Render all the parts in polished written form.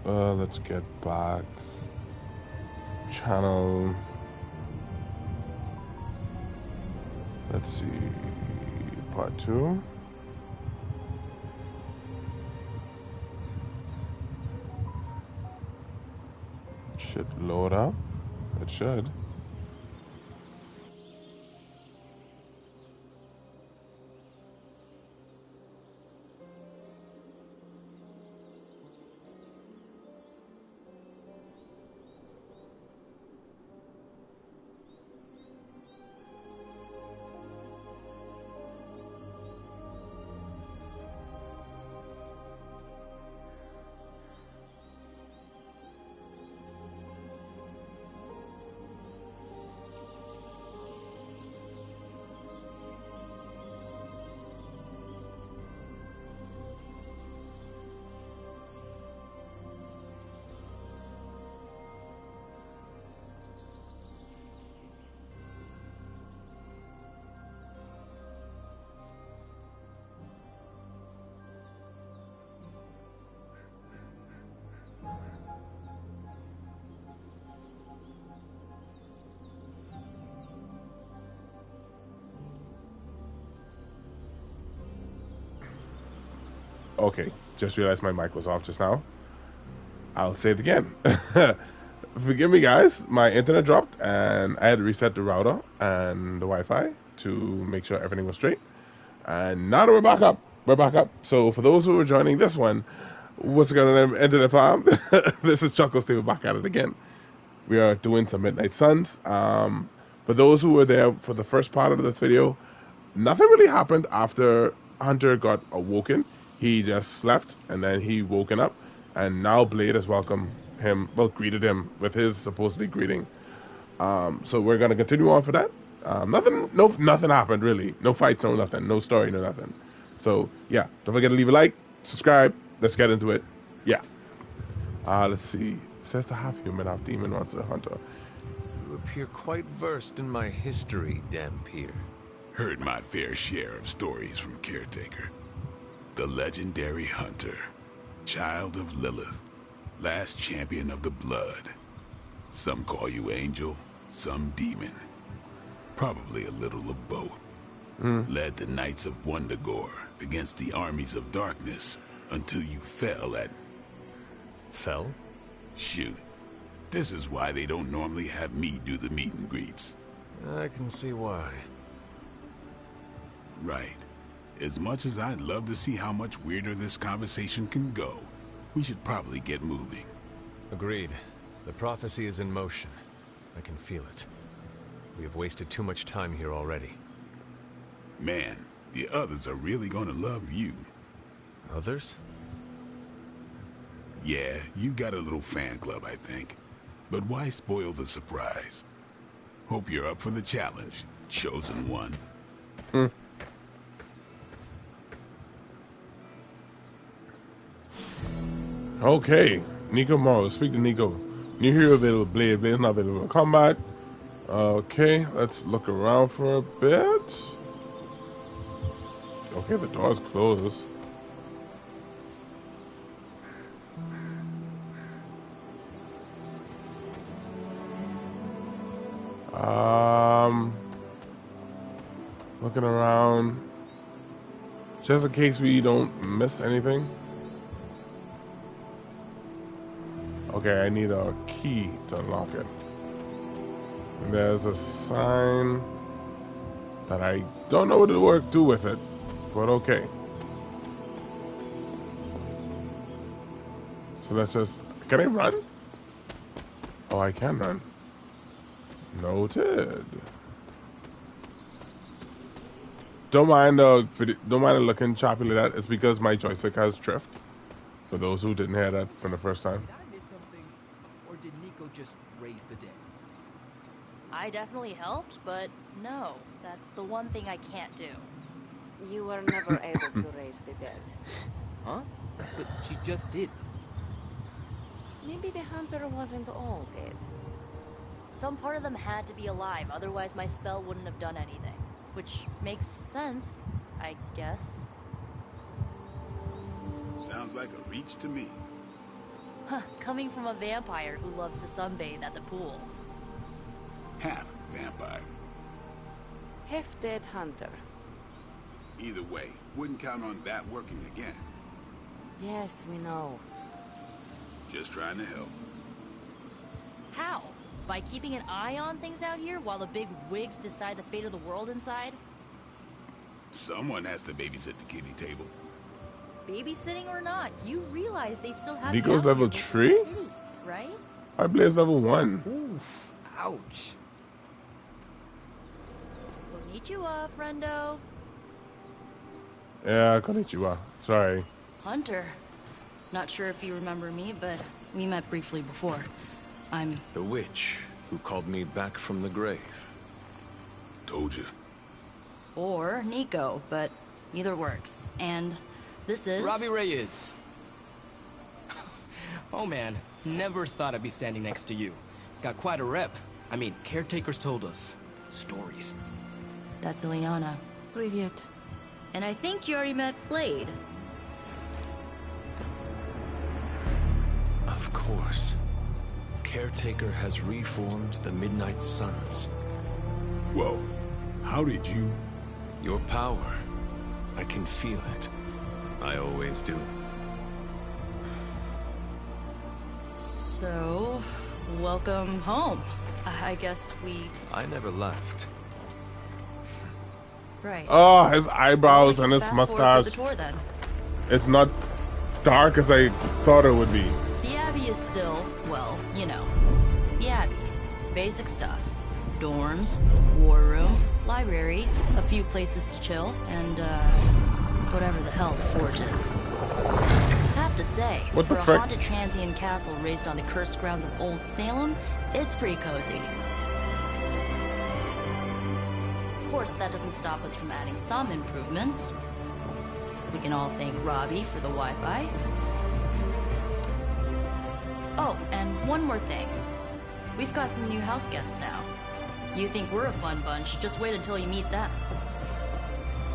Let's get back. Channel. Let's see. Part 2. Should load up. It should. Okay, just realized my mic was off just now. I'll say it again. Forgive me, guys. My internet dropped, and I had to reset the router and the Wi-Fi to make sure everything was straight. And now that we're back up, So for those who are joining this one, what's going on into the farm? This is Chuckle Steve back at it again. We are doing some Midnight Suns. For those who were there for the first part of this video, nothing really happened after Hunter got awoken. He just slept and then he woken up, and now Blade has greeted him with his supposedly greeting. So we're gonna continue on for that. Nothing happened really. No fights, no nothing, no story, no nothing. So yeah, don't forget to leave a like, subscribe. Let's get into it. Yeah. Let's see. It says the half-human, half-demon monster hunter. You appear quite versed in my history, Dhampir. Heard my fair share of stories from Caretaker. The legendary hunter, child of Lilith, last champion of the blood. Some call you angel, some demon. Probably a little of both. Led the Knights of Wundagore against the armies of darkness until you fell at... Fell? Shoot. This is why they don't normally have me do the meet and greets. I can see why. Right. As much as I'd love to see how much weirder this conversation can go, we should probably get moving. Agreed. The prophecy is in motion. I can feel it. We have wasted too much time here already. Man, the others are really gonna love you. Others? Yeah, you've got a little fan club, I think. But why spoil the surprise? Hope you're up for the challenge, chosen one. Okay, Nico Morrow. Speak to Nico. New hero available. Blade. Blade is not available in combat. Okay, let's look around for a bit. Okay, the door's closed. Looking around. Just in case we don't miss anything. Okay, I need a key to unlock it. And there's a sign that I don't know what to do with it, but okay. So let's just... Can I run? Oh, I can run. Noted. Don't mind looking choppy like that. It's because my joystick has drift. For those who didn't hear that from the first time. Did I miss something, or did Nico just raise the dead? I definitely helped, but no, that's the one thing I can't do. You were never able to raise the dead. Huh? But she just did. Maybe the hunter wasn't all dead. Some part of them had to be alive, otherwise my spell wouldn't have done anything. Which makes sense, I guess. Sounds like a reach to me. Huh, coming from a vampire who loves to sunbathe at the pool. Half vampire. Half-dead hunter. Either way, wouldn't count on that working again. Yes, we know. Just trying to help. How? By keeping an eye on things out here while the big wigs decide the fate of the world inside? Someone has to babysit the kiddie table. Babysitting or not, you realize they still have Nico's you out level here with 3? titties, right? I Blaze level 1. Oof. Ouch. Konnichiwa, friendo. Yeah, konnichiwa. Sorry. Hunter. Not sure if you remember me, but we met briefly before. I'm... The witch who called me back from the grave. Told you. Or Nico, but either works. And this is... Robbie Reyes. Oh man, never thought I'd be standing next to you. Got quite a rep. I mean, caretakers told us stories. That's Ileana. Привет. And I think you already met Blade. Of course. Caretaker has reformed the Midnight Suns. Whoa. How did you... Your power. I can feel it. I always do. So, welcome home. I guess we... I never left. Right. Oh, his eyebrows Well, and we his can fast forward mustache. through the tour then. It's not dark as I thought it would be. The Abbey is still, well, you know, the Abbey. Basic stuff. Dorms, war room, library, a few places to chill, and, whatever the hell the Forge is. Have to say, What for the a frick? haunted transient castle raised on the cursed grounds of Old Salem, it's pretty cozy. Of course, that doesn't stop us from adding some improvements. We can all thank Robbie for the Wi-Fi. Oh, and one more thing. We've got some new house guests now. You think we're a fun bunch, just wait until you meet them.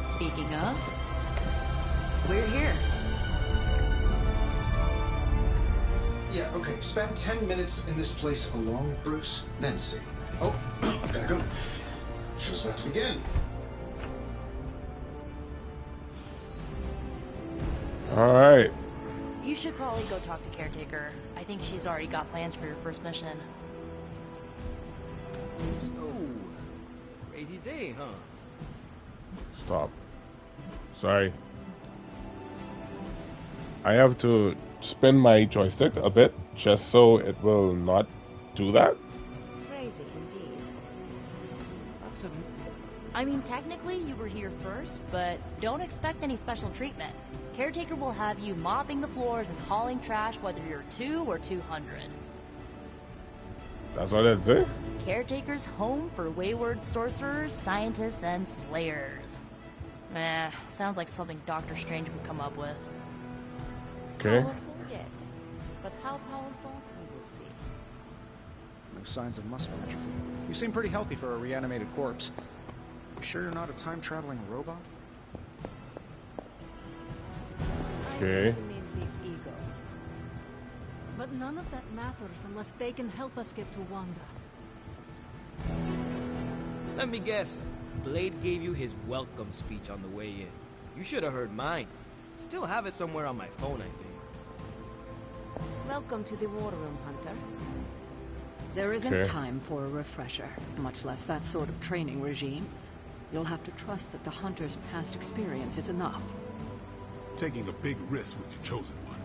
Speaking of, we're here. Yeah, okay. Spend 10 minutes in this place alone, Bruce, then see. Oh, back up. Just about to begin. Alright. You should probably go talk to Caretaker. I think she's already got plans for your first mission. So, crazy day, huh? Stop. Sorry. I have to spin my joystick a bit just so it will not do that. Crazy indeed. Lots of... I mean, technically you were here first, but don't expect any special treatment. Caretaker will have you mopping the floors and hauling trash whether you're 2 or 200. That's what it say? Caretaker's home for wayward sorcerers, scientists, and slayers. Sounds like something Doctor Strange would come up with. Okay. Powerful, yes. But how powerful, we will see. No signs of muscle atrophy. You seem pretty healthy for a reanimated corpse. You sure you're not a time-traveling robot? I Okay. tend to mean big egos. But none of that matters unless they can help us get to Wanda. Let me guess. Blade gave you his welcome speech on the way in. You should have heard mine. Still have it somewhere on my phone, I think. Welcome to the war room, Hunter. There isn't Okay. time for a refresher, much less that sort of training regime. You'll have to trust that the Hunter's past experience is enough. Taking a big risk with your chosen one.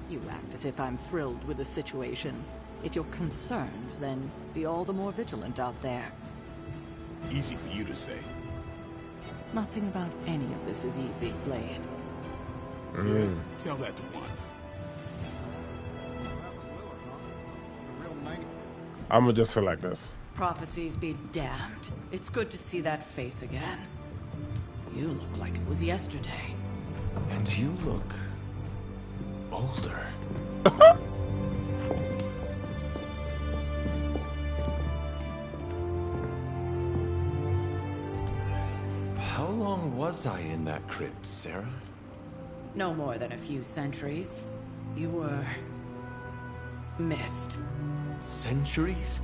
You act as if I'm thrilled with the situation. If you're concerned, then be all the more vigilant out there. Easy for you to say. Nothing about any of this is easy, Blade. Tell that to Wanda. That was Lilith, huh? It's a real night. I'm gonna just select this. Prophecies be damned. It's good to see that face again. You look like it was yesterday. And you look... older. How long was I in that crypt, Sarah? No more than a few centuries. You were Missed. Centuries?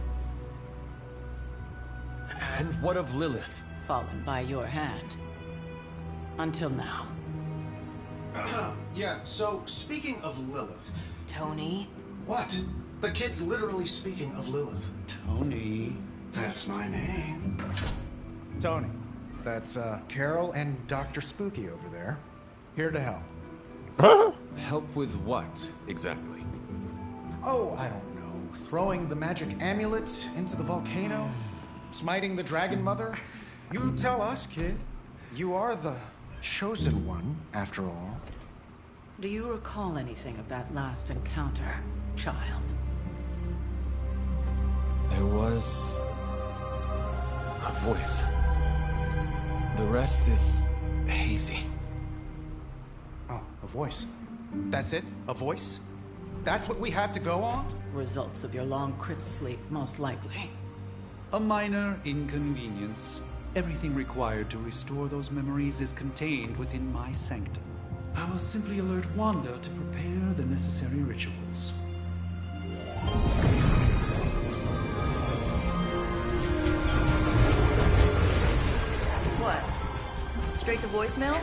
And what of Lilith? Fallen by your hand. Until now. Yeah, so speaking of Lilith. Tony? What? The kid's literally speaking of Lilith. Tony. That's my name. Tony. That's Carol and Dr. Spooky over there. Here to help. Help with what, exactly? Oh, I don't know. Throwing the magic amulet into the volcano? Smiting the Dragon Mother? You tell us, kid. You are the chosen one, after all. Do you recall anything of that last encounter, child? There was... a voice. The rest is hazy. Oh, a voice. That's it? A voice? That's what we have to go on? Results of your long crypt sleep, most likely. A minor inconvenience. Everything required to restore those memories is contained within my sanctum. I will simply alert Wanda to prepare the necessary rituals. What? Straight to voicemail?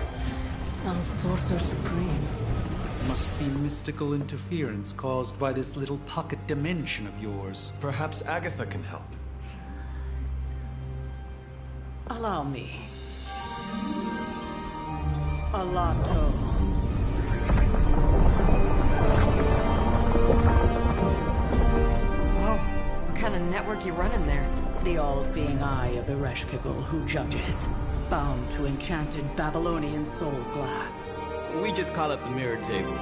Some Sorcerer Supreme. Must be mystical interference caused by this little pocket dimension of yours. Perhaps Agatha can help. Allow me. Alato. Whoa, what kind of network you running there? The all-seeing eye of Ereshkigal who judges. Bound to enchanted Babylonian soul glass. We just call it the mirror table.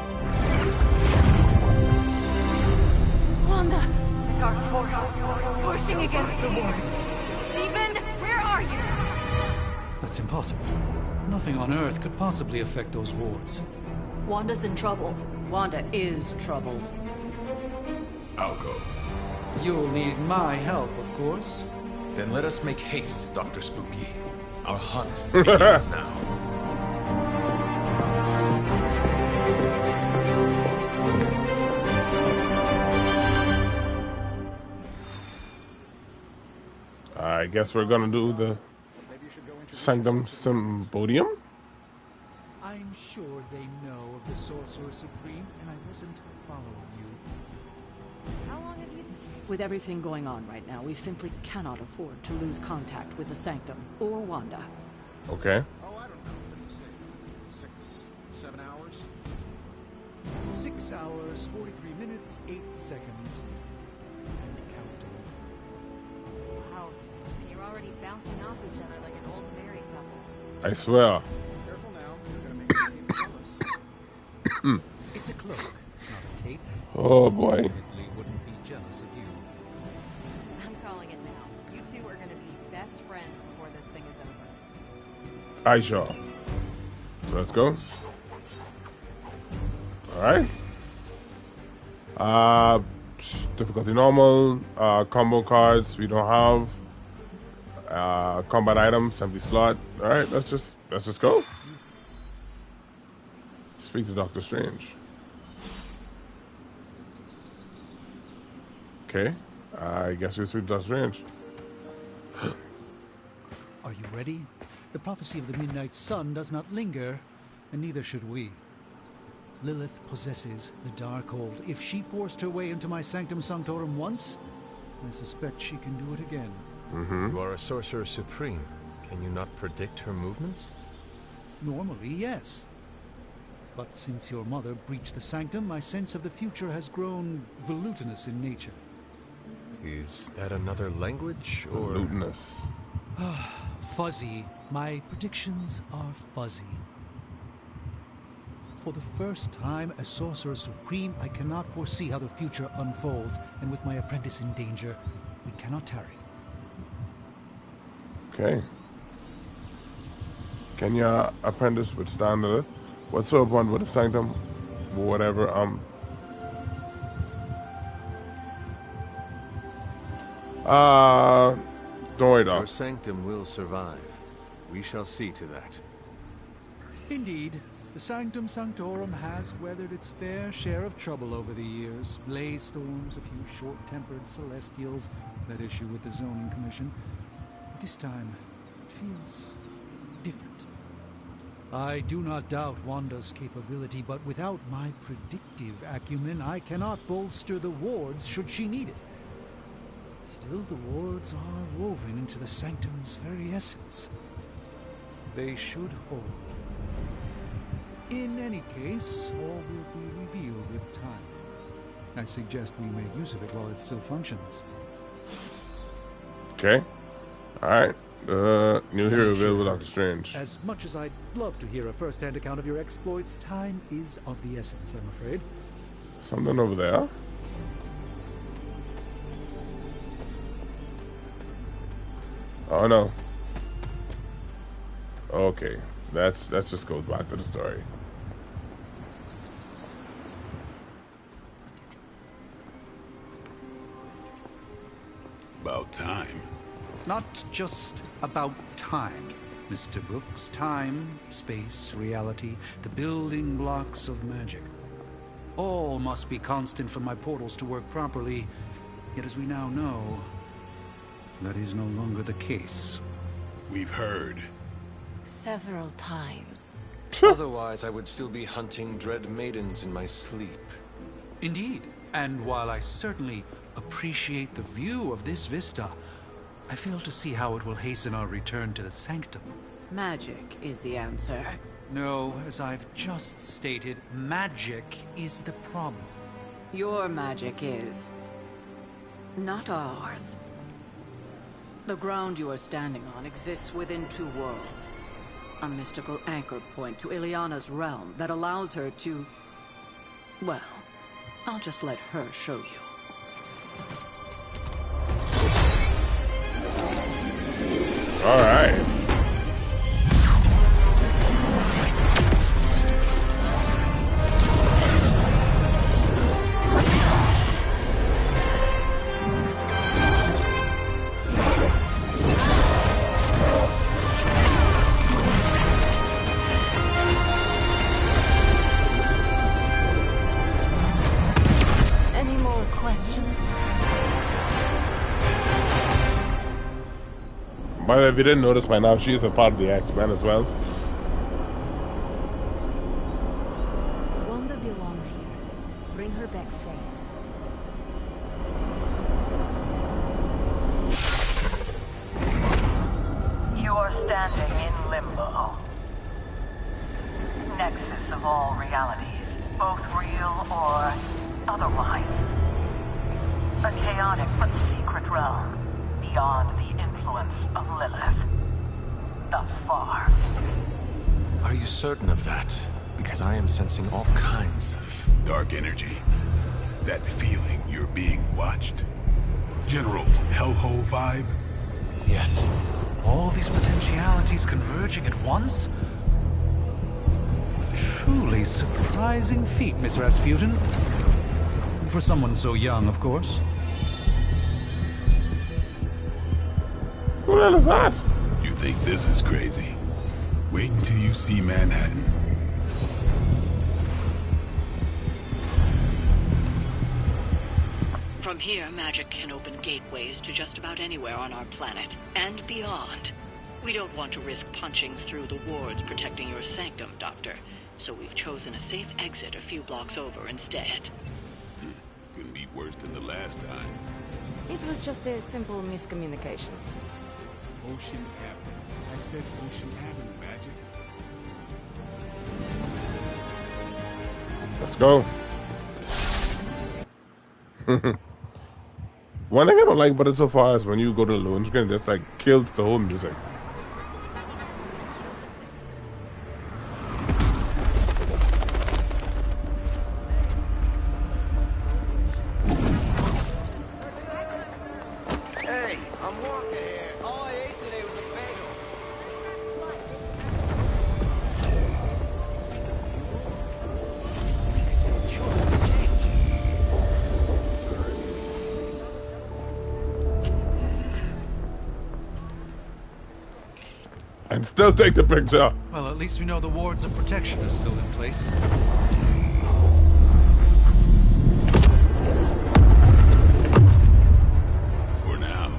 Wanda! Dark force, pushing against the wards. Stephen, where are you? That's impossible. Nothing on Earth could possibly affect those wards. Wanda's in trouble. Wanda is troubled. I'll go. You'll need my help, of course. Then let us make haste, Dr. Spooky. Our hunt begins now. I guess we're gonna do the Sanctum Symbodium. I'm sure they know of the Sorcerer Supreme, and I wasn't following you. How long have you... With everything going on right now, we simply cannot afford to lose contact with the Sanctum or Wanda. Okay. Oh, I don't know. What do you say? 6, 7 hours? 6 hours, 43 minutes, 8 seconds. And counting. Wow, and you're already bouncing off each other like an old married couple. I swear. Careful now. You're gonna make some people jealous. It's a cloak, not a cape. Oh boy. Definitely wouldn't be jealous of you. I'm calling it now. You two are gonna be best friends before this thing is over. I sure. So let's go. Alright. Difficulty normal. Combo cards we don't have. Combat items, empty slot. Alright, let's just go. Speak to Doctor Strange. Okay. I guess we speak to Doctor Strange. Are you ready? The prophecy of the Midnight Sun does not linger, and neither should we. Lilith possesses the Darkhold. If she forced her way into my Sanctum Sanctorum once, I suspect she can do it again. You are a Sorcerer Supreme. Can you not predict her movements? Normally, yes. But since your mother breached the Sanctum, my sense of the future has grown volutinous in nature. Is that another language, or...? Lutinous. Fuzzy. My predictions are fuzzy. For the first time as Sorcerer Supreme, I cannot foresee how the future unfolds, and with my apprentice in danger, we cannot tarry. Okay. Can your apprentice withstand it? What's so important with the Sanctum? Whatever, don't worry, Your Doc. Sanctum will survive. We shall see to that. Indeed, The Sanctum Sanctorum has weathered its fair share of trouble over the years. Blaze storms, a few short-tempered celestials that issue with the Zoning Commission. But this time, it feels different. I do not doubt Wanda's capability, but without my predictive acumen, I cannot bolster the wards should she need it. Still, the wards are woven into the Sanctum's very essence. They should hold. In any case, all will be revealed with time. I suggest we make use of it while it still functions. Okay. Alright. New hero available, Doctor Strange. As much as I'd love to hear a first-hand account of your exploits, time is of the essence, I'm afraid. Something over there. Oh no. Okay. That just goes back to the story. About time. Not just about time, Mr. Brooks. Time, space, reality, the building blocks of magic. All must be constant for my portals to work properly. Yet as we now know, that is no longer the case. We've heard. Several times. Otherwise, I would still be hunting dread maidens in my sleep. Indeed. And while I certainly appreciate the view of this vista, I fail to see how it will hasten our return to the Sanctum. Magic is the answer. No, as I've just stated, magic is the problem. Your magic is. Not ours. The ground you are standing on exists within two worlds. A mystical anchor point to Ileana's realm that allows her to... Well, I'll just let her show you. All right. Any more questions? By the way, if you didn't notice by now, she is a part of the X-Men as well. Wanda belongs here. Bring her back safe. You are standing in limbo. Nexus of all realities, both real or otherwise. A chaotic but secret realm, beyond the influence of Lilith. Thus far. Are you certain of that? Because I am sensing all kinds of... dark energy. That feeling you're being watched. General Hellhole vibe? Yes. All these potentialities converging at once? Truly surprising feat, Miss Rasputin. For someone so young, of course. Who the hell is that? You think this is crazy? Wait until you see Manhattan. From here, magic can open gateways to just about anywhere on our planet, and beyond. We don't want to risk punching through the wards protecting your sanctum, Doctor, so we've chosen a safe exit a few blocks over instead. Couldn't be worse than the last time. It was just a simple miscommunication. Ocean Avenue. I said Ocean Avenue, Magic. Let's go. One thing I don't like about it so far is when you go to the loan screen, it just like kills the whole music. Hey, I'm walking here. All I ate today was a bagel. and still take the picture. Well, at least we know the wards of protection are still in place. For now.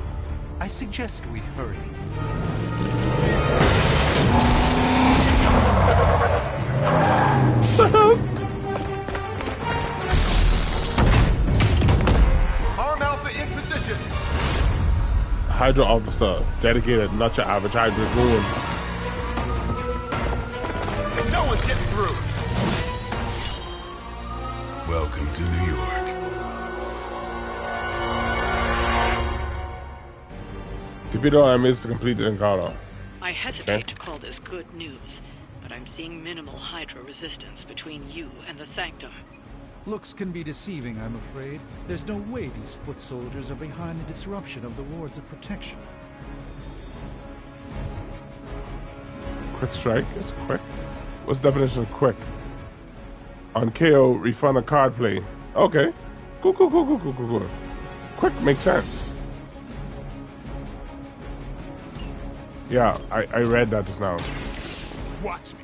I suggest we hurry. Arm Alpha in position. Hydra officer, dedicated, not your average Hydra goon. No one's getting through. Welcome to New York. Capito, I missed to complete the encounter. I hesitate to call this good news, but I'm seeing minimal Hydra resistance between you and the Sanctum. Looks can be deceiving, I'm afraid. There's no way these foot soldiers are behind the disruption of the wards of protection. Quick strike is quick. What's the definition of quick? On KO, refund a card play. Okay. Cool. Quick makes sense. Yeah, I read that just now. Watch me.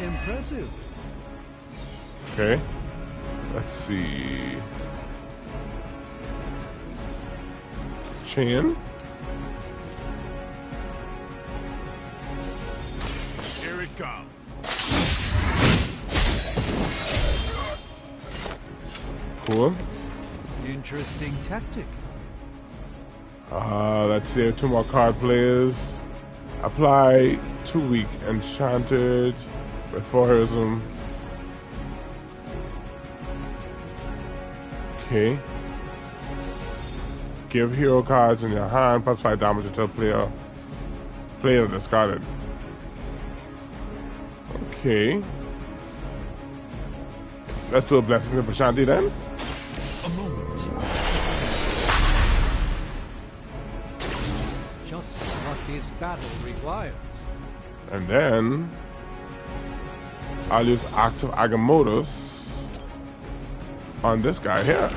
Impressive. Okay. Let's see. Chin. Here it comes. Cool. Interesting tactic. Let's see, 2 more card players. Apply 2 weak enchanted with 4 heroism. Okay. Give hero cards in your hand, plus 5 damage until player discarded. Okay. Let's do a blessing of Prashanti then. A moment. Just what this battle requires. And then I'll use Acts of Agamottos on this guy here.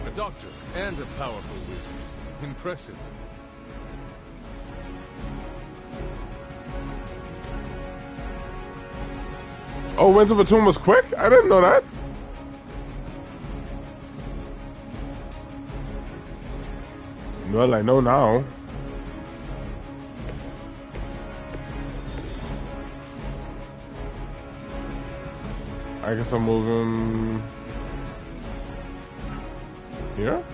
A doctor and a powerful wizard. Impressive. Oh, Winds of a Tomb was quick? I didn't know that. Well, I know now. I guess I'm moving here.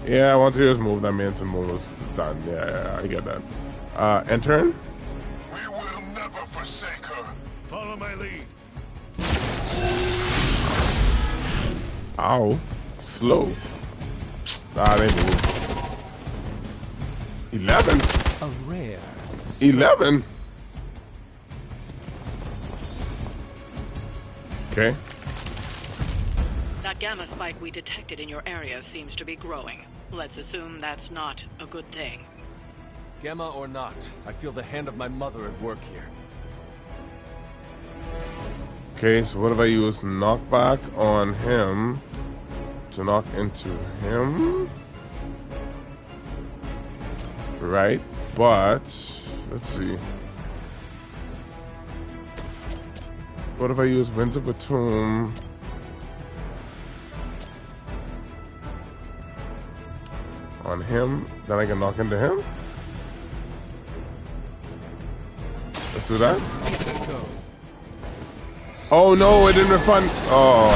Yeah, once here's moved, that means the move is done. Yeah, I get that. Entering. We will never forsake her. Follow my lead. Ow. Slow. They move. 11. A rare. 11. Okay. That gamma spike we detected in your area seems to be growing. Let's assume that's not a good thing. Gamma or not, I feel the hand of my mother at work here. Okay, so what if I use knockback on him to knock into him? Right, but let's see. What if I use Winds of a Tomb on him? Then I can knock into him? Let's do that. Oh no, it didn't refund. Oh.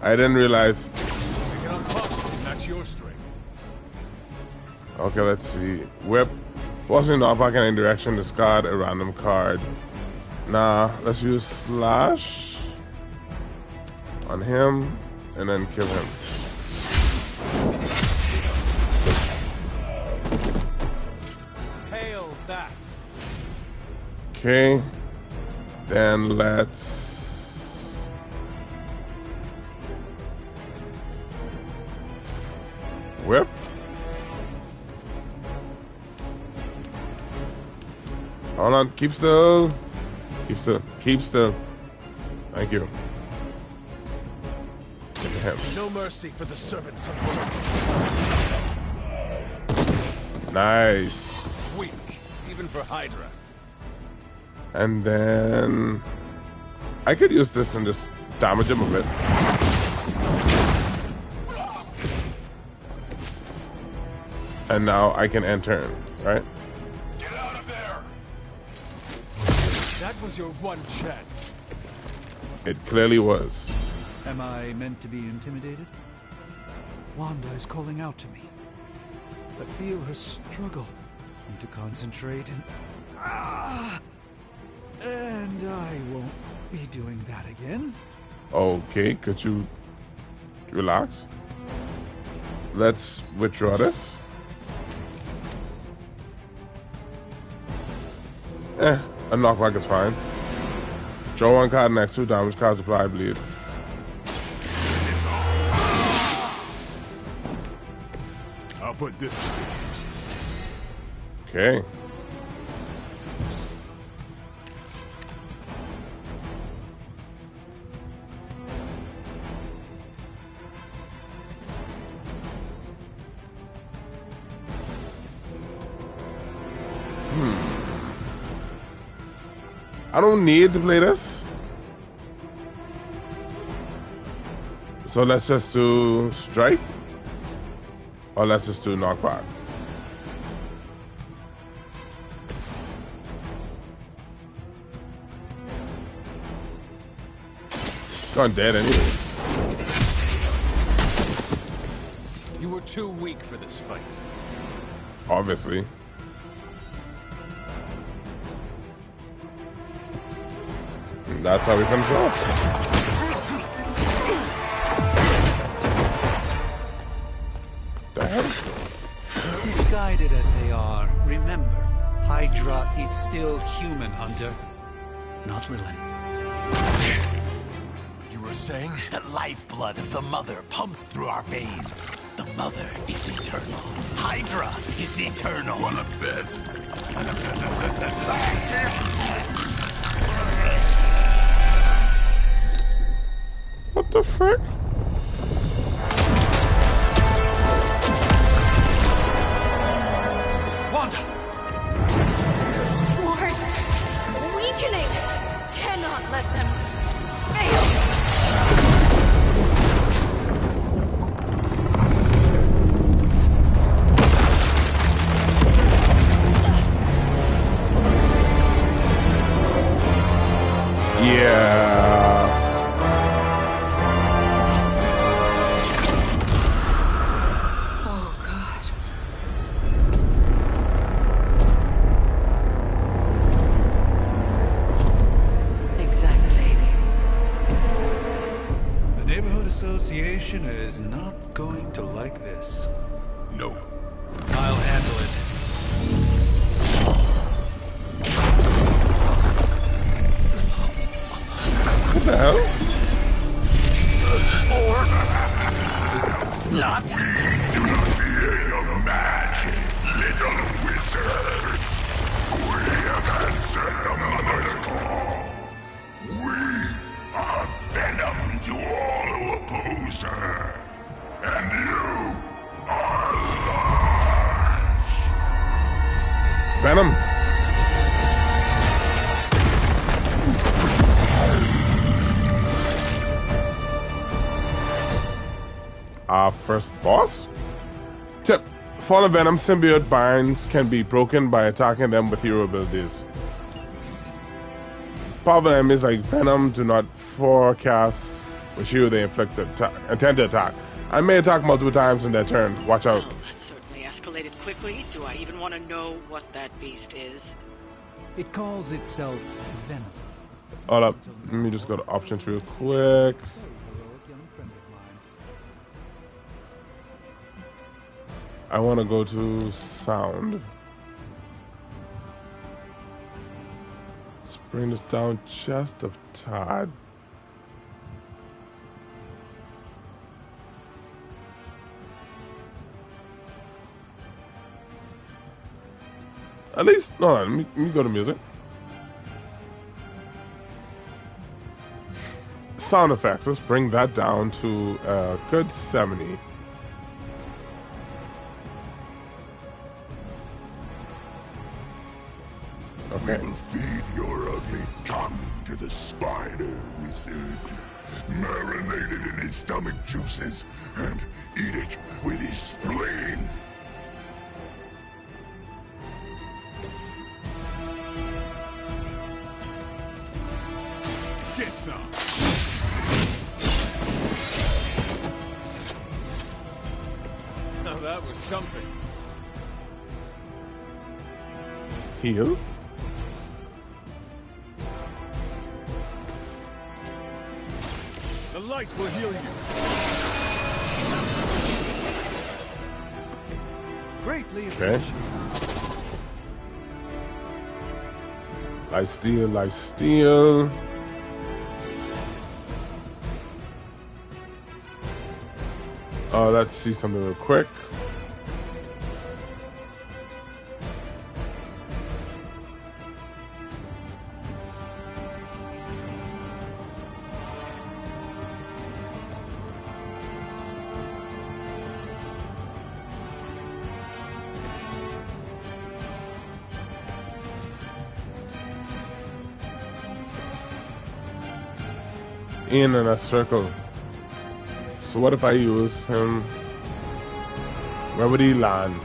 I didn't realize. That's your strength. Okay, let's see. Whip. Forcing knockback in any direction, discard a random card. Nah, let's use Slash on him and then kill him. Hail that. Okay, then let's Whip. Hold on. Keep still. Keep still. Keep still. Thank you. Get to him. No mercy for the servants of Lilith. Nice. Weak, even for Hydra. And then I could use this and just damage him a bit. And now I can end turn, right? Get out of there! That was your one chance. It clearly was. Am I meant to be intimidated? Wanda is calling out to me. I feel her struggle. Need to concentrate and... And I won't be doing that again. Okay, could you relax? Let's withdraw this. A knockback is fine. Draw one card next, 2 damage cards apply bleed. I'll put this to use. Okay. I don't need to play this. So let's just do strike. Or let's just do knockback. Gone dead anyway. You were too weak for this fight. Obviously. And that's how we finish off. The hell? Misguided as they are, remember, Hydra is still human, Hunter. Not Lilith. You were saying? The lifeblood of the Mother pumps through our veins. The Mother is eternal. Hydra is eternal. Wanna bet? What the frick? Wanda! Wards! Weakening! Cannot let them fail! Yeah. Oh, God. Exactly. The Neighborhood Association is not going to like this. Nope. I'll handle it. What the hell? Not. Do not fear your magic, little wizard. We have answered the Mother's call. We are venom to all who oppose her. And you are lost. Venom. Our first boss? Tip. Fallen Venom symbiote binds can be broken by attacking them with hero abilities. Powerful enemies like Venom do not forecast which hero they intend to attack. I may attack multiple times in their turn. Watch out. Well, that certainly escalated quickly. Do I even want to know what that beast is? It calls itself Venom. Hold up. Let me just go to options real quick. I want to go to sound. Let's bring this down just a tad. At least, no, let me go to music. Sound effects, let's bring that down to a good 70. Okay. We will feed your ugly tongue to the spider wizard, marinate it in his stomach juices, and eat it with his spleen. Get some. Now that was something. Heal. The light will heal you. Greatly Okay. Life steal, life steal. Let's see something real quick. In a circle. So what if I use him? Where would he land?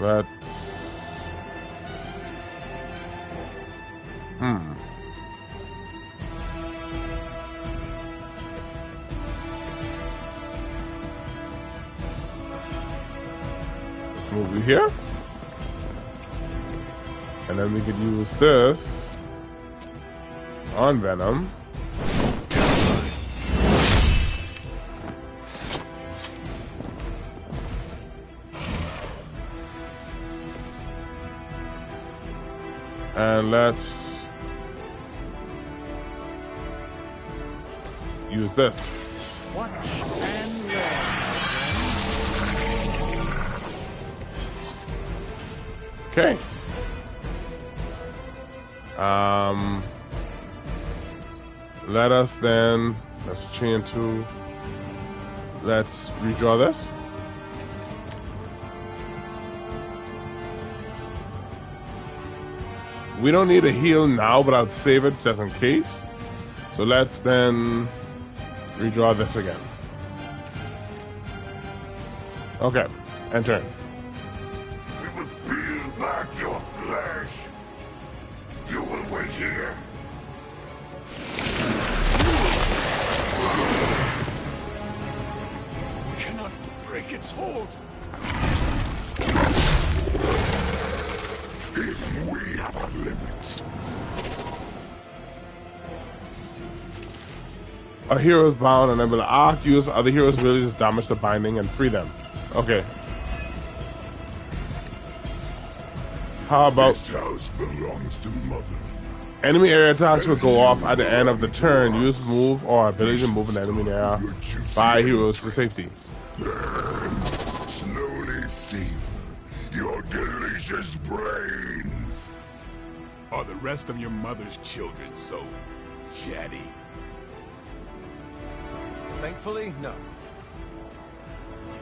Let's... Move you here, and then we could use this on Venom. And let's use this. Watch and learn. Okay. Let us then, let's chain two. Let's redraw this. We don't need a heal now, but I'll save it just in case. So let's then redraw this again. Okay, and turn. Peel back your flesh. You will wait here. Cannot break its hold. We have our limits. A hero is bound, and then will use other heroes' abilities to damage the binding and free them. Okay. How about This house belongs to Mother. enemy area attacks will go off at the end of the turn. Use move or ability to move an enemy area by heroes for safety. Then slowly savor your delicious brains. Are the rest of your mother's children so chatty? Thankfully, no.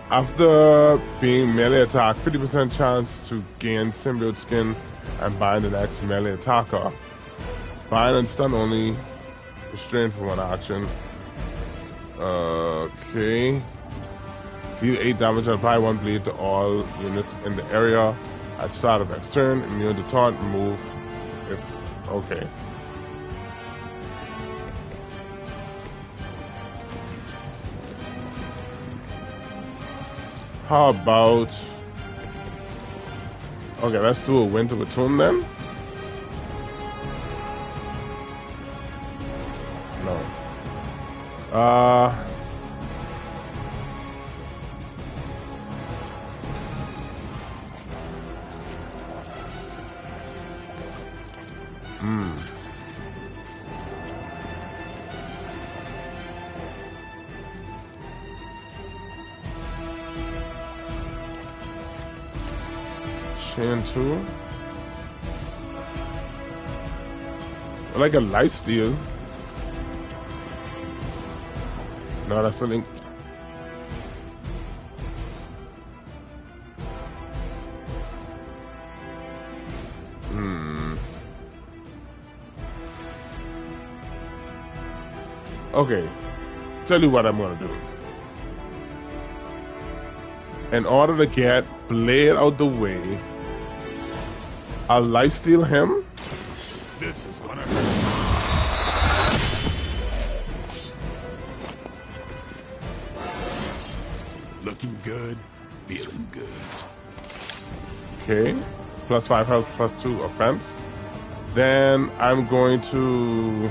After being melee attack, 50% chance to gain symbiote skin and bind the next melee attacker. Bind and stun only. Restrain for one action. Okay. Deal 8 damage and apply 1 bleed to all units in the area at start of next turn. Immune to taunt, move. If okay. How about... Okay, let's do a Winter Platoon then. No. Chain 2. Like a life steal. No, that's something. Okay, tell you what I'm gonna do. In order to get Blade out the way, I'll lifesteal him. This is gonna looking good, feeling good. Okay, +5 health, +2 offense. Then I'm going to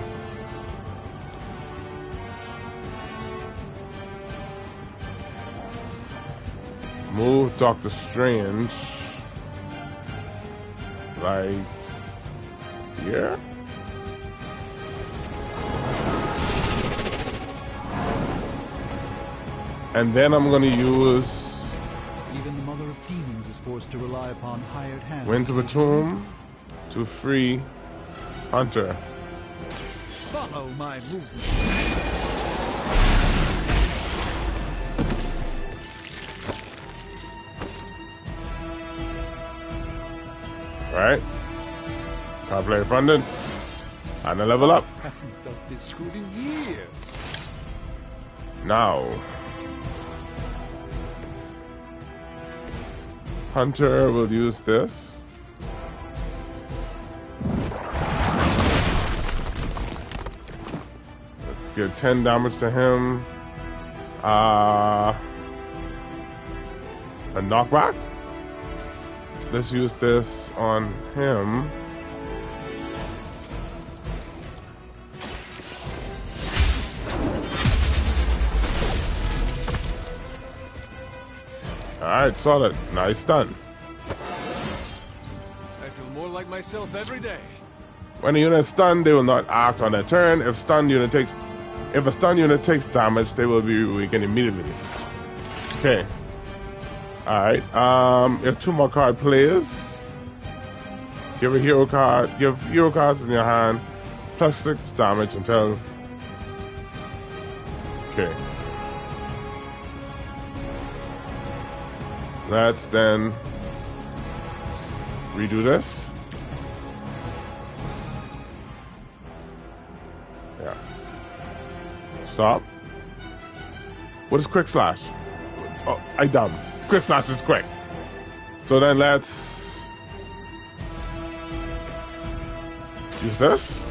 move Doctor Strange right here. And then I'm going to use Even the Mother of Demons is forced to rely upon hired hands. Winter of the Tomb to free Hunter. Follow my movement. Right? Card player funded. And a level up. Haven't felt this good in years. Now. Hunter will use this. Let's give 10 damage to him. A knockback. Let's use this on him. Alright, solid. Nice done. I feel more like myself every day. When a unit is stunned, they will not act on their turn. If a stun unit takes damage, they will be weakened immediately. Okay. Alright. You have 2 more card players. Give a hero card. Give hero cards in your hand. +6 damage until. Okay. Let's then redo this. Yeah. Stop. What is quick slash? Oh, I dumb. Quick slash is quick. So then let's use this.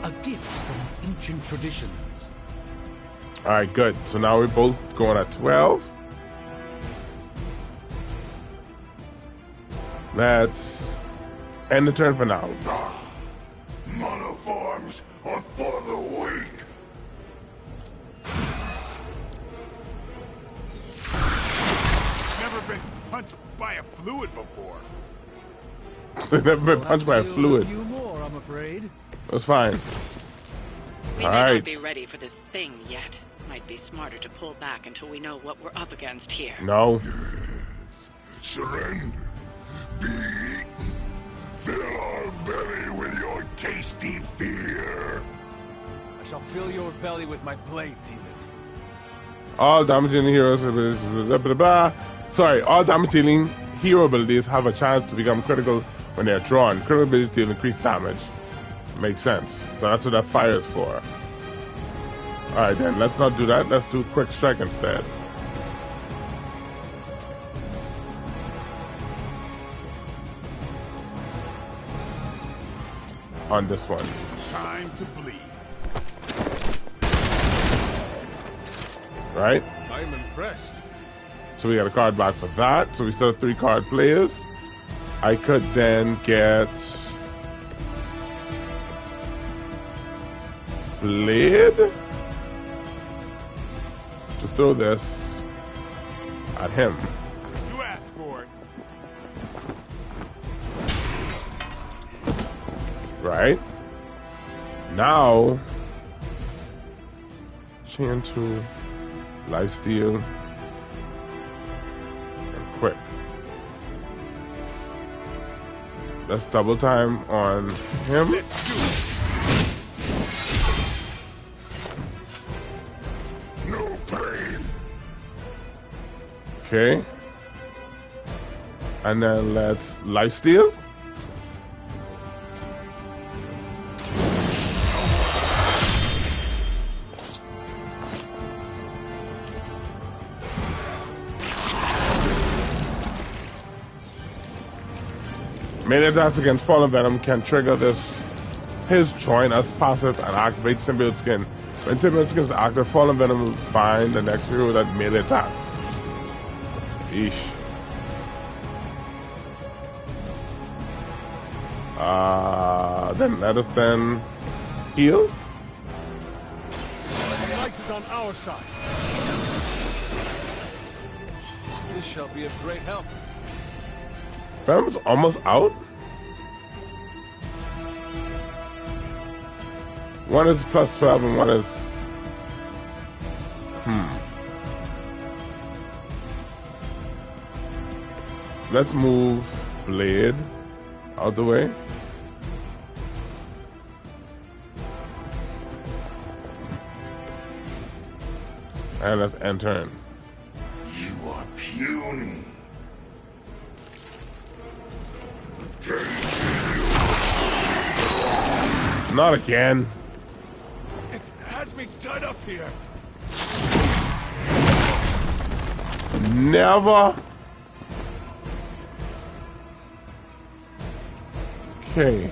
A gift from ancient traditions. Alright, good. So now we're both going at 12. Let's end the turn for now. Monoforms are for the weak. Never been punched by a fluid before. Never been punched by a fluid. A few more, I'm afraid. That's fine. We may not be ready for this thing yet. Might be smarter to pull back until we know what we're up against here. No. Yes. Surrender. Be eaten. Fill our belly with your tasty fear. I shall fill your belly with my blade, demon. All damaging heroes. Blah, blah, blah. Sorry, all damage dealing hero abilities have a chance to become critical when they are drawn. Critical abilities deal increased damage. Makes sense. So that's what that fire is for. Alright then, let's not do that. Let's do quick strike instead. On this one. Time to bleed. Right? I'm impressed. So we got a card back for that. So we still have 3 card players. I could then get Blade to throw this at him. You asked for it. Right? Now, chain 2, lifesteal. Let's double time on him. No pain. Okay. And then let's lifesteal. Melee attacks against Fallen Venom can trigger his join as passive and activate Symbiote Skin. When Symbiote Skin is active, Fallen Venom will bind the next hero that melee attacks. Eesh. Then let us then heal. The light is on our side. This shall be of great help. Venom's almost out. One is plus 12 and one is... Let's move Blade out the way. And let's enter. You are puny. Not again. It has me tied up here. Never. Okay.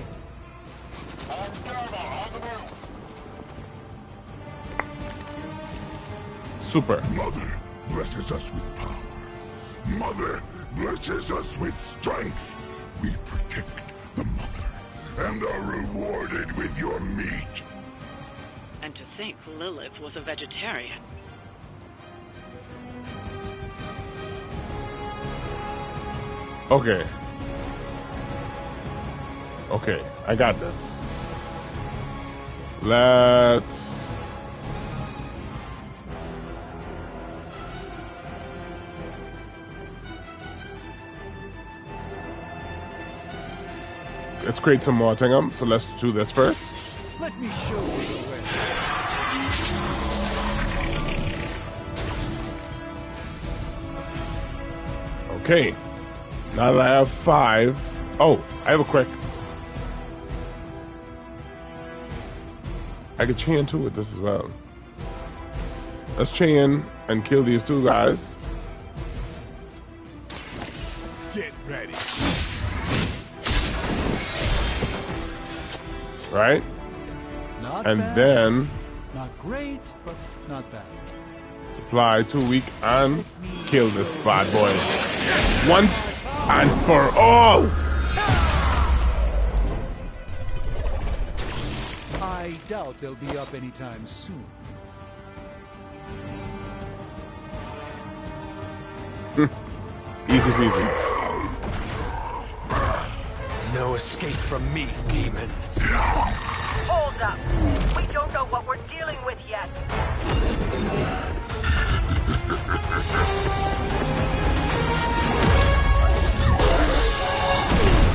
Super. Mother blesses us with power. Mother blesses us with strength. We protect the mother and are rewarded with your meat. And to think Lilith was a vegetarian. Okay. Okay, I got this. Let's... Let's create some more Tingum, so let's do this first. Let me show you the way. Okay. Now that I have 5... Oh, I have a quick. I could chain 2 with this as well. Let's chain and kill these 2 guys. Get ready. Right? Not and bad. Then Not great, but not bad. supply 2 weak and kill this bad boy. Once and for all! I doubt they'll be up anytime soon. Easy peasy. No escape from me, demon. Hold up. We don't know what we're dealing with yet.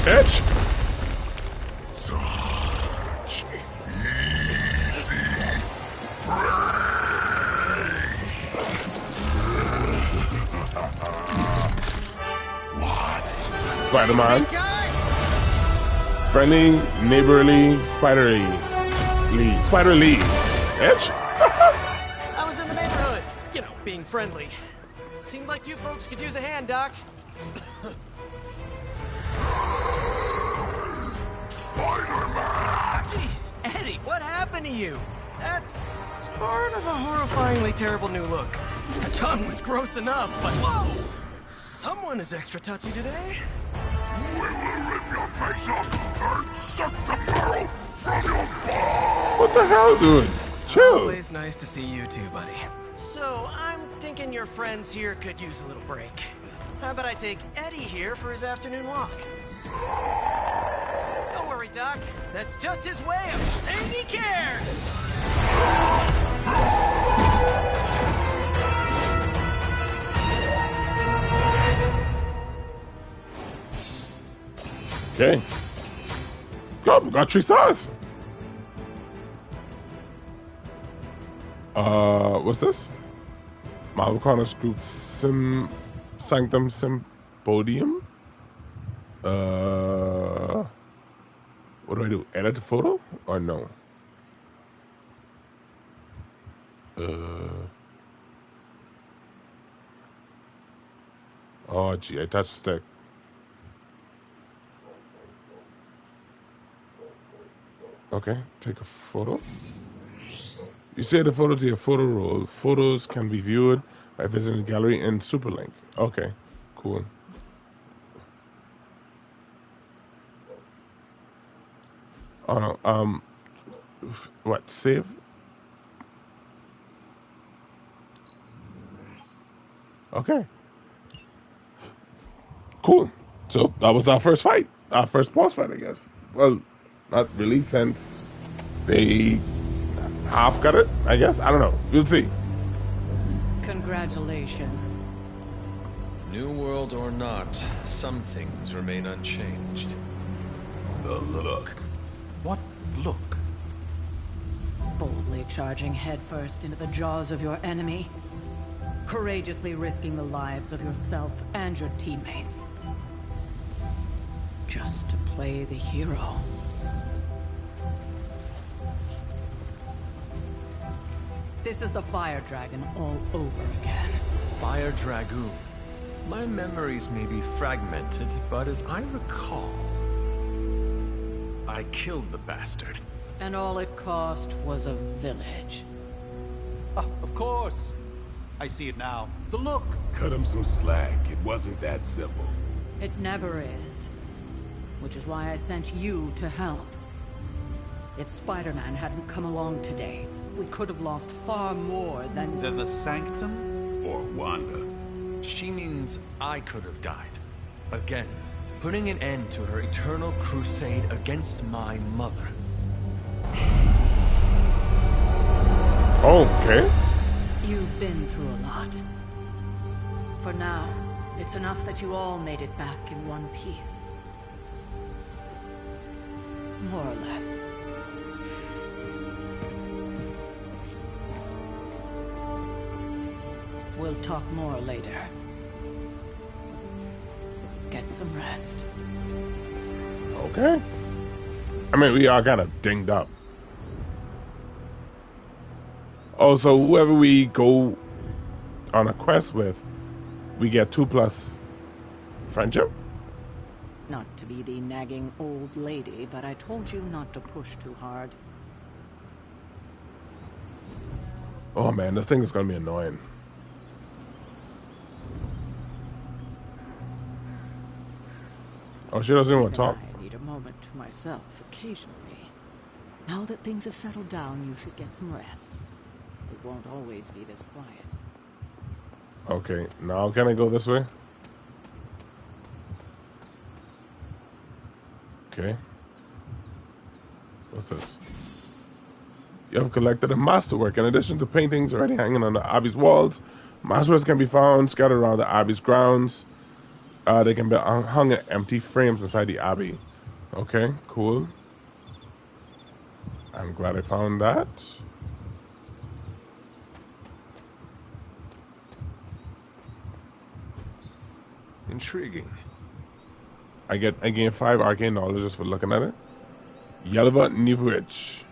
Bitch! Such easy Spider-Man. Friendly, neighborly, spidery. Lee. Spider Lee. Bitch? I was in the neighborhood. You know, being friendly. Seemed like you folks could use a hand, Doc. Spider-Man! Jeez, Eddie, what happened to you? That's sort of a horrifyingly terrible new look. The tongue was gross enough, but whoa! Someone is extra touchy today. We will rip your face off and suck the marrow from your bones! What the hell, dude? Chill. Always nice to see you too, buddy. So, I'm thinking your friends here could use a little break. How about I take Eddie here for his afternoon walk? Don't worry, Doc. That's just his way of saying he cares! Okay. Go, we got 3 stars. What's this? Marvel Comics Group Sanctum Symposium. What do I do? Edit the photo or no? Oh gee, I touched the stick. Okay, take a photo. You save the photo to your photo roll. Photos can be viewed by visiting the gallery in Superlink. Okay, cool. Oh no, what, save? Okay. Cool. So that was our first fight. Our first boss fight, I guess. Well, not really, since they half got it, I guess. I don't know. We'll see. Congratulations. New world or not, some things remain unchanged. The look. What look? Boldly charging headfirst into the jaws of your enemy. Courageously risking the lives of yourself and your teammates. Just to play the hero. This is the Fire Dragon all over again. Fire Dragoon. My memories may be fragmented, but as I recall, I killed the bastard. And all it cost was a village. Of course. I see it now. The look. Cut him some slack. It wasn't that simple. It never is. Which is why I sent you to help. If Spider-Man hadn't come along today, we could have lost far more than the Sanctum? Or Wanda. She means I could have died. Again, putting an end to her eternal crusade against my mother. Okay. You've been through a lot. For now, it's enough that you all made it back in one piece. More or less. We'll talk more later. Get some rest. Okay. I mean, we are kind of dinged up. Also, whoever we go on a quest with, we get 2+ friendship. Not to be the nagging old lady, but I told you not to push too hard. Oh man, this thing is gonna be annoying. Oh, she doesn't even want to talk. I need a moment to myself occasionally. Now that things have settled down, you should get some rest. It won't always be this quiet. Okay, now can I go this way? Okay. What's this? You have collected a masterwork. In addition to paintings already hanging on the Abbey's walls, masterworks can be found scattered around the Abbey's grounds. They can be hung in empty frames inside the Abbey. Okay, cool. I'm glad I found that. Intriguing. I gain 5 arcane knowledge just for looking at it. Yelva Nivrich.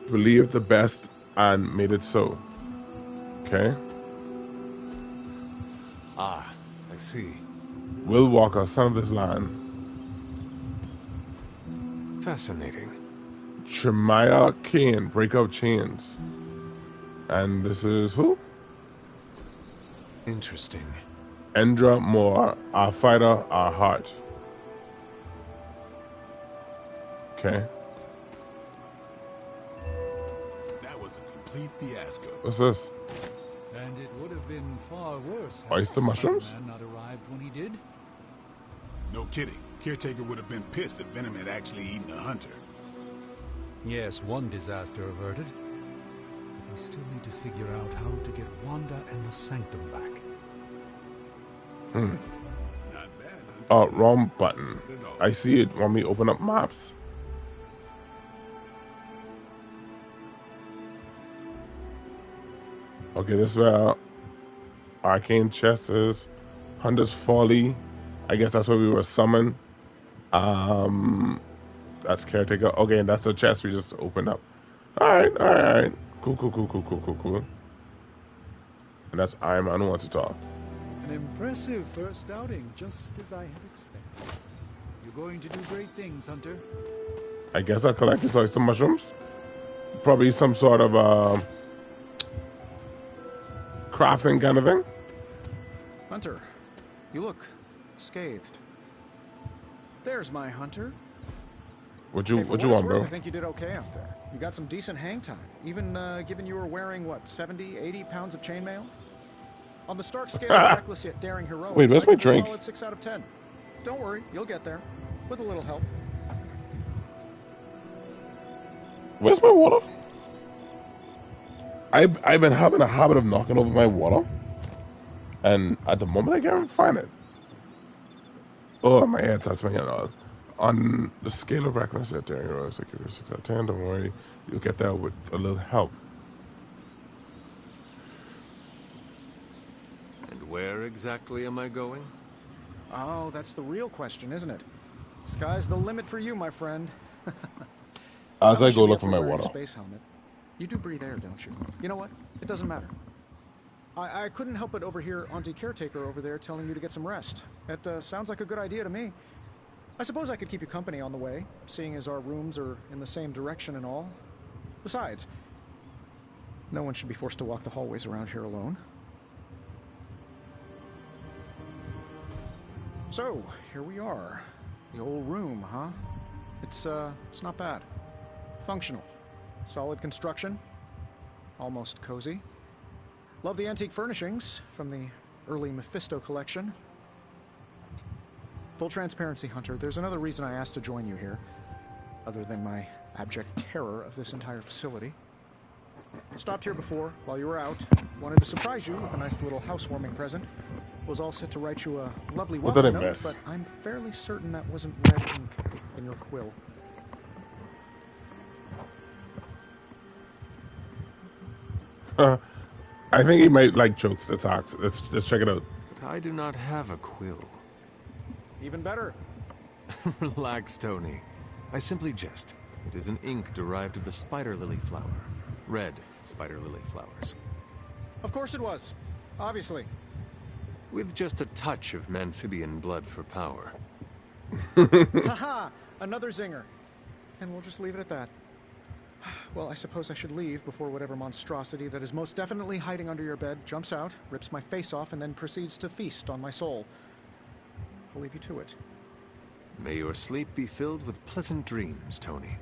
Believe the best and made it so. Okay. Ah, I see. Will Walker, son of this land. Fascinating. Tremaya Kane, break up chains. And this is who? Interesting. Endra Moore, our fighter, our heart. Okay. That was a complete fiasco. What's this? And it would have been far worse had Oyster mushrooms? Spider-Man not arrived when he did. No kidding. Caretaker would have been pissed if Venom had actually eaten a hunter. Yes, one disaster averted. But we still need to figure out how to get Wanda and the Sanctum back. Not bad, Wrong button. I see it. Want me to open up maps? Okay, this is where Arcane Chest is. Hunter's Folly. I guess that's where we were summoned. That's Caretaker. Okay, and that's the chest we just opened up. Alright. Cool. And that's Iron Man who wants to talk. An impressive first outing, just as I had expected. You're going to do great things, Hunter. I guess I collected oyster mushrooms. Probably some sort of crafting kind of thing. Hunter, you look scathed. There's my Hunter. What you what want, bro? I think you did okay out there. You got some decent hang time. Even given you were wearing, what, 70, 80 pounds of chainmail? On the Stark scale of reckless yet daring heroics, wait, where's my I give you a drink? solid 6 out of 10. Don't worry, you'll get there. With a little help. Where's my water? I've been having a habit of knocking over my water. And at the moment I can't find it. Oh, my head touched my hand. On the scale of reckless yet daring heroics, I give you 6 out of 10. Don't worry, you'll get there with a little help. Where exactly am I going? Oh, that's the real question, isn't it? Sky's the limit for you, my friend. As I You should go be look up for my wearing a water. space helmet. You do breathe air, don't you? You know what? It doesn't matter. I couldn't help but overhear Auntie Caretaker over there telling you to get some rest. It sounds like a good idea to me. I suppose I could keep you company on the way, seeing as our rooms are in the same direction and all. Besides, no one should be forced to walk the hallways around here alone. So, here we are. The old room, huh? It's not bad. Functional. Solid construction. Almost cozy. Love the antique furnishings from the early Mephisto collection. Full transparency, Hunter, there's another reason I asked to join you here, other than my abject terror of this entire facility. Stopped here before, while you were out. Wanted to surprise you with a nice little housewarming present. Was all set to write you a lovely What did I welcome note, miss? but I'm fairly certain that wasn't red ink in your quill. I think he might like jokes that talks. Let's check it out. But I do not have a quill. Even better. Relax, Tony. I simply jest. It is an ink derived of the spider lily flower. Red spider lily flowers. Of course it was. Obviously. With just a touch of amphibian blood for power. Haha! Another zinger. And we'll just leave it at that. Well, I suppose I should leave before whatever monstrosity that is most definitely hiding under your bed jumps out, rips my face off, and then proceeds to feast on my soul. I'll leave you to it. May your sleep be filled with pleasant dreams, Tony.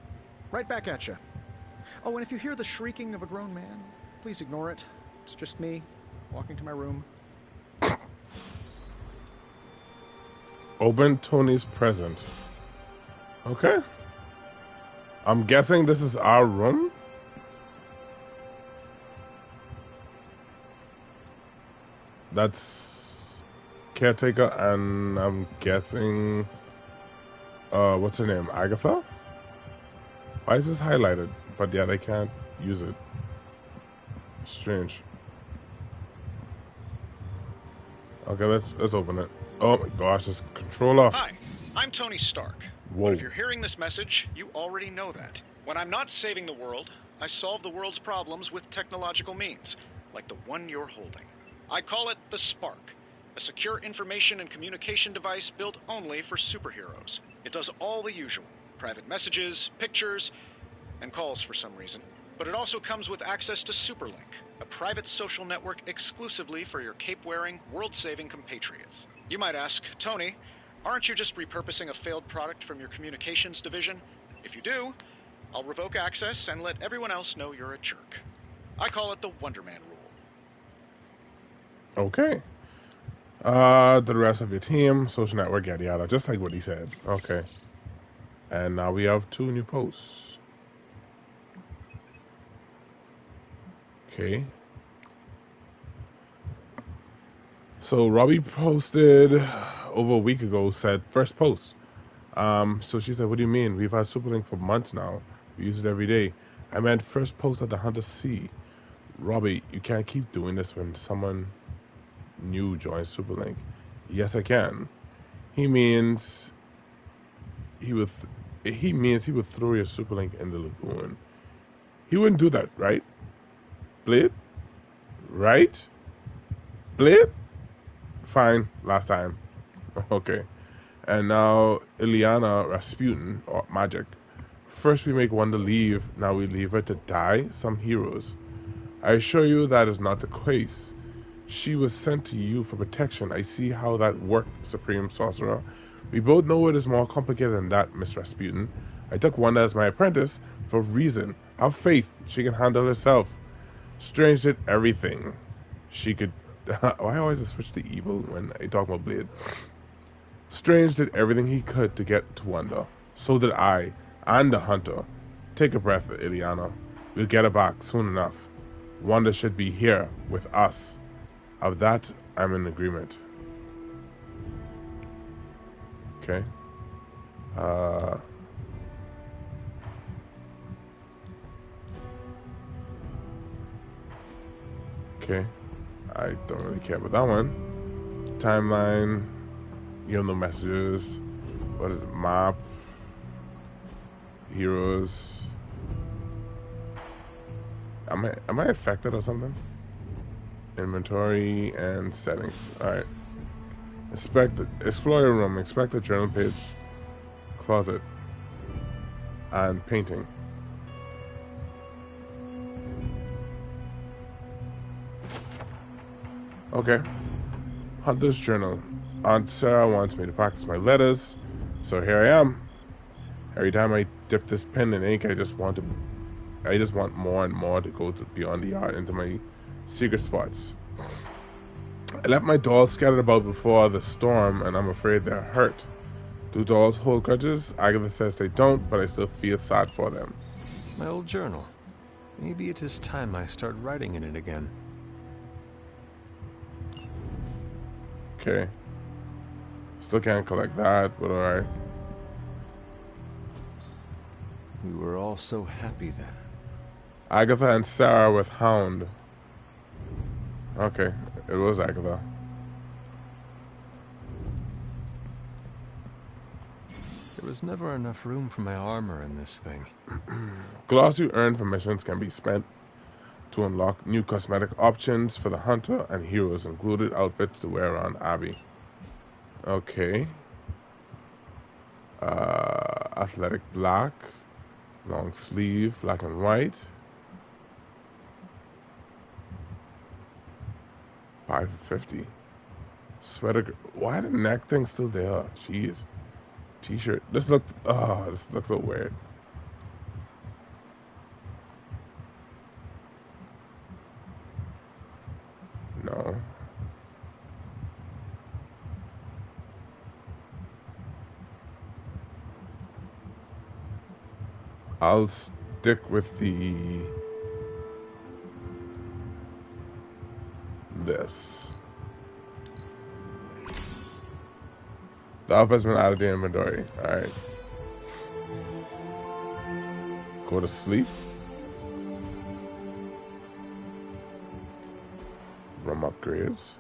Right back at you. Oh, and if you hear the shrieking of a grown man, please ignore it. It's just me, walking to my room. Open Tony's present. Okay. I'm guessing this is our room. That's Caretaker, and I'm guessing, what's her name? Agatha? Why is this highlighted? But yeah, they can't use it. Strange. Okay, let's open it. Oh my gosh, this controller. Hi, I'm Tony Stark. Whoa. But if you're hearing this message, you already know that. When I'm not saving the world, I solve the world's problems with technological means, like the one you're holding. I call it the Spark, a secure information and communication device built only for superheroes. It does all the usual, private messages, pictures, and calls for some reason. But it also comes with access to Superlink, a private social network exclusively for your cape-wearing, world-saving compatriots. You might ask, Tony, aren't you just repurposing a failed product from your communications division? If you do, I'll revoke access and let everyone else know you're a jerk. I call it the Wonder Man rule. Okay. The rest of your team, social network, yada yada, just like what he said. Okay. And now we have 2 new posts. Okay. So Robbie posted, over a week ago said first post. So she said, what do you mean? We've had Superlink for months now. We use it every day. I meant first post at the Hunter C. Robbie, you can't keep doing this when someone new joins Superlink. Yes, I can. He means he would throw your Superlink in the lagoon. He wouldn't do that, right? Blade? Right? Blade? Fine, last time. Okay. And now Ileana Rasputin, or Magic. First we make Wanda leave, now we leave her to die? Some heroes. I assure you that is not the case. She was sent to you for protection. I see how that worked, Supreme Sorcerer. We both know it is more complicated than that, Miss Rasputin. I took Wanda as my apprentice for a reason. Have faith. She can handle herself. Strange did everything. She could... Why always switch to evil when I talk about Blade? Strange did everything he could to get to Wanda. So did I, and the Hunter. Take a breath, Ileana. We'll get her back soon enough. Wanda should be here with us. Of that, I'm in agreement. Okay. Okay. I don't really care about that one. Timeline. You have no messages. What is it? Map. Heroes. Am I affected or something? Inventory and settings. Alright. Explore your room. Inspect the journal page. Closet. And painting. Okay. Hunter's journal. Aunt Sarah wants me to practice my letters, so here I am. Every time I dip this pen in ink, I just want more and more to go beyond the art into my secret spots. I left my dolls scattered about before the storm, and I'm afraid they're hurt. Do dolls hold grudges? Agatha says they don't, but I still feel sad for them. My old journal. Maybe it is time I start writing in it again. Okay. Still can't collect that, but alright. We were all so happy then. Agatha and Sarah with Hound. Okay, it was Agatha. There was never enough room for my armor in this thing. Gloss you earn from missions can be spent to unlock new cosmetic options for the Hunter and heroes, included outfits to wear around Abby. Okay. Athletic black. Long sleeve, black and white. 550. Sweater. Why the neck thing still there? Jeez. T-shirt. This looks so weird. No. I'll stick with this. The outfit has been out of the inventory. Alright. Go to sleep. Room upgrades.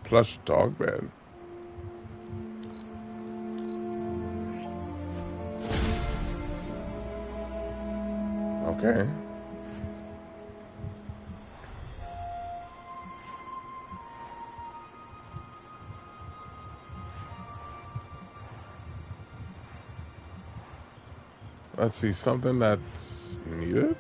Plush dog bed. Okay. Let's see, something that's needed.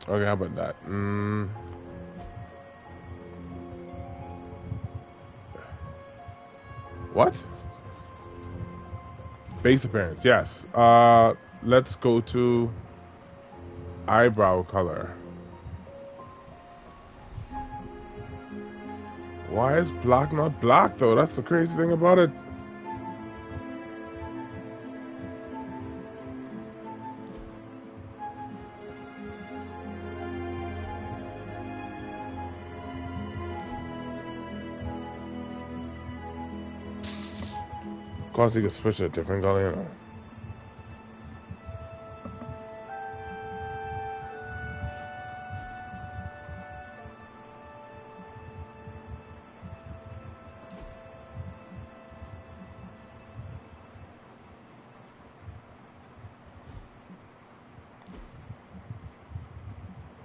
Okay, how about that? What? Base appearance, yes. Let's go to eyebrow color. Why is black not black though? That's the crazy thing about it. Of course, you can switch to a different color, you know.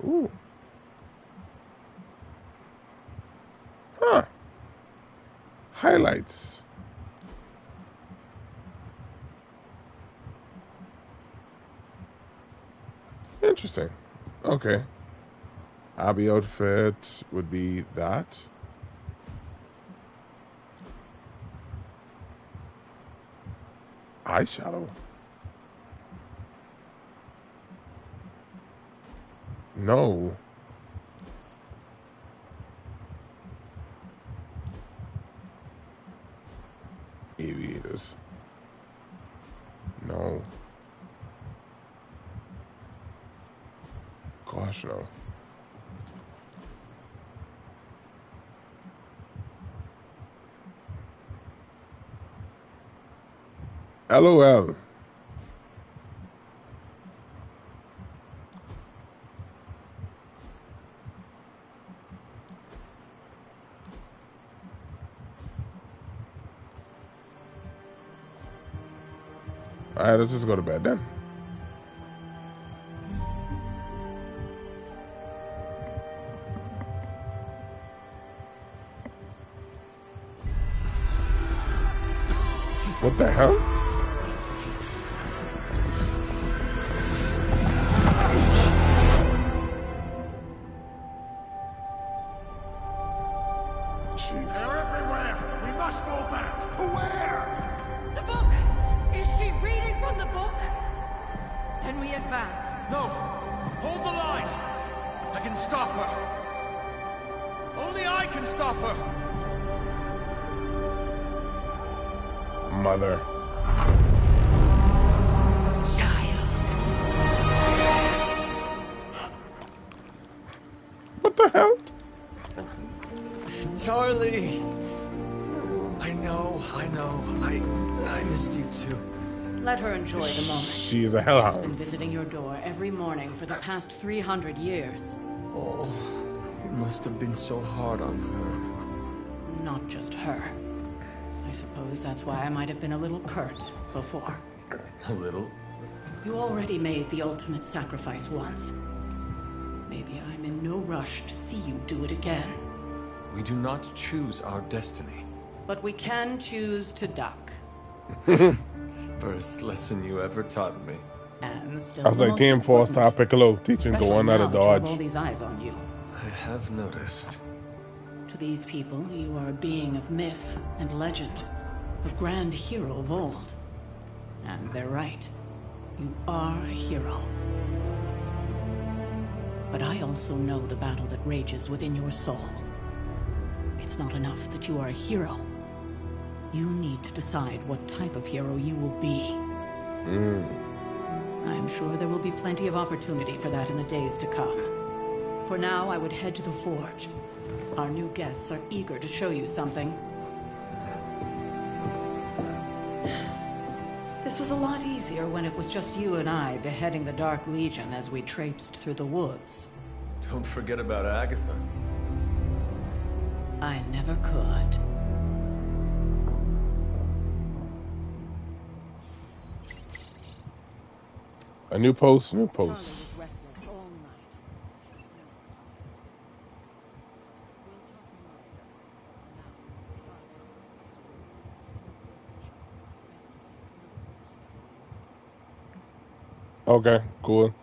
Ooh. Huh. Highlights. Interesting. Okay. Abby outfit would be that. Eyeshadow. No. Aviators. No. Gosh, no. LOL. Alright, let's just go to bed then. What the hell? Jeez. They're everywhere! We must go back! To where? The book! Is she reading from the book? Then we advance. No! Hold the line! I can stop her! Only I can stop her! Mother. Child. What the hell? Charlie! I know. I missed you too. Let her enjoy the moment. She is a She's hellhound. been visiting your door every morning for the past 300 years. Oh, it must have been so hard on her. Not just her. I suppose that's why I might have been a little curt before. A little? You already made the ultimate sacrifice once. Maybe I'm in no rush to see you do it again. We do not choose our destiny. But we can choose to duck. First lesson you ever taught me. And still I was like Team 4-star Piccolo teaching especially Gohan how to now that you have all dodge. these eyes on you. I have noticed. To these people, you are a being of myth and legend, a grand hero of old. And they're right. You are a hero. But I also know the battle that rages within your soul. It's not enough that you are a hero. You need to decide what type of hero you will be. I'm sure there will be plenty of opportunity for that in the days to come. For now, I would head to the Forge. Our new guests are eager to show you something. This was a lot easier when it was just you and I beheading the Dark Legion as we traipsed through the woods. Don't forget about Agatha. I never could. A new post, new post. Okay, cool.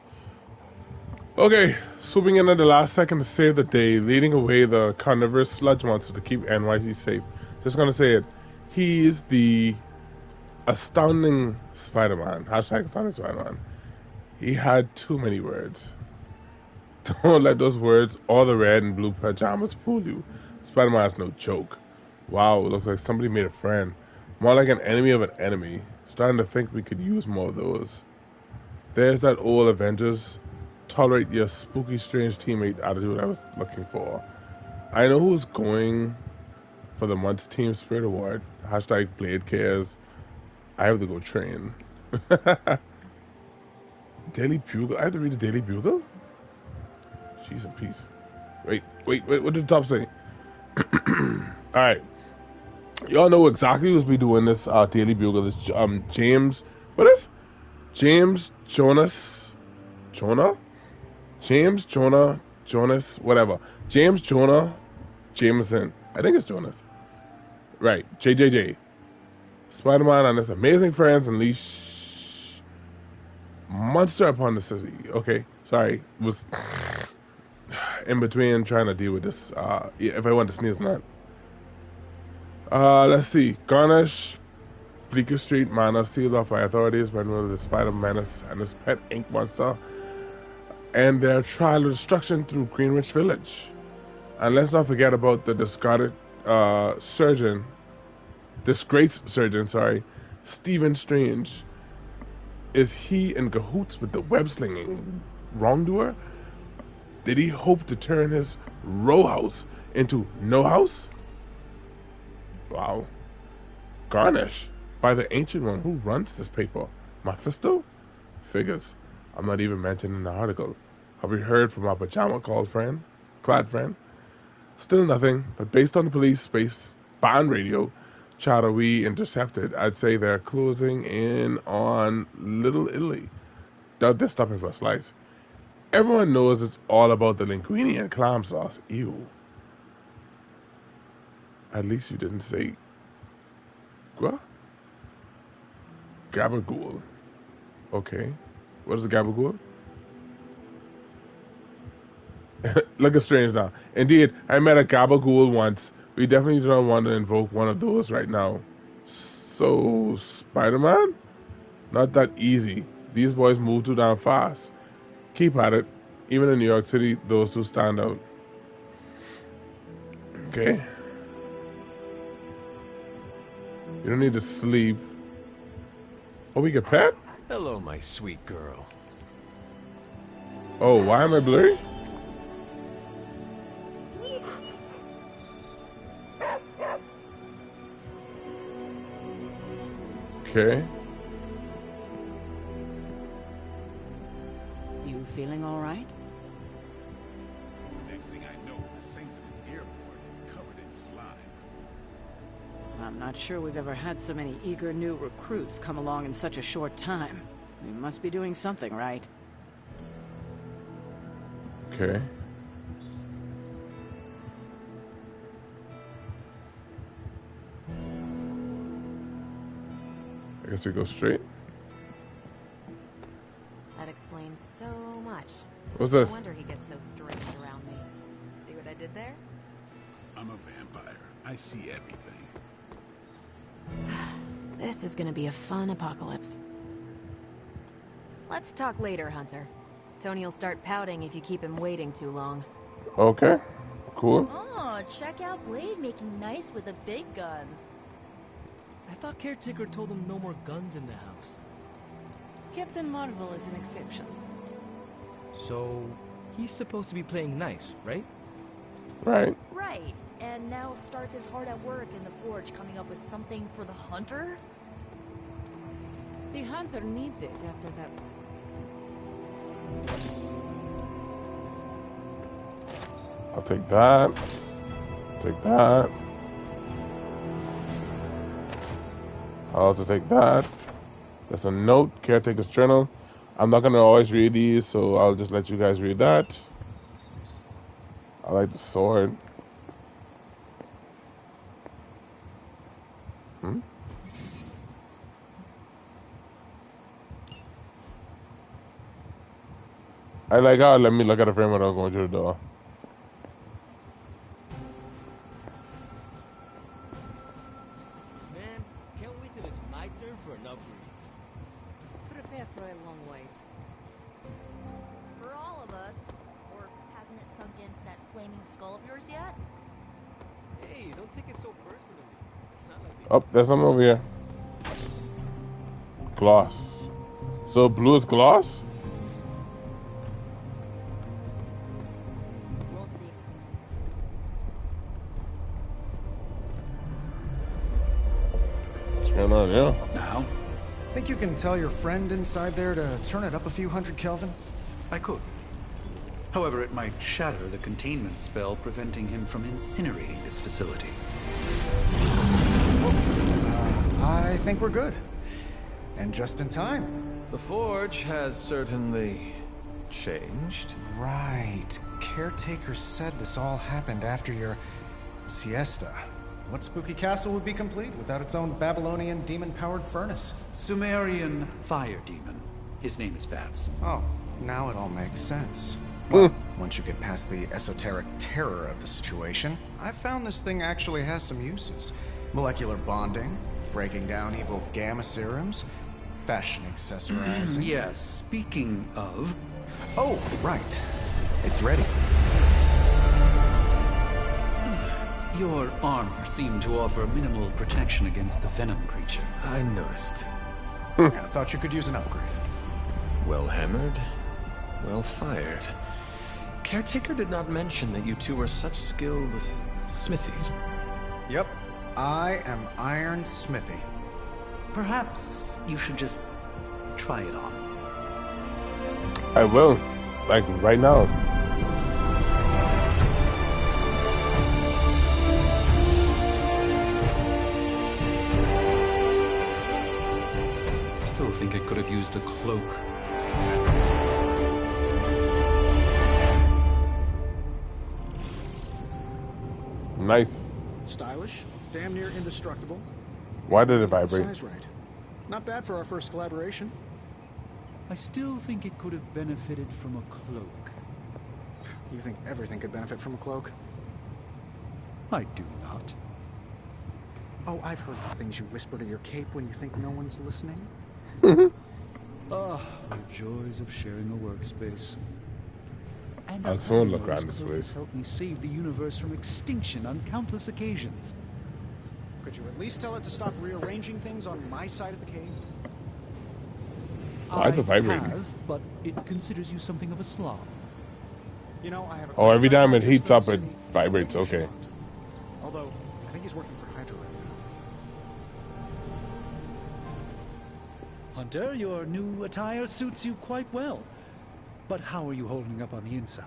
Okay, swooping in at the last second to save the day, leading away the carnivorous sludge monster to keep NYC safe. Just gonna say it. He is the astounding Spider-Man. Hashtag astounding Spider-Man. He had too many words. Don't let those words or the red and blue pajamas fool you. Spider-Man's no joke. Wow, it looks like somebody made a friend. More like an enemy of an enemy. Starting to think we could use more of those. There's that old Avengers tolerate your spooky, strange teammate attitude I was looking for. I know who's going for the month's Team Spirit Award. Hashtag Blade Cares. I have to go train. Daily Bugle? I have to read the Daily Bugle? Jeez and peace. Wait, what did the top say? Alright. Y'all know exactly who's be doing this Daily Bugle. This James, what is? James Jonas, Jonah? James Jonah, Jonas, whatever. James Jonah, Jameson. I think it's Jonas. Right, JJJ. Spider-Man and his amazing friends unleash monster upon the city. Okay, sorry. Was in between trying to deal with this. If I want to sneeze or not. Let's see. Garnish, Bleecker Street Manor sealed off by authorities when the Spider-Menace and his pet ink monster and their trial of destruction through Greenwich Village. And let's not forget about the discarded disgraced surgeon, Stephen Strange. Is he in cahoots with the web-slinging wrongdoer? Did he hope to turn his row house into no house? Wow. Garnish, by the Ancient One. Who runs this paper? Mephisto? Figures. I'm not even mentioned in the article. Have we heard from our pajama-clad friend? Still nothing, but based on the police space band radio chatter we intercepted, I'd say they're closing in on Little Italy. Doubt they're stopping for a slice. Everyone knows it's all about the linguine and clam sauce. Ew. At least you didn't say... What? Gabagool. Okay. What is a gabagool? Look at Strange now. Indeed, I met a gabagool once. We definitely don't want to invoke one of those right now. So, Spider-Man? Not that easy. These boys move too damn fast. Keep at it. Even in New York City, those two stand out. Okay. You don't need to sleep. Oh, we get pet? Hello, my sweet girl. Oh, why am I blurry? Okay. You feeling all right? Next thing I know, the sanctum is airborne and covered in slime. I'm not sure we've ever had so many eager new recruits come along in such a short time. We must be doing something right. Okay. I guess we go straight. That explains so much. What's this? No wonder he gets so strange around me. See what I did there? I'm a vampire. I see everything. This is gonna be a fun apocalypse. Let's talk later, Hunter. Tony will start pouting if you keep him waiting too long. Okay. Cool. Oh, check out Blade making nice with the big guns. I thought Caretaker told him no more guns in the house. Captain Marvel is an exception. So, he's supposed to be playing nice, right? Right. Right. And now Stark is hard at work in the Forge coming up with something for the Hunter? The Hunter needs it after that. I'll take that. Take that. I'll also take that. There's a note, Caretaker's Journal. I'm not gonna always read these, so I'll just let you guys read that. I like the sword. I like how let me look at the frame without going through the door. Man, can't wait till it's my turn for an upgrade. Prepare for a long wait. For all of us. Or hasn't it sunk into that flaming skull of yours yet? Hey, don't take it so personally. It's not like Oh, there's some over here. Gloss. So blue is gloss? We'll see. What's going on, yeah? Now? Think you can tell your friend inside there to turn it up a few hundred Kelvin? I could. However, it might shatter the containment spell preventing him from incinerating this facility. I think we're good. And just in time. The Forge has certainly changed. Right. Caretaker said this all happened after your siesta. What spooky castle would be complete without its own Babylonian demon-powered furnace? Sumerian fire demon. His name is Babs. Oh, now it all makes sense. Well, once you get past the esoteric terror of the situation, I've found this thing actually has some uses. Molecular bonding, breaking down evil gamma serums, fashion accessorizing. Yes, speaking of... Oh, right. It's ready. Your armor seemed to offer minimal protection against the venom creature. I noticed. I thought you could use an upgrade. Well hammered, well fired. Caretaker did not mention that you two were such skilled smithies. Yep, I am Iron Smithy. Perhaps you should just try it on. I will. Like, right now. Still think it could have used a cloak. Nice. Stylish, damn near indestructible. Why did it vibrate? Size right. Not bad for our first collaboration. I still think it could have benefited from a cloak. You think everything could benefit from a cloak? I do not. Oh, I've heard the things you whisper to your cape when you think no one's listening. Ah, the joys of sharing a workspace. And I'll soon look around this cloak place. has helped me save the universe from extinction on countless occasions. Could you at least tell it to stop rearranging things on my side of the cave? Why is it vibrating? I have, but it considers you something of a slob. You know, I have a Oh, every time it psychiatrist heats up, in it the city. vibrates. Maybe we should Okay. talk to him. Although, I think he's working for Hydra right now. Hunter, your new attire suits you quite well. But how are you holding up on the inside?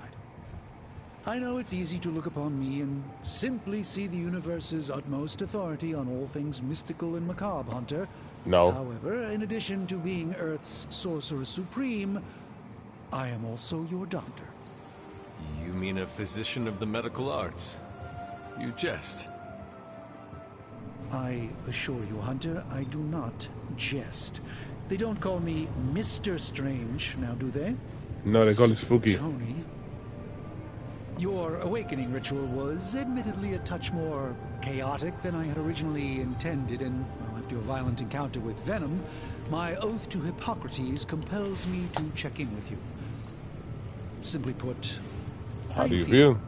I know it's easy to look upon me and simply see the universe's utmost authority on all things mystical and macabre, Hunter. No. However, in addition to being Earth's sorcerer supreme, I am also your doctor. You mean a physician of the medical arts? You jest. I assure you, Hunter, I do not jest. They don't call me Mr. Strange, now do they? No, they call it spooky. Tony. Your awakening ritual was admittedly a touch more chaotic than I had originally intended, and well, after a violent encounter with Venom, my oath to Hippocrates compels me to check in with you. Simply put, How do you feel?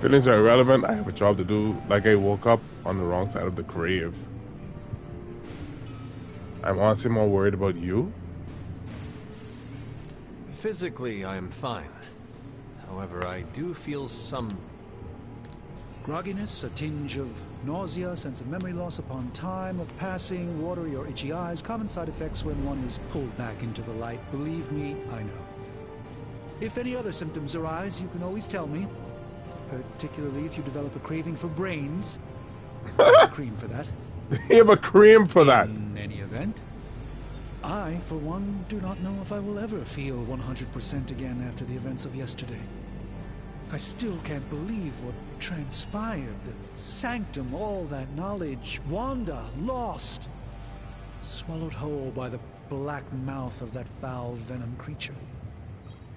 Feelings are irrelevant. I have a job to do. Like I woke up on the wrong side of the grave. I'm honestly more worried about you. Physically, I am fine. However, I do feel some... grogginess, a tinge of nausea, sense of memory loss upon time of passing, watery or itchy eyes, common side effects when one is pulled back into the light. Believe me, I know. If any other symptoms arise, you can always tell me. Particularly if you develop a craving for brains. Cream for that. You have a cream for that. In any event, I, for one, do not know if I will ever feel 100% again after the events of yesterday. I still can't believe what transpired. The sanctum, all that knowledge, Wanda, lost. Swallowed whole by the black mouth of that foul venom creature.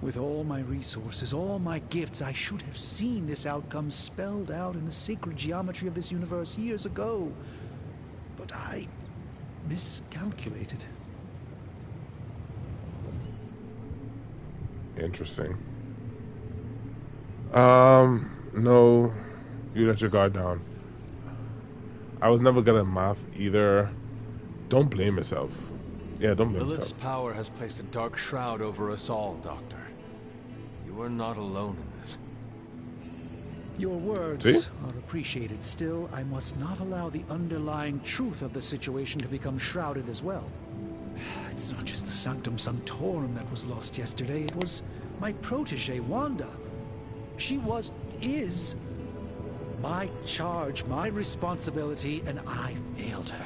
With all my resources, all my gifts, I should have seen this outcome spelled out in the sacred geometry of this universe years ago. But I miscalculated. Interesting. No, you let your guard down. I was never good at math either. Don't blame yourself. Yeah, don't blame Lilith's yourself. power has placed a dark shroud over us all, Doctor. You are not alone in this. Your words See? are appreciated. Still, I must not allow the underlying truth of the situation to become shrouded as well. It's not just the Sanctum Sanctorum that was lost yesterday. It was my protege, Wanda. She is my charge, my responsibility, and I failed her.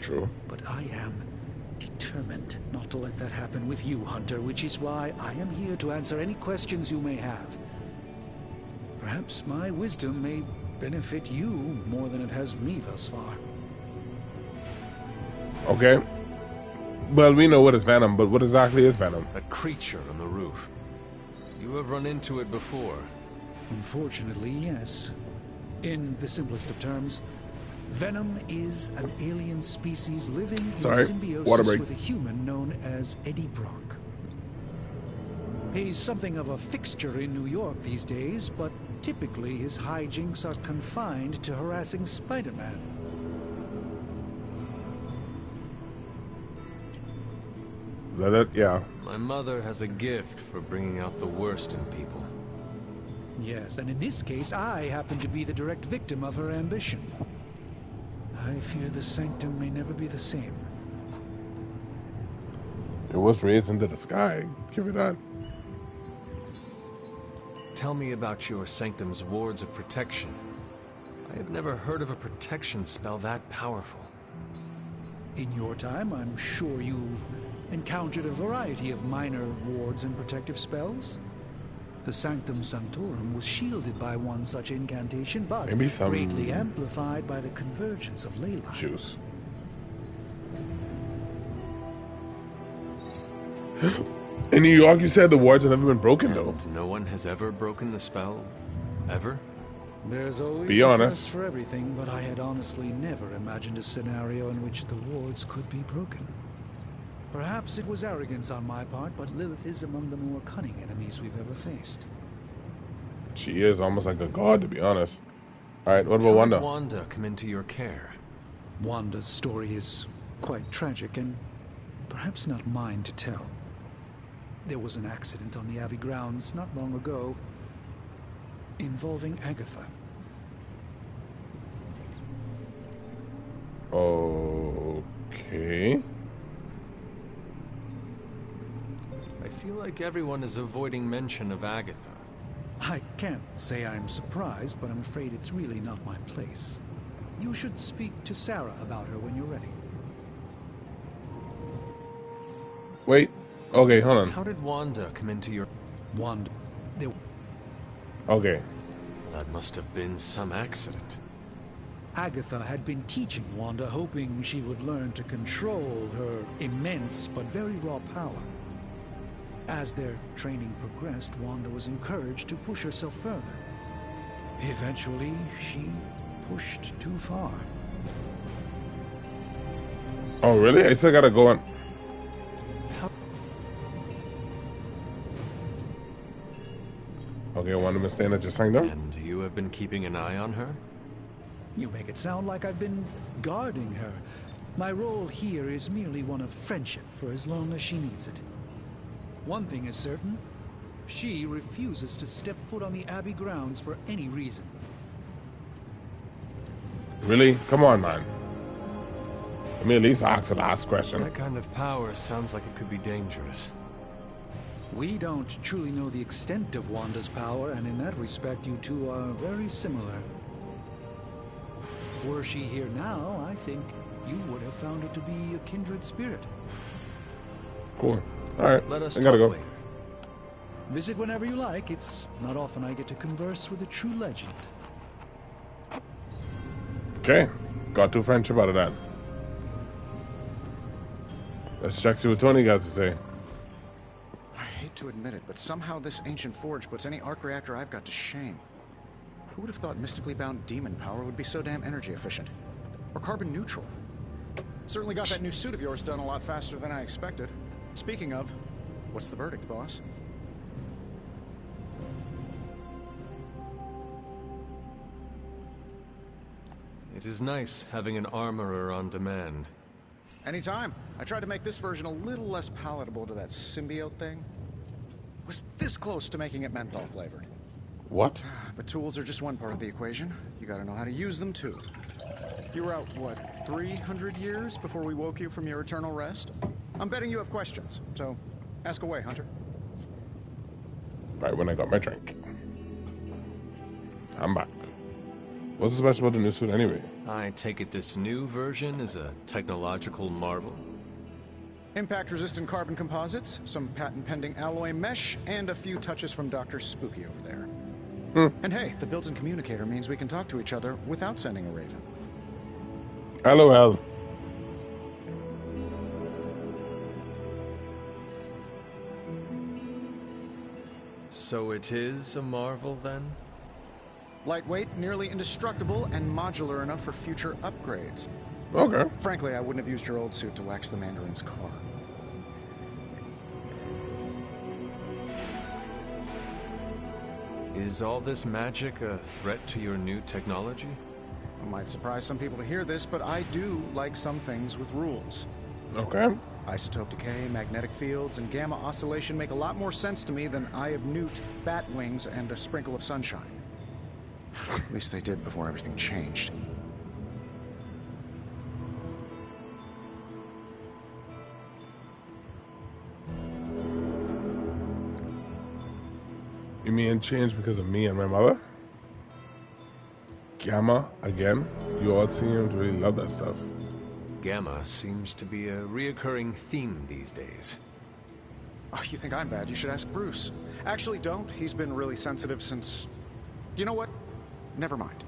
True. But I am determined not to let that happen with you, Hunter, which is why I am here to answer any questions you may have. Perhaps my wisdom may benefit you more than it has me thus far. Okay. Well, we know what is Venom, but what exactly is Venom? A creature on the roof. You have run into it before. Unfortunately, yes. In the simplest of terms, Venom is an alien species living in symbiosis with a human known as Eddie Brock. He's something of a fixture in New York these days, but typically his hijinks are confined to harassing Spider-Man. Yeah. My mother has a gift for bringing out the worst in people. Yes, and in this case, I happen to be the direct victim of her ambition. I fear the Sanctum may never be the same. It was raised into the sky. Give it that. Tell me about your Sanctum's wards of protection. I have never heard of a protection spell that powerful. In your time, I'm sure you encountered a variety of minor wards and protective spells. The Sanctum Sanctorum was shielded by one such incantation, but greatly amplified by the convergence of ley lines. Juice. In New York, you said the wards have never been broken, though. No one has ever broken the spell? Ever? There's always Be a honest. first for everything, but I had honestly never imagined a scenario in which the wards could be broken. Perhaps it was arrogance on my part, but Lilith is among the more cunning enemies we've ever faced. She is almost like a god, to be honest. Alright, what about How did Wanda? Wanda come into your care? Wanda's story is quite tragic and perhaps not mine to tell. There was an accident on the Abbey grounds not long ago involving Agatha. Okay. I feel like everyone is avoiding mention of Agatha. I can't say I'm surprised, but I'm afraid it's really not my place. You should speak to Sarah about her when you're ready. Wait. Okay, hold on. How did Wanda come into your... Wanda... Okay. That must have been some accident. Agatha had been teaching Wanda, hoping she would learn to control her immense but very raw power. As their training progressed, Wanda was encouraged to push herself further. Eventually, she pushed too far. Oh, really? I still gotta go on. Okay, Wanda been staying at your sanctum? And you have been keeping an eye on her? You make it sound like I've been guarding her. My role here is merely one of friendship for as long as she needs it. One thing is certain, she refuses to step foot on the Abbey grounds for any reason. Really? Come on, man. Let me at least ask the last question. That kind of power sounds like it could be dangerous. We don't truly know the extent of Wanda's power, and in that respect, you two are very similar. Were she here now, I think you would have found her to be a kindred spirit. Cool. Alright, Let us I gotta talk go. later. Visit whenever you like. It's not often I get to converse with a true legend. Okay, got to friendship out of that. Let's check see what Tony got to say. I hate to admit it, but somehow this ancient forge puts any arc reactor I've got to shame. Who would have thought mystically bound demon power would be so damn energy efficient? Or carbon neutral? Certainly got that new suit of yours done a lot faster than I expected. Speaking of, what's the verdict, boss? It is nice having an armorer on demand. Anytime. I tried to make this version a little less palatable to that symbiote thing. Was this close to making it menthol flavored. What? But tools are just one part of the equation. You gotta know how to use them too. You were out, what, 300 years before we woke you from your eternal rest? I'm betting you have questions, so ask away, Hunter. Right when I got my drink. I'm back. What's so special about the new suit anyway? I take it this new version is a technological marvel? Impact-resistant carbon composites, some patent-pending alloy mesh, and a few touches from Dr. Spooky over there. And hey, the built-in communicator means we can talk to each other without sending a raven. LOL. So it is a marvel then? Lightweight, nearly indestructible, and modular enough for future upgrades. Okay. Frankly, I wouldn't have used your old suit to wax the Mandarin's car. Is all this magic a threat to your new technology? It might surprise some people to hear this, but I do like some things with rules. Okay. Isotope decay, magnetic fields, and gamma oscillation make a lot more sense to me than Eye of Newt, bat wings, and a sprinkle of sunshine. At least they did before everything changed. You mean change because of me and my mother? Gamma, again? You all seem to really love that stuff. Gamma seems to be a reoccurring theme these days. Oh, you think I'm bad? You should ask Bruce. Actually, don't. He's been really sensitive since... You know what? Never mind.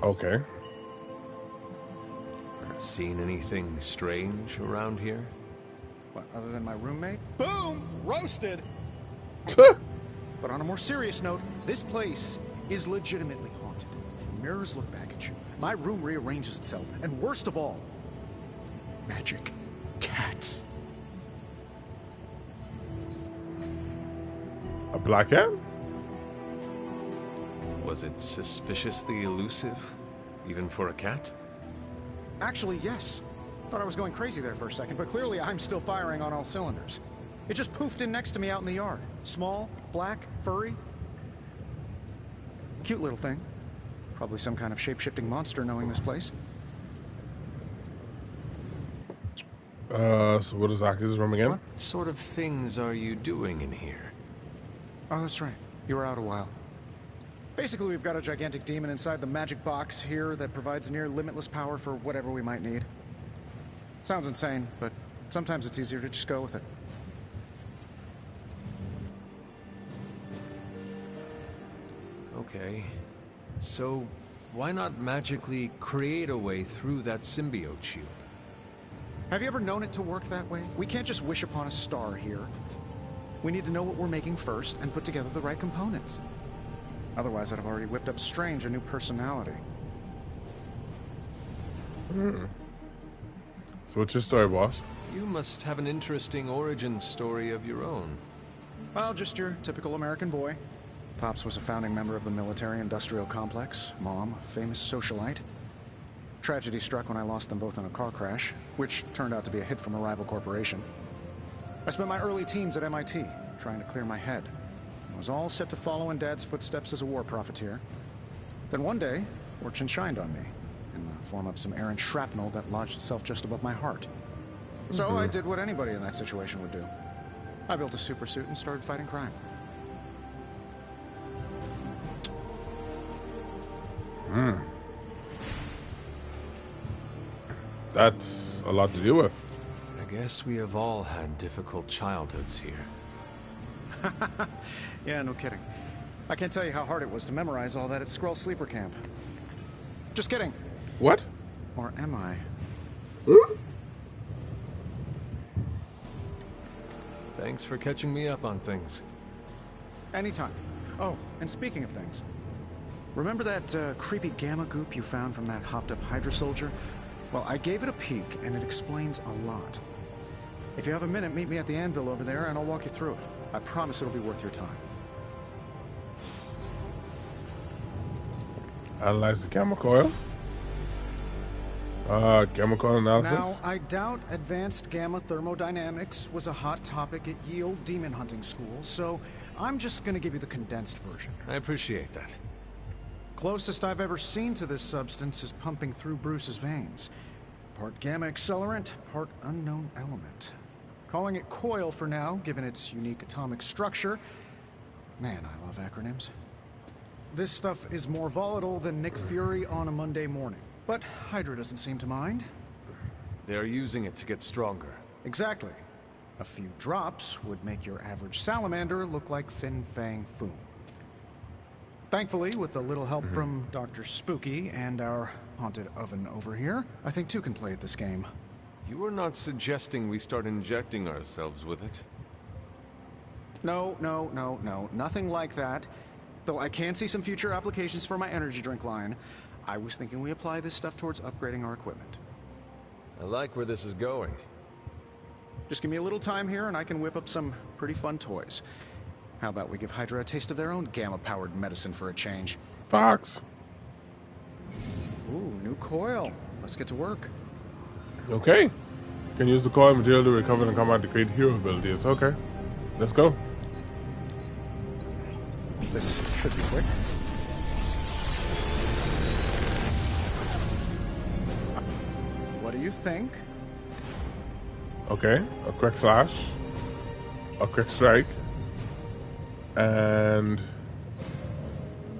Okay. Seen anything strange around here? What, other than my roommate? Boom! Roasted! But on a more serious note, this place is legitimately haunted. Mirrors look back at you. My room rearranges itself. And worst of all, magic cats. A black cat? Was it suspiciously elusive, even for a cat? Actually, yes. Thought I was going crazy there for a second, but clearly I'm still firing on all cylinders. It just poofed in next to me out in the yard. Small, black, furry. Cute little thing. Probably some kind of shape-shifting monster knowing this place. So what exactly is this room again? What sort of things are you doing in here? Oh, that's right. You were out a while. Basically, we've got a gigantic demon inside the magic box here that provides near limitless power for whatever we might need. Sounds insane, but sometimes it's easier to just go with it. Okay. So, why not magically create a way through that symbiote shield? Have you ever known it to work that way? We can't just wish upon a star here. We need to know what we're making first and put together the right components. Otherwise, I'd have already whipped up Strange a new personality. So what's your story, boss? You must have an interesting origin story of your own. Well, just your typical American boy. Pops was a founding member of the military-industrial complex. Mom, a famous socialite. Tragedy struck when I lost them both in a car crash, which turned out to be a hit from a rival corporation. I spent my early teens at MIT, trying to clear my head. I was all set to follow in Dad's footsteps as a war profiteer. Then one day, fortune shined on me, in the form of some errant shrapnel that lodged itself just above my heart. So I did what anybody in that situation would do. I built a supersuit and started fighting crime. That's a lot to deal with. I guess we have all had difficult childhoods here. Yeah, no kidding. I can't tell you how hard it was to memorize all that at Skrull Sleeper Camp. Just kidding. What? Or am I? Thanks for catching me up on things. Anytime. Oh, and speaking of things, remember that creepy gamma goop you found from that hopped-up Hydra soldier? Well, I gave it a peek, and it explains a lot. If you have a minute, meet me at the anvil over there, and I'll walk you through it. I promise it'll be worth your time. Analyze the gamma coil. Gamma coil analysis. Now, I doubt advanced gamma thermodynamics was a hot topic at Yield Demon Hunting School, so I'm just gonna give you the condensed version. I appreciate that. Closest I've ever seen to this substance is pumping through Bruce's veins. Part gamma accelerant, part unknown element. Calling it coil for now, given its unique atomic structure. Man, I love acronyms. This stuff is more volatile than Nick Fury on a Monday morning. But Hydra doesn't seem to mind. They are using it to get stronger. Exactly. A few drops would make your average salamander look like Fin Fang Foom. Thankfully, with a little help from Dr. Spooky and our haunted oven over here, I think two can play at this game. You are not suggesting we start injecting ourselves with it? No, nothing like that. Though I can see some future applications for my energy drink line. I was thinking we apply this stuff towards upgrading our equipment. I like where this is going. Just give me a little time here and I can whip up some pretty fun toys. How about we give Hydra a taste of their own gamma-powered medicine for a change? Fox. Ooh, new coil. Let's get to work. Okay. Can use the coil material to recover and combat to create hero abilities. Okay. Let's go. This should be quick. What do you think? Okay. A quick slash. A quick strike. And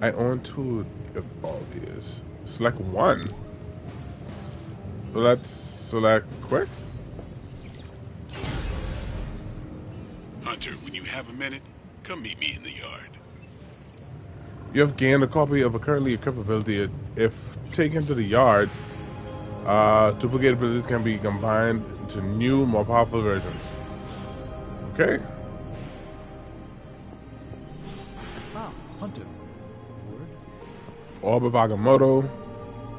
I own two of all these. Select one. So let's select quick. Hunter, when you have a minute, come meet me in the yard. You have gained a copy of a currently equipped ability. If taken to the yard, duplicate abilities can be combined into new, more powerful versions. Okay. Ah, Hunter. Orb of Agamotto.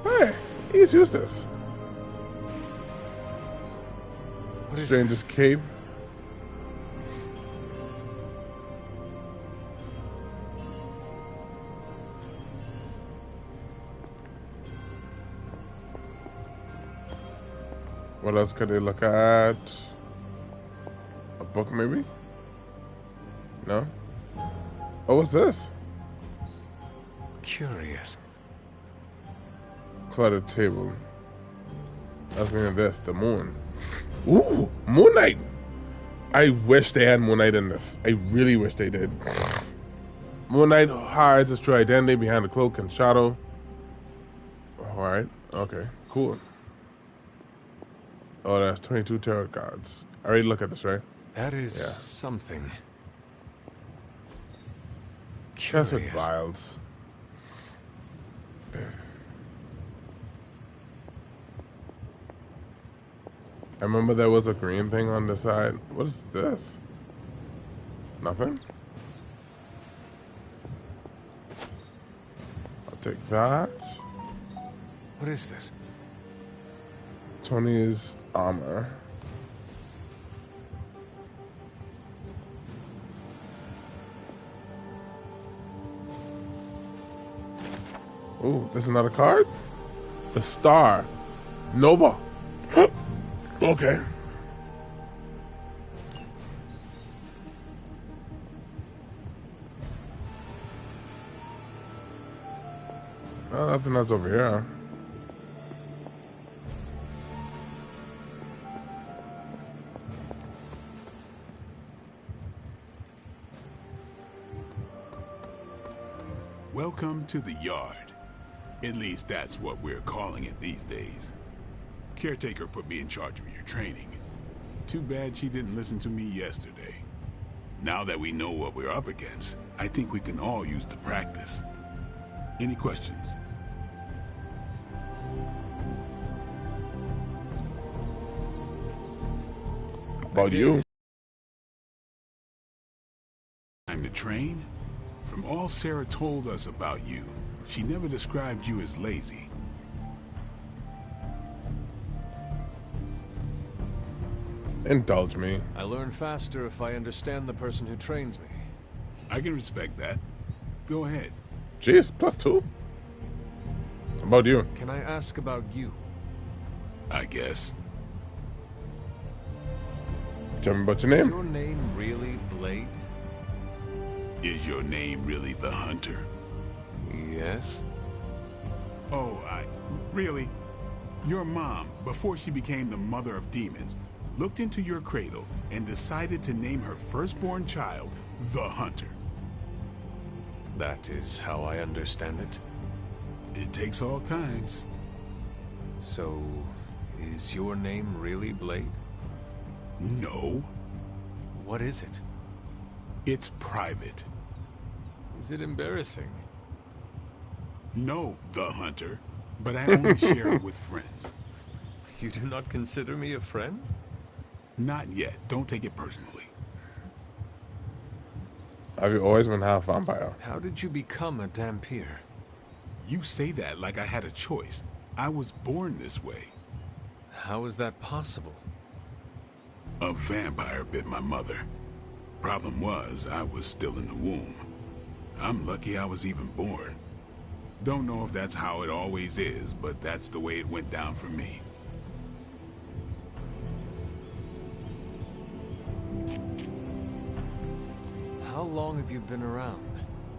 Hey, he's used this. What is Stranger's this? Cape. What else could they look at? A book, maybe? No? Oh, what's this? Curious. Cluttered table. That's meaning this, the moon. Ooh, Moon Knight! I wish they had Moon Knight in this. I really wish they did. Moon Knight hides his true identity behind the cloak and shadow. Alright, okay, cool. Oh, that's 22 tarot cards. I already looked at this, right? That is something. That's with Curious. vials. I remember there was a green thing on the side. What is this? Nothing? I'll take that. What is this? Tony's armor. Ooh, there's another card? The Star. Nova. Okay. Oh, nothing else over here. Welcome to the yard. At least that's what we're calling it these days. Caretaker put me in charge of your training. Too bad she didn't listen to me yesterday. Now that we know what we're up against, I think we can all use the practice. Any questions? About you? Time to train? From all Sarah told us about you, she never described you as lazy. Indulge me. I learn faster if I understand the person who trains me. I can respect that. Go ahead. Jeez, +2. About you. Can I ask about you? I guess. Tell me about your Is name. your name really Blade? Is your name really the Hunter? Yes. Oh, really? Your mom, before she became the mother of demons, looked into your cradle and decided to name her firstborn child the Hunter. That is how I understand it. It takes all kinds. So, is your name really Blade? No. What is it? It's private. Is it embarrassing? No, the Hunter, but I only share it with friends. You do not consider me a friend? Not yet. Don't take it personally. Have you always been half vampire? How did you become a Dhampir? You say that like I had a choice. I was born this way. How is that possible? A vampire bit my mother. Problem was, I was still in the womb. I'm lucky I was even born. Don't know if that's how it always is, but that's the way it went down for me. How long have you been around?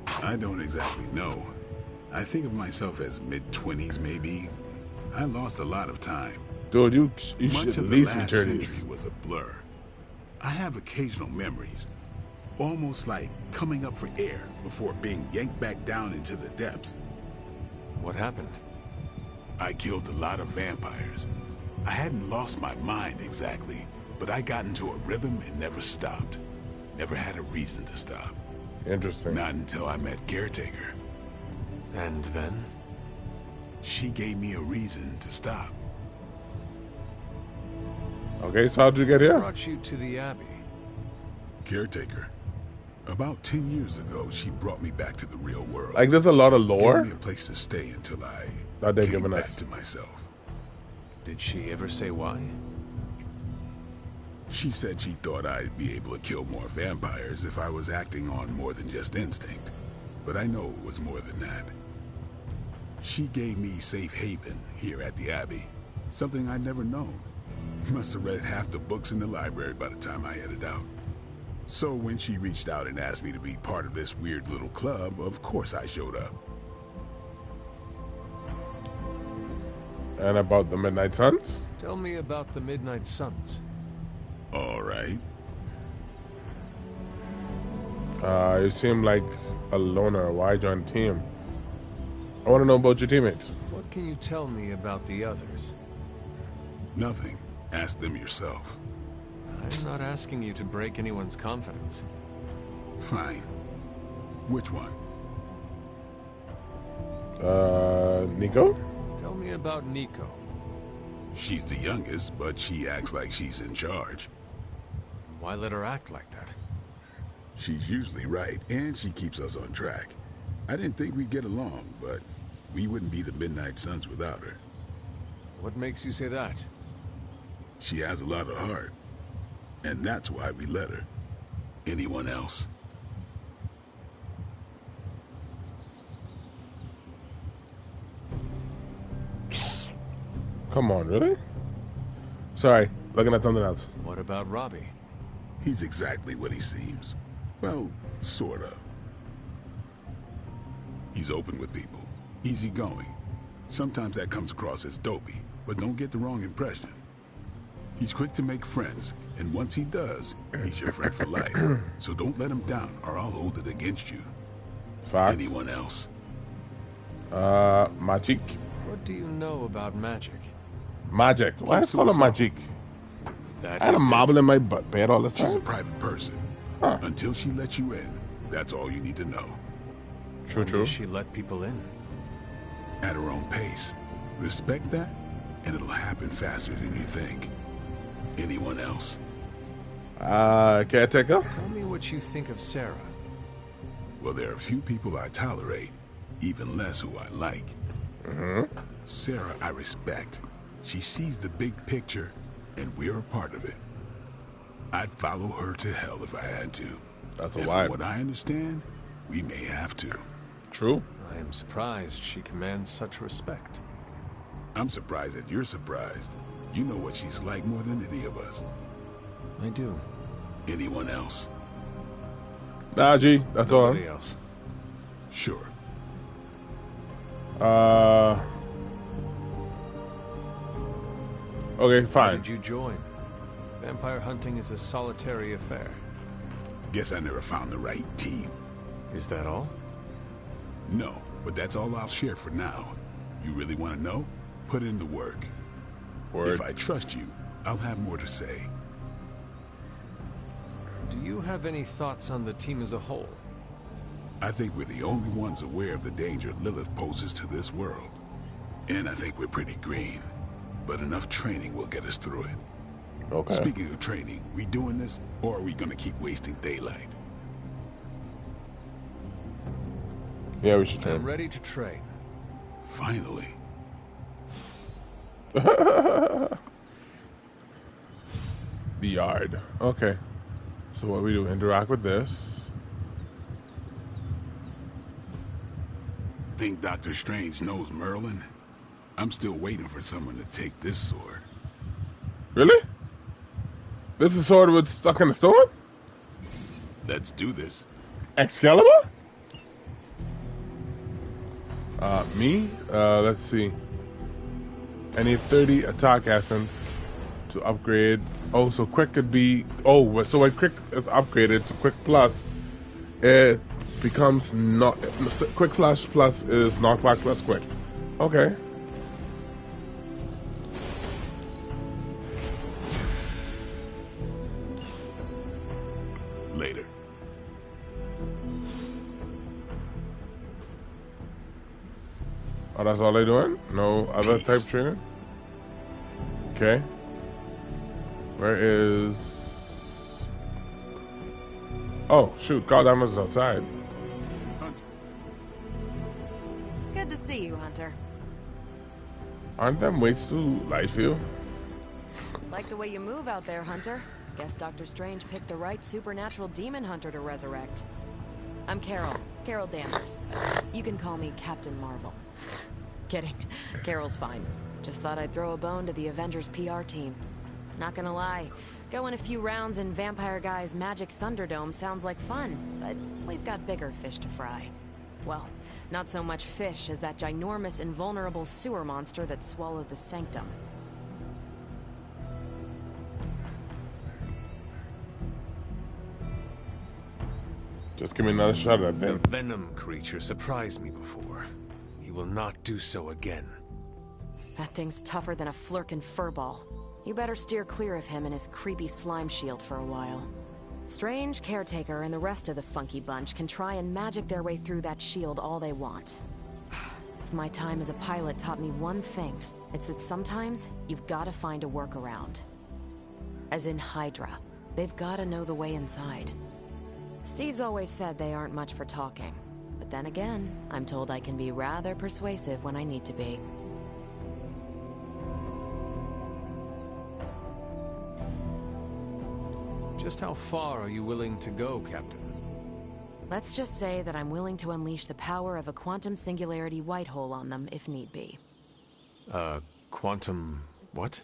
I don't exactly know. I think of myself as mid-20s, maybe. I lost a lot of time. Dude, you Much should of at the least be last 30s. century was a blur. I have occasional memories, almost like coming up for air before being yanked back down into the depths. What happened? I killed a lot of vampires. I hadn't lost my mind exactly, but I got into a rhythm and never stopped. Never had a reason to stop. Interesting. Not until I met Caretaker. And then? She gave me a reason to stop. Okay, so how'd you get What here? brought you to the Abbey? Caretaker. About 10 years ago, she brought me back to the real world. Like, there's a lot of lore Gave me a place to stay until I that they're came giving back us. to myself. Did she ever say why? She said she thought I'd be able to kill more vampires if I was acting on more than just instinct. But I know it was more than that. She gave me safe haven here at the Abbey. Something I'd never known. Must have read half the books in the library by the time I headed out. So when she reached out and asked me to be part of this weird little club, of course I showed up. And about the Midnight Suns? Tell me about the Midnight Suns. All right. You seem like a loner. Why join the team? I want to know about your teammates. What can you tell me about the others? Nothing. Ask them yourself. I'm not asking you to break anyone's confidence. Fine. Which one? Nico? Tell me about Nico. She's the youngest, but she acts like she's in charge. Why let her act like that? She's usually right, and she keeps us on track. I didn't think we'd get along, but we wouldn't be the Midnight Suns without her. What makes you say that? She has a lot of heart, and that's why we let her. Anyone else? Come on, really? Sorry, looking at something else. What about Robbie? He's exactly what he seems. Well, sort of. He's open with people, easygoing. Sometimes that comes across as dopey, but don't get the wrong impression. He's quick to make friends, and once he does, he's your friend for life. So don't let him down, or I'll hold it against you. Facts. Anyone else? Magic. What do you know about magic? Magic. Why is it called a magic? That I had a is marble it. in my bed all the She's a time. private person. Huh. Until she lets you in, that's all you need to know. True, When true. does she let people in? At her own pace. Respect that, and it'll happen faster than you think. Anyone else? Caretaker? Tell me what you think of Sarah. Well, there are a few people I tolerate, even less who I like. Sarah, I respect. She sees the big picture, and we're a part of it. I'd follow her to hell if I had to. That's a and vibe. from what I understand, we may have to. True. I am surprised she commands such respect. I'm surprised that you're surprised. You know what she's like more than any of us. I do. Anyone else? Nah, G, that's all. Nobody else. Sure. Okay, Why fine. did you join? Vampire hunting is a solitary affair. Guess I never found the right team. Is that all? No, but that's all I'll share for now. You really want to know? Put in the work. Word. If I trust you, I'll have more to say. Do you have any thoughts on the team as a whole? I think we're the only ones aware of the danger Lilith poses to this world. And I think we're pretty green. But enough training will get us through it. Okay. Speaking of training, we doing this, or are we gonna keep wasting daylight? Yeah, we should train. I'm ready to train. Finally. The yard. Okay. So what we do, interact with this. Think Dr. Strange knows Merlin? I'm still waiting for someone to take this sword. Really? This is sword was stuck in the stone? Let's do this. Excalibur? Me? Let's see. I need 30 attack essence to upgrade. Oh, so quick could be... Oh, so when quick is upgraded to quick plus, it becomes not... Quick slash plus is knockback plus quick. Okay. Later. Oh, that's all they doing? No other type training? Okay. Where is... Oh, shoot. Goddamn, is outside. Good to see you, Hunter. Aren't them weights too light for you? Like the way you move out there, Hunter. Guess Dr. Strange picked the right supernatural demon hunter to resurrect. I'm Carol Danvers. You can call me Captain Marvel. Kidding. Carol's fine. Just thought I'd throw a bone to the Avengers PR team. Not gonna lie, going a few rounds in Vampire Guy's Magic Thunderdome sounds like fun, but we've got bigger fish to fry. Well, not so much fish as that ginormous invulnerable sewer monster that swallowed the Sanctum. Just give me another shot at that The thing. venom creature surprised me before. He will not do so again. That thing's tougher than a Flurkin furball. You better steer clear of him and his creepy slime shield for a while. Strange, Caretaker, and the rest of the funky bunch can try and magic their way through that shield all they want. If my time as a pilot taught me one thing, it's that sometimes you've got to find a workaround. As in Hydra, they've got to know the way inside. Steve's always said they aren't much for talking. But then again, I'm told I can be rather persuasive when I need to be. Just how far are you willing to go, Captain? Let's just say that I'm willing to unleash the power of a quantum singularity white hole on them if need be. Quantum... what?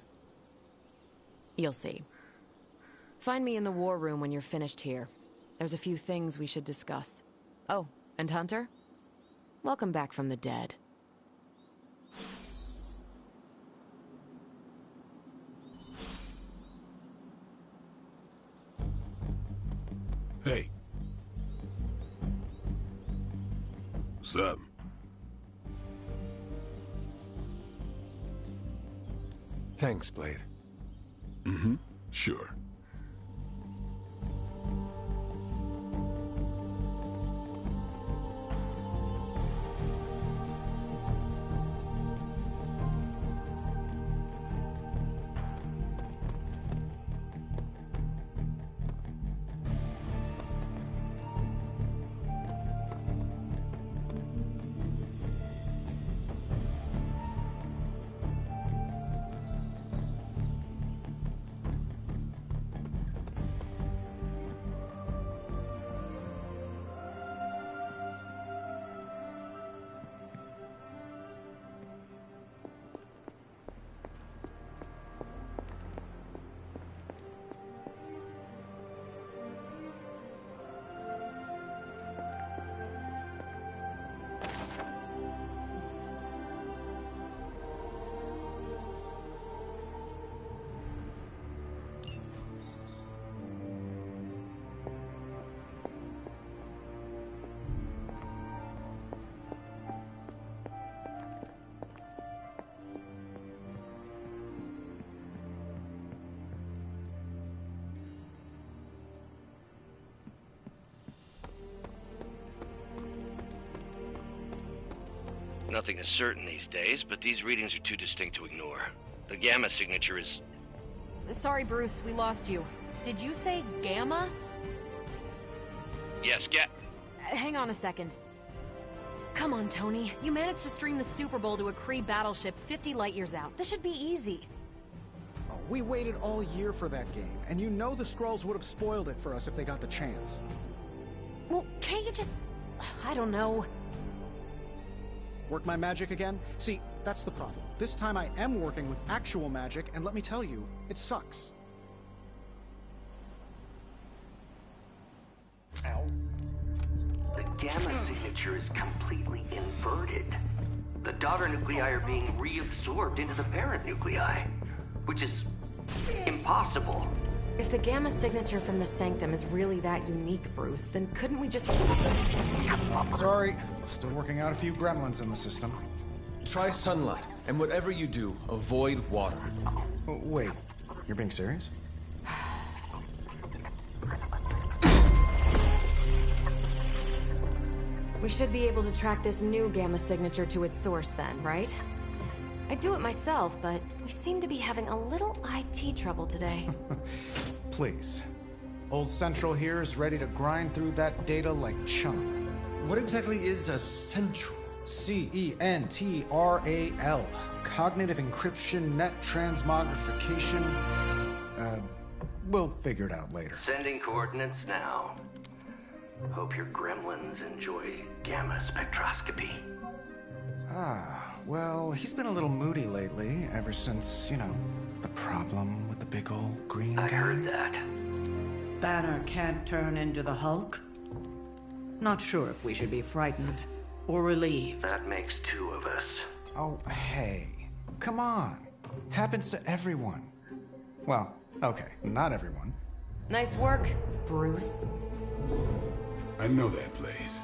You'll see. Find me in the war room when you're finished here. There's a few things we should discuss. Oh, and Hunter? Welcome back from the dead. Hey. What's up? Thanks, Blade. Mm-hmm. Sure. Nothing is certain these days, but these readings are too distinct to ignore. The Gamma signature is... Sorry, Bruce, we lost you. Did you say Gamma? Yes, Hang on a second. Come on, Tony. You managed to stream the Super Bowl to a Kree battleship 50 light-years out. This should be easy. Oh, we waited all year for that game, and you know the Skrulls would have spoiled it for us if they got the chance. Well, can't you just... I don't know. Work my magic again? See, that's the problem. This time I am working with actual magic, and let me tell you, it sucks. Ow. The Gamma signature is completely inverted. The daughter nuclei are being reabsorbed into the parent nuclei, which is impossible. If the Gamma signature from the Sanctum is really that unique, Bruce, then couldn't we just... Sorry, still working out a few gremlins in the system. Try sunlight, and whatever you do, avoid water. Oh, wait, you're being serious? We should be able to track this new Gamma signature to its source then, right? I'd do it myself, but we seem to be having a little IT trouble today. Please. Old Central here is ready to grind through that data like chum. What exactly is a Central? C-E-N-T-R-A-L. Cognitive Encryption Net Transmogrification. We'll figure it out later. Sending coordinates now. Hope your gremlins enjoy gamma spectroscopy. Well, he's been a little moody lately, ever since, you know, the problem with the big old green guy. I heard that. Banner can't turn into the Hulk? Not sure if we should be frightened or relieved. That makes two of us. Oh, hey. Come on. Happens to everyone. Well, okay, not everyone. Nice work, Bruce. I know that place.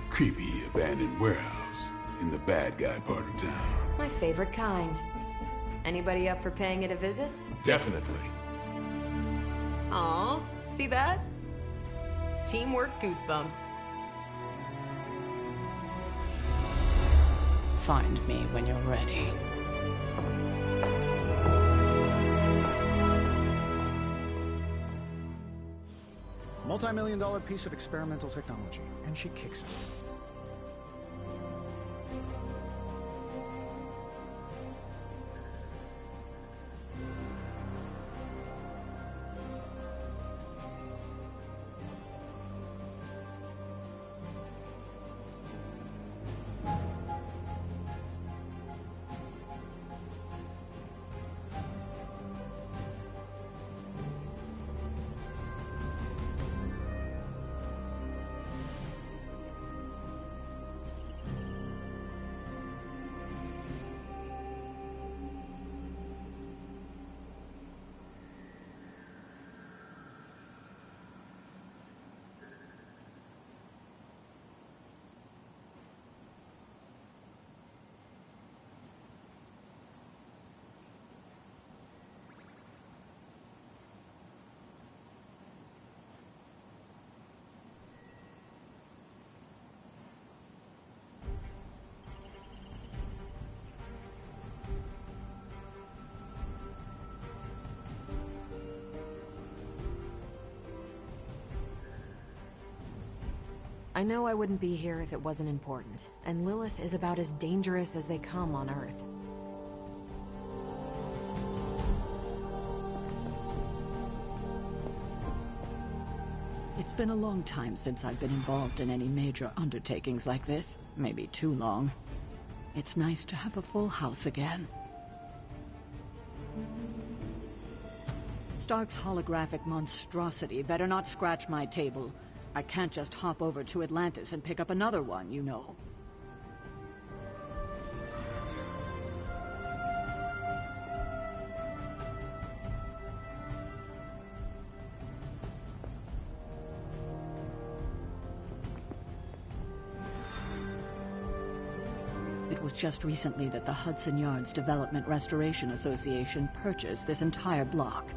Creepy abandoned warehouse in the bad guy part of town. My favorite kind. Anybody up for paying it a visit? Definitely. Aw, see that? Teamwork goosebumps. Find me when you're ready. Multi-million-dollar piece of experimental technology, and she kicks it. I know I wouldn't be here if it wasn't important, and Lilith is about as dangerous as they come on Earth. It's been a long time since I've been involved in any major undertakings like this. Maybe too long. It's nice to have a full house again. Stark's holographic monstrosity better not scratch my table. I can't just hop over to Atlantis and pick up another one, you know. It was just recently that the Hudson Yards Development Restoration Association purchased this entire block.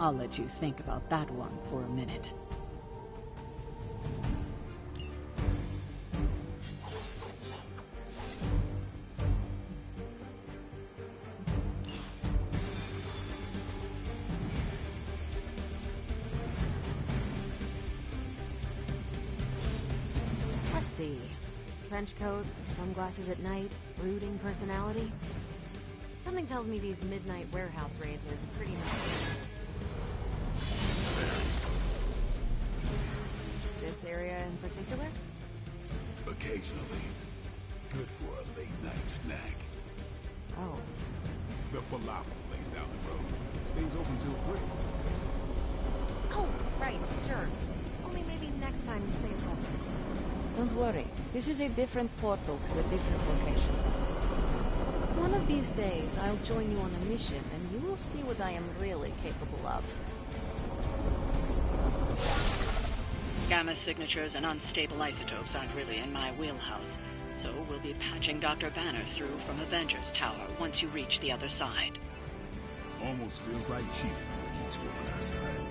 I'll let you think about that one for a minute. trench coat, sunglasses at night, brooding personality. Something tells me these midnight warehouse raids are pretty nice. This area in particular? Occasionally. Good for a late-night snack. Oh. The falafel place down the road. Stays open till 3. Oh, right, sure. Only maybe next time say less. Don't worry. This is a different portal to a different location. One of these days, I'll join you on a mission, and you will see what I am really capable of. Gamma signatures and unstable isotopes aren't really in my wheelhouse, so we'll be patching Dr. Banner through from Avengers Tower once you reach the other side. Almost feels like cheating with you two on our side.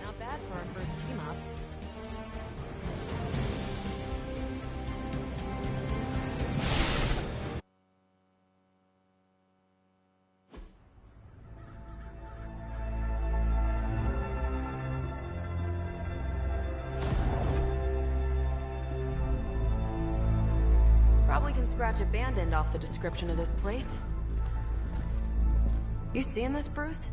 Not bad for our first team up. Probably can scratch abandoned off the description of this place. You seeing this, Bruce?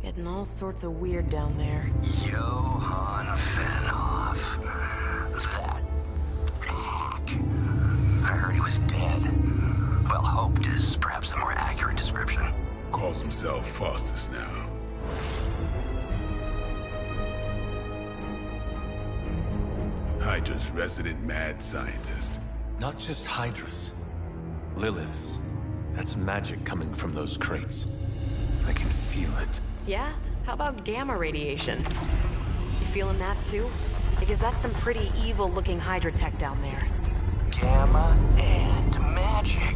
Getting all sorts of weird down there. Johann Fenhoff. That hack. I heard he was dead. Well, hoped is perhaps the more accurate description. Calls himself Faustus now. Hydra's resident mad scientist. Not just Hydra's. Lilith's. That's magic coming from those crates. I can feel it. Yeah? How about gamma radiation? You feeling that too? Because that's some pretty evil-looking Hydra tech down there. Gamma and magic.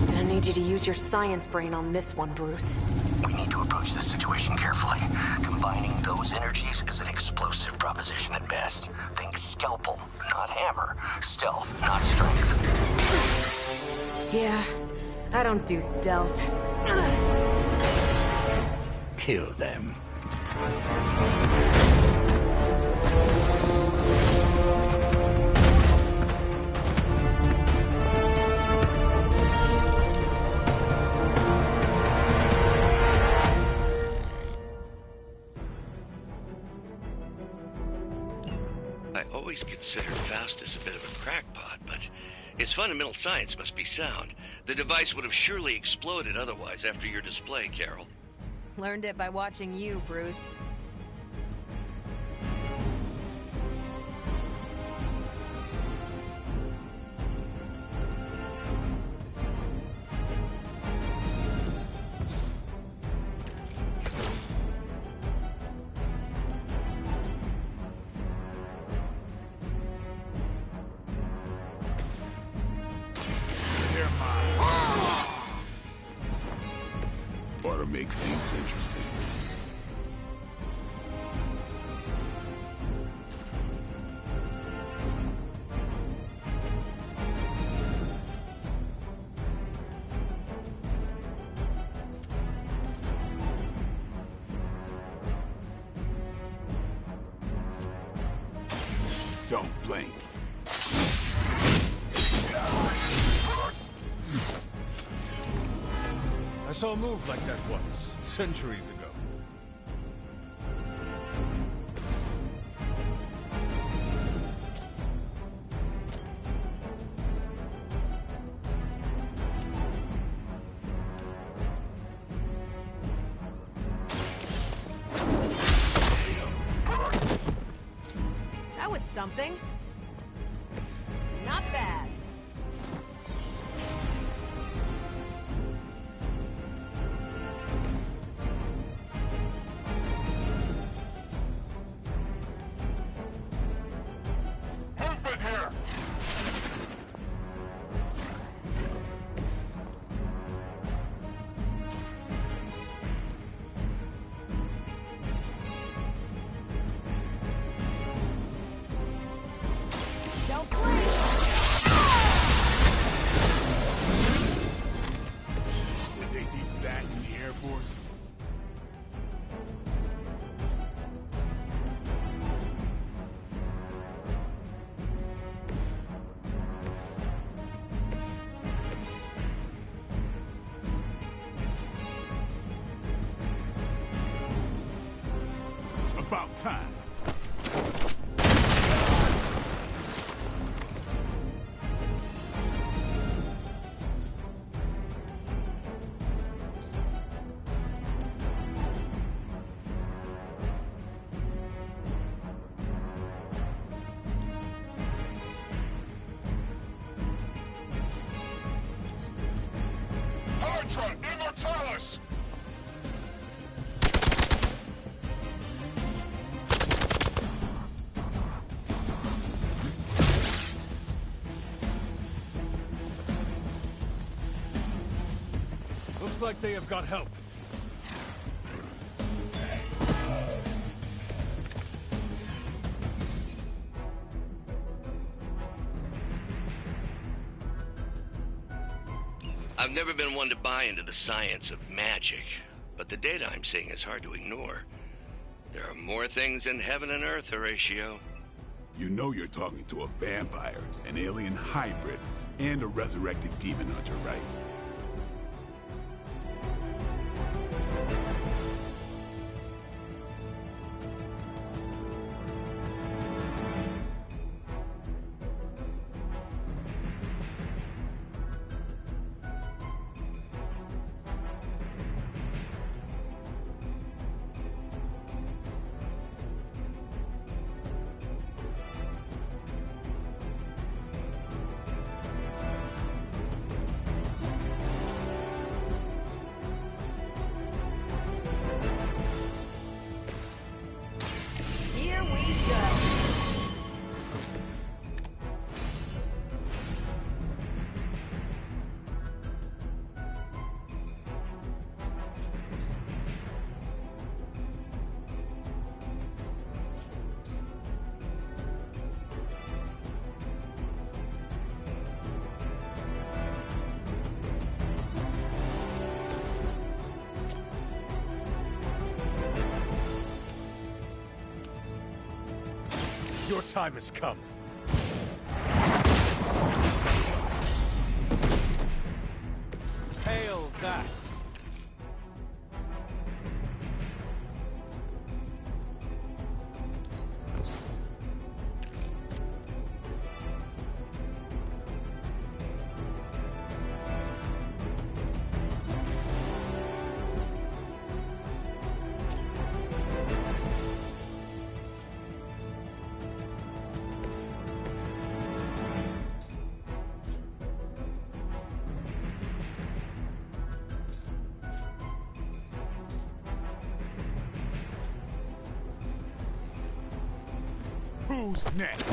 Gonna need you to use your science brain on this one, Bruce. We need to approach this situation carefully. Combining those energies is an explosive proposition at best. Think scalpel, not hammer. Stealth, not strength. Yeah, I don't do stealth. Kill them. I always considered Faustus a bit of a crackpot, but his fundamental science must be sound. The device would have surely exploded otherwise after your display, Carol. Learned it by watching you, Bruce. Ought to make things interesting. Don't blink. I saw a move like that once, centuries ago. That was something. Not bad. About time. Hydra, Immortalis! Looks like they have got help. I've never been one to buy into the science of magic, but the data I'm seeing is hard to ignore. There are more things in heaven and earth, Horatio. You know you're talking to a vampire, an alien hybrid, and a resurrected demon hunter, right? Here we go. Your time has come. Hail that! Who's next?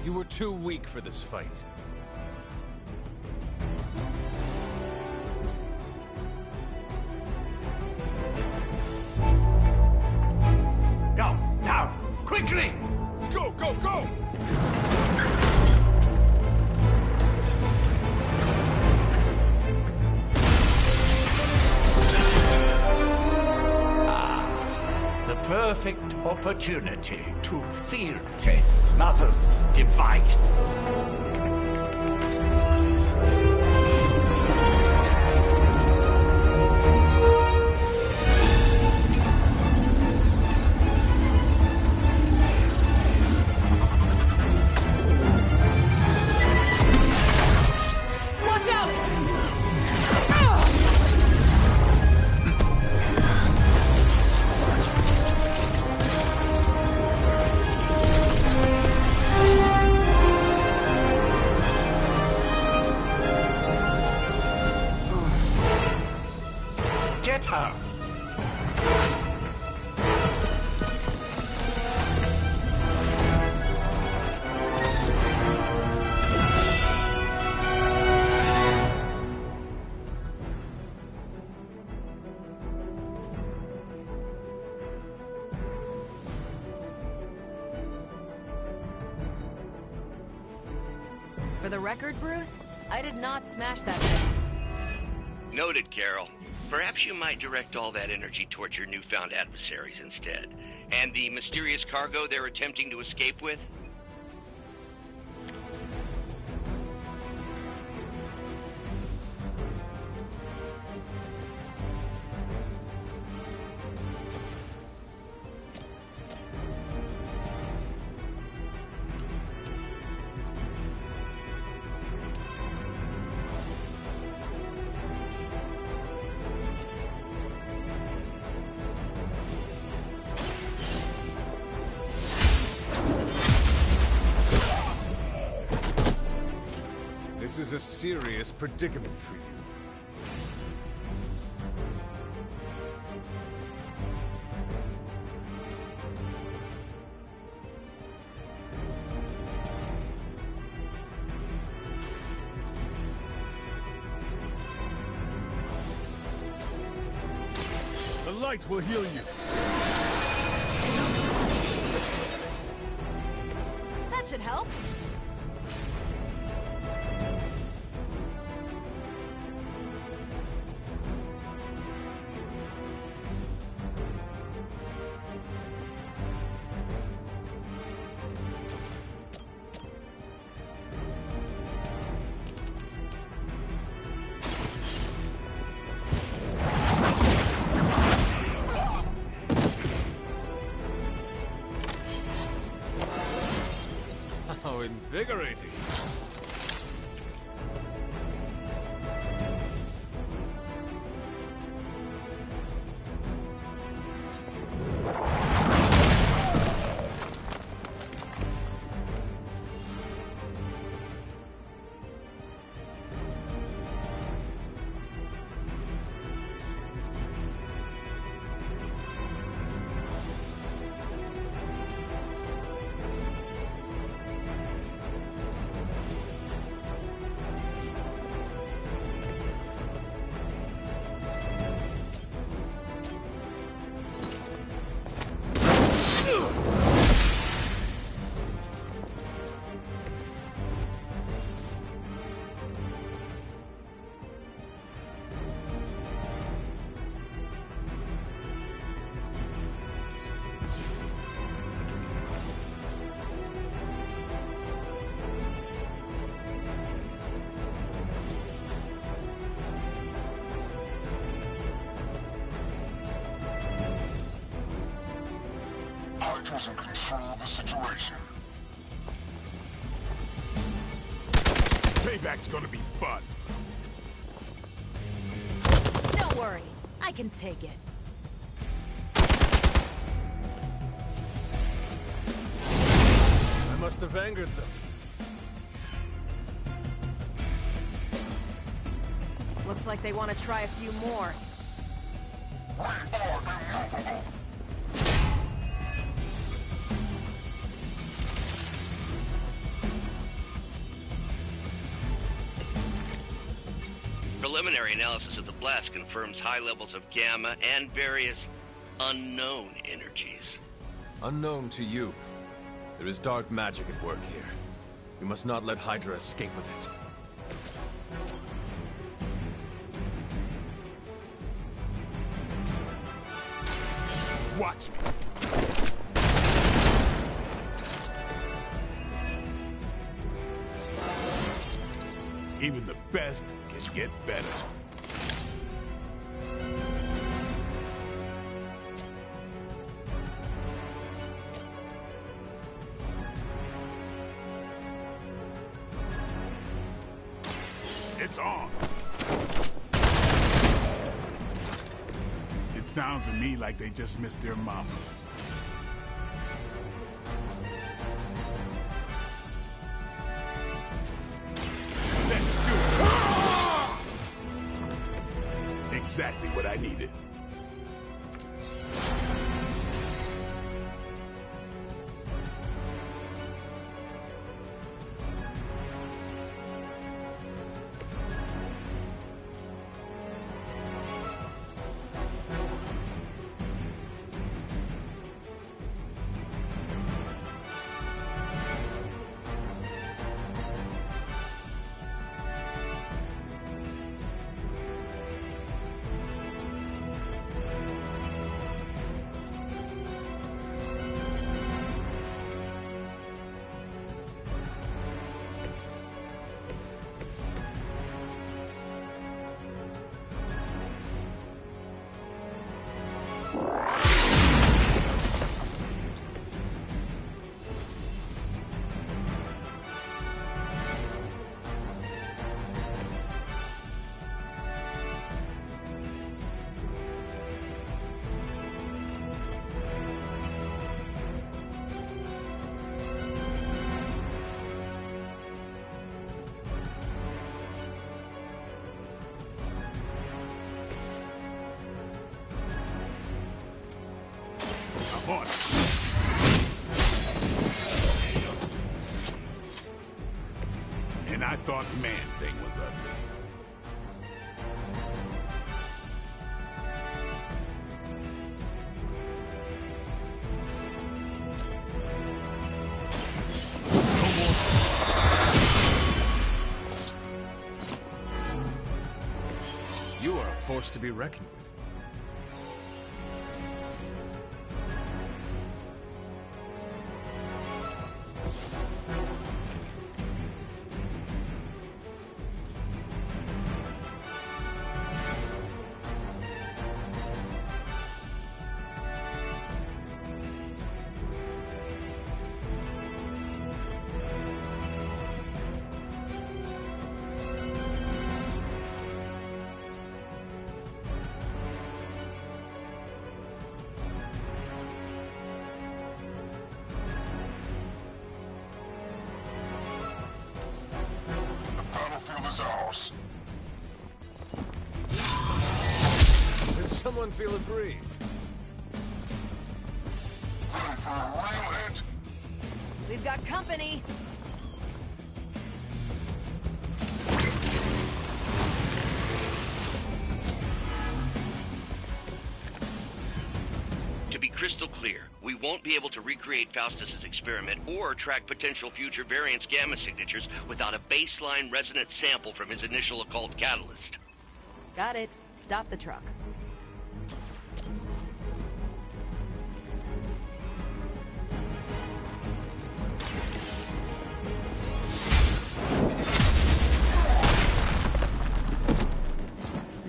You were too weak for this fight. Go, now, quickly! Let's go, go, go! The perfect opportunity to field test Mother's device. Watch out! Get her! For the record, Bruce, I did not smash that thing. Noted, Carol. Perhaps you might direct all that energy towards your newfound adversaries instead. And the mysterious cargo they're attempting to escape with? This is a serious predicament for you. The light will heal you. That should help. How invigorating. Hydra's in control of the situation. Payback's gonna be fun. Don't worry, I can take it. I must have angered them. Looks like they want to try a few more. We are immovable. Preliminary analysis of the blast confirms high levels of gamma and various unknown energies. Unknown to you. There is dark magic at work here. We must not let Hydra escape with it. Watch me. Even the best can get better. It's on. It sounds to me like they just missed their mama. Exactly what I needed. What? And I thought Man-Thing was ugly. You are a force to be reckoned with. Did someone feel a breeze? We've got company. To be crystal clear, we won't be able to recreate Faustus's experiment or track potential future variance gamma signatures without a baseline resonant sample from his initial occult catalyst. Got it. Stop the truck.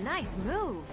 Nice move.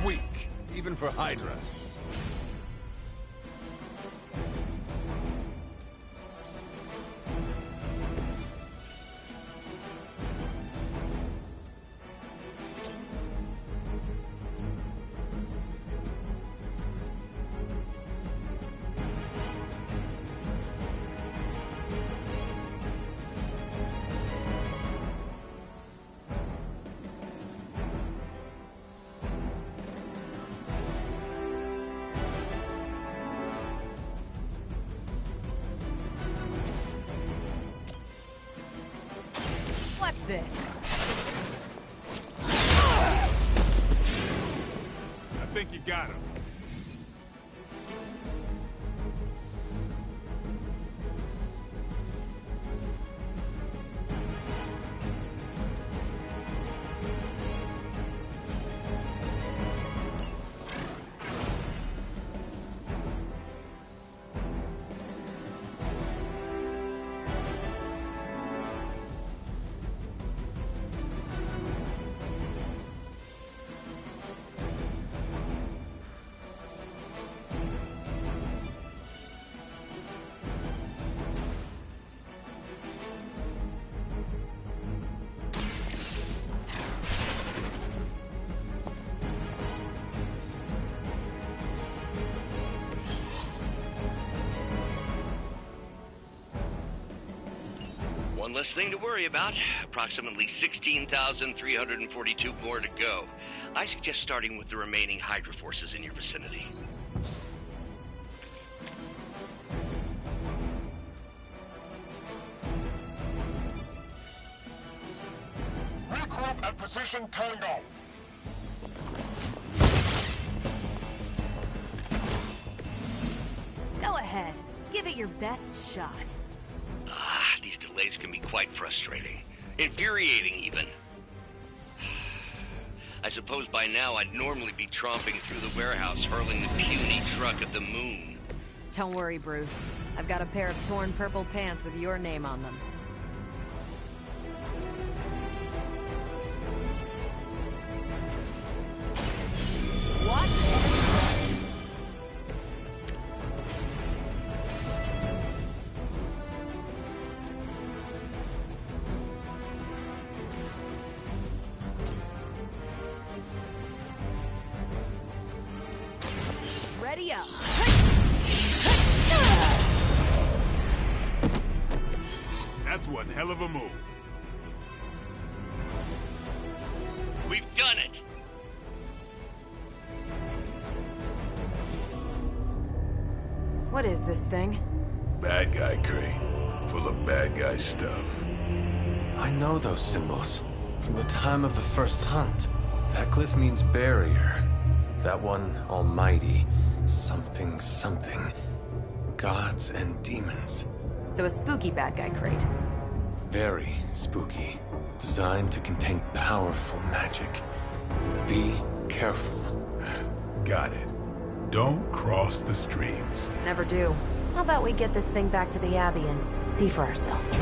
Weak, even for Hydra. Watch this. I think you got him. One less thing to worry about. Approximately 16,342 more to go. I suggest starting with the remaining Hydra forces in your vicinity. Regroup at position Tango. Go ahead. Give it your best shot. Ah, these delays can be quite frustrating. Infuriating, even. I suppose by now I'd normally be tromping through the warehouse, hurling the puny truck at the moon. Don't worry, Bruce. I've got a pair of torn purple pants with your name on them. Ready up. That's one hell of a move. We've done it! What is this thing? Bad guy crate. Full of bad guy stuff. I know those symbols. From the time of the first hunt. That glyph means barrier. That one, almighty. Something, something. Gods and demons. So a spooky bad guy crate. Very spooky. Designed to contain powerful magic. Be careful. Got it. Don't cross the streams. Never do. How about we get this thing back to the Abbey and see for ourselves?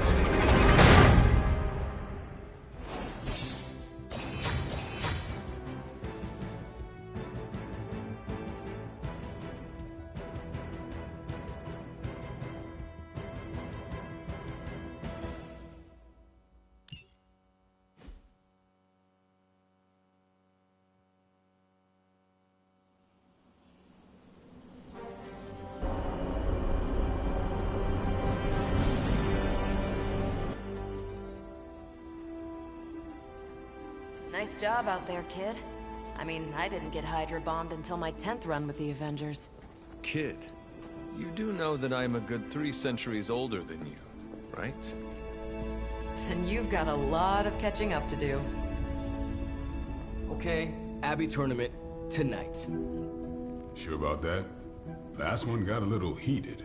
Nice job out there, kid. I mean, I didn't get Hydra bombed until my 10th run with the Avengers. Kid, you do know that I'm a good 3 centuries older than you, right? Then you've got a lot of catching up to do. Okay, Abbey tournament tonight. Sure about that? Last one got a little heated.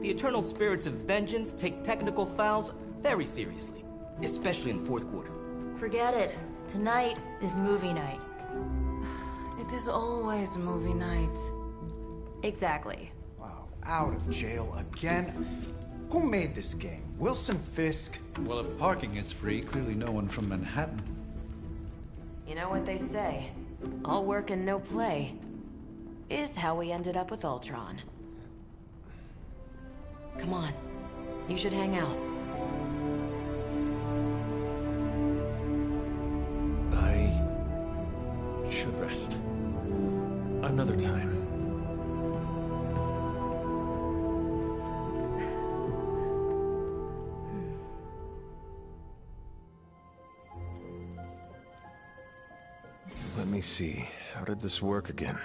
The Eternal Spirits of Vengeance take technical fouls very seriously, especially in the fourth quarter. Forget it. Tonight is movie night. It is always movie night. Exactly. Wow, out of jail again? Who made this game? Wilson Fisk? Well, if parking is free, clearly no one from Manhattan. You know what they say? All work and no play is how we ended up with Ultron. Come on. You should hang out. I should rest. Another time. Let me see. How did this work again?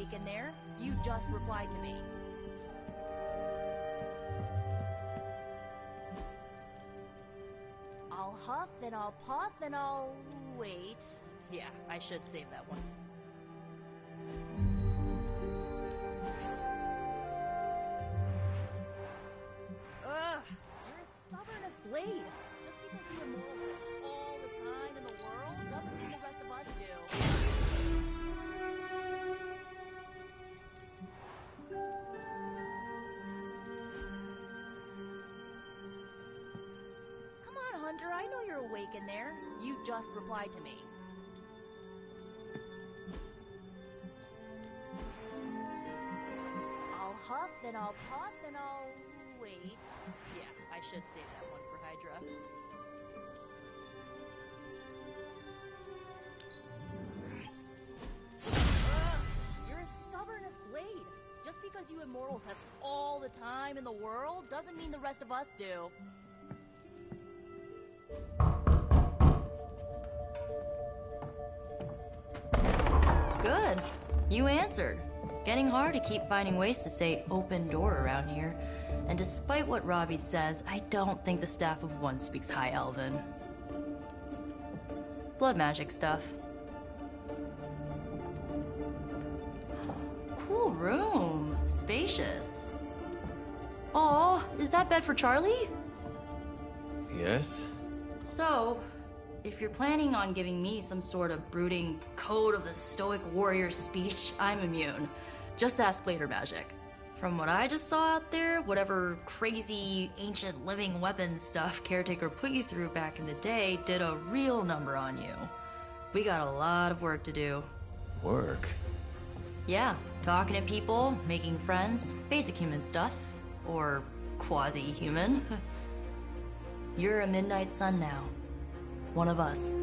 awake in there? You just replied to me. I'll huff and I'll puff and I'll... wait. Yeah, I should save that one. Ugh, you're as stubborn as Blade. Just because you immortals have all the time in the world doesn't mean the rest of us do. Come on, Hunter, I know you're awake in there. You just replied to me. I'll huff and I'll puff and I'll... wait. Yeah, I should save that one for Hydra. Ugh, you're as stubborn as Blade. Just because you immortals have all the time in the world doesn't mean the rest of us do. Good. You answered. Getting hard to keep finding ways to say open door around here. And despite what Robbie says, I don't think the staff of One speaks High Elven. Blood magic stuff. Cool room. Spacious. Aw, is that bed for Charlie? Yes? So, if you're planning on giving me some sort of brooding code of the stoic warrior speech, I'm immune. Just ask Blader Magic. From what I just saw out there, whatever crazy ancient living weapons stuff Caretaker put you through back in the day did a real number on you. We got a lot of work to do. Work? Yeah, talking to people, making friends, basic human stuff. Or quasi-human. You're a Midnight Sun now. One of us.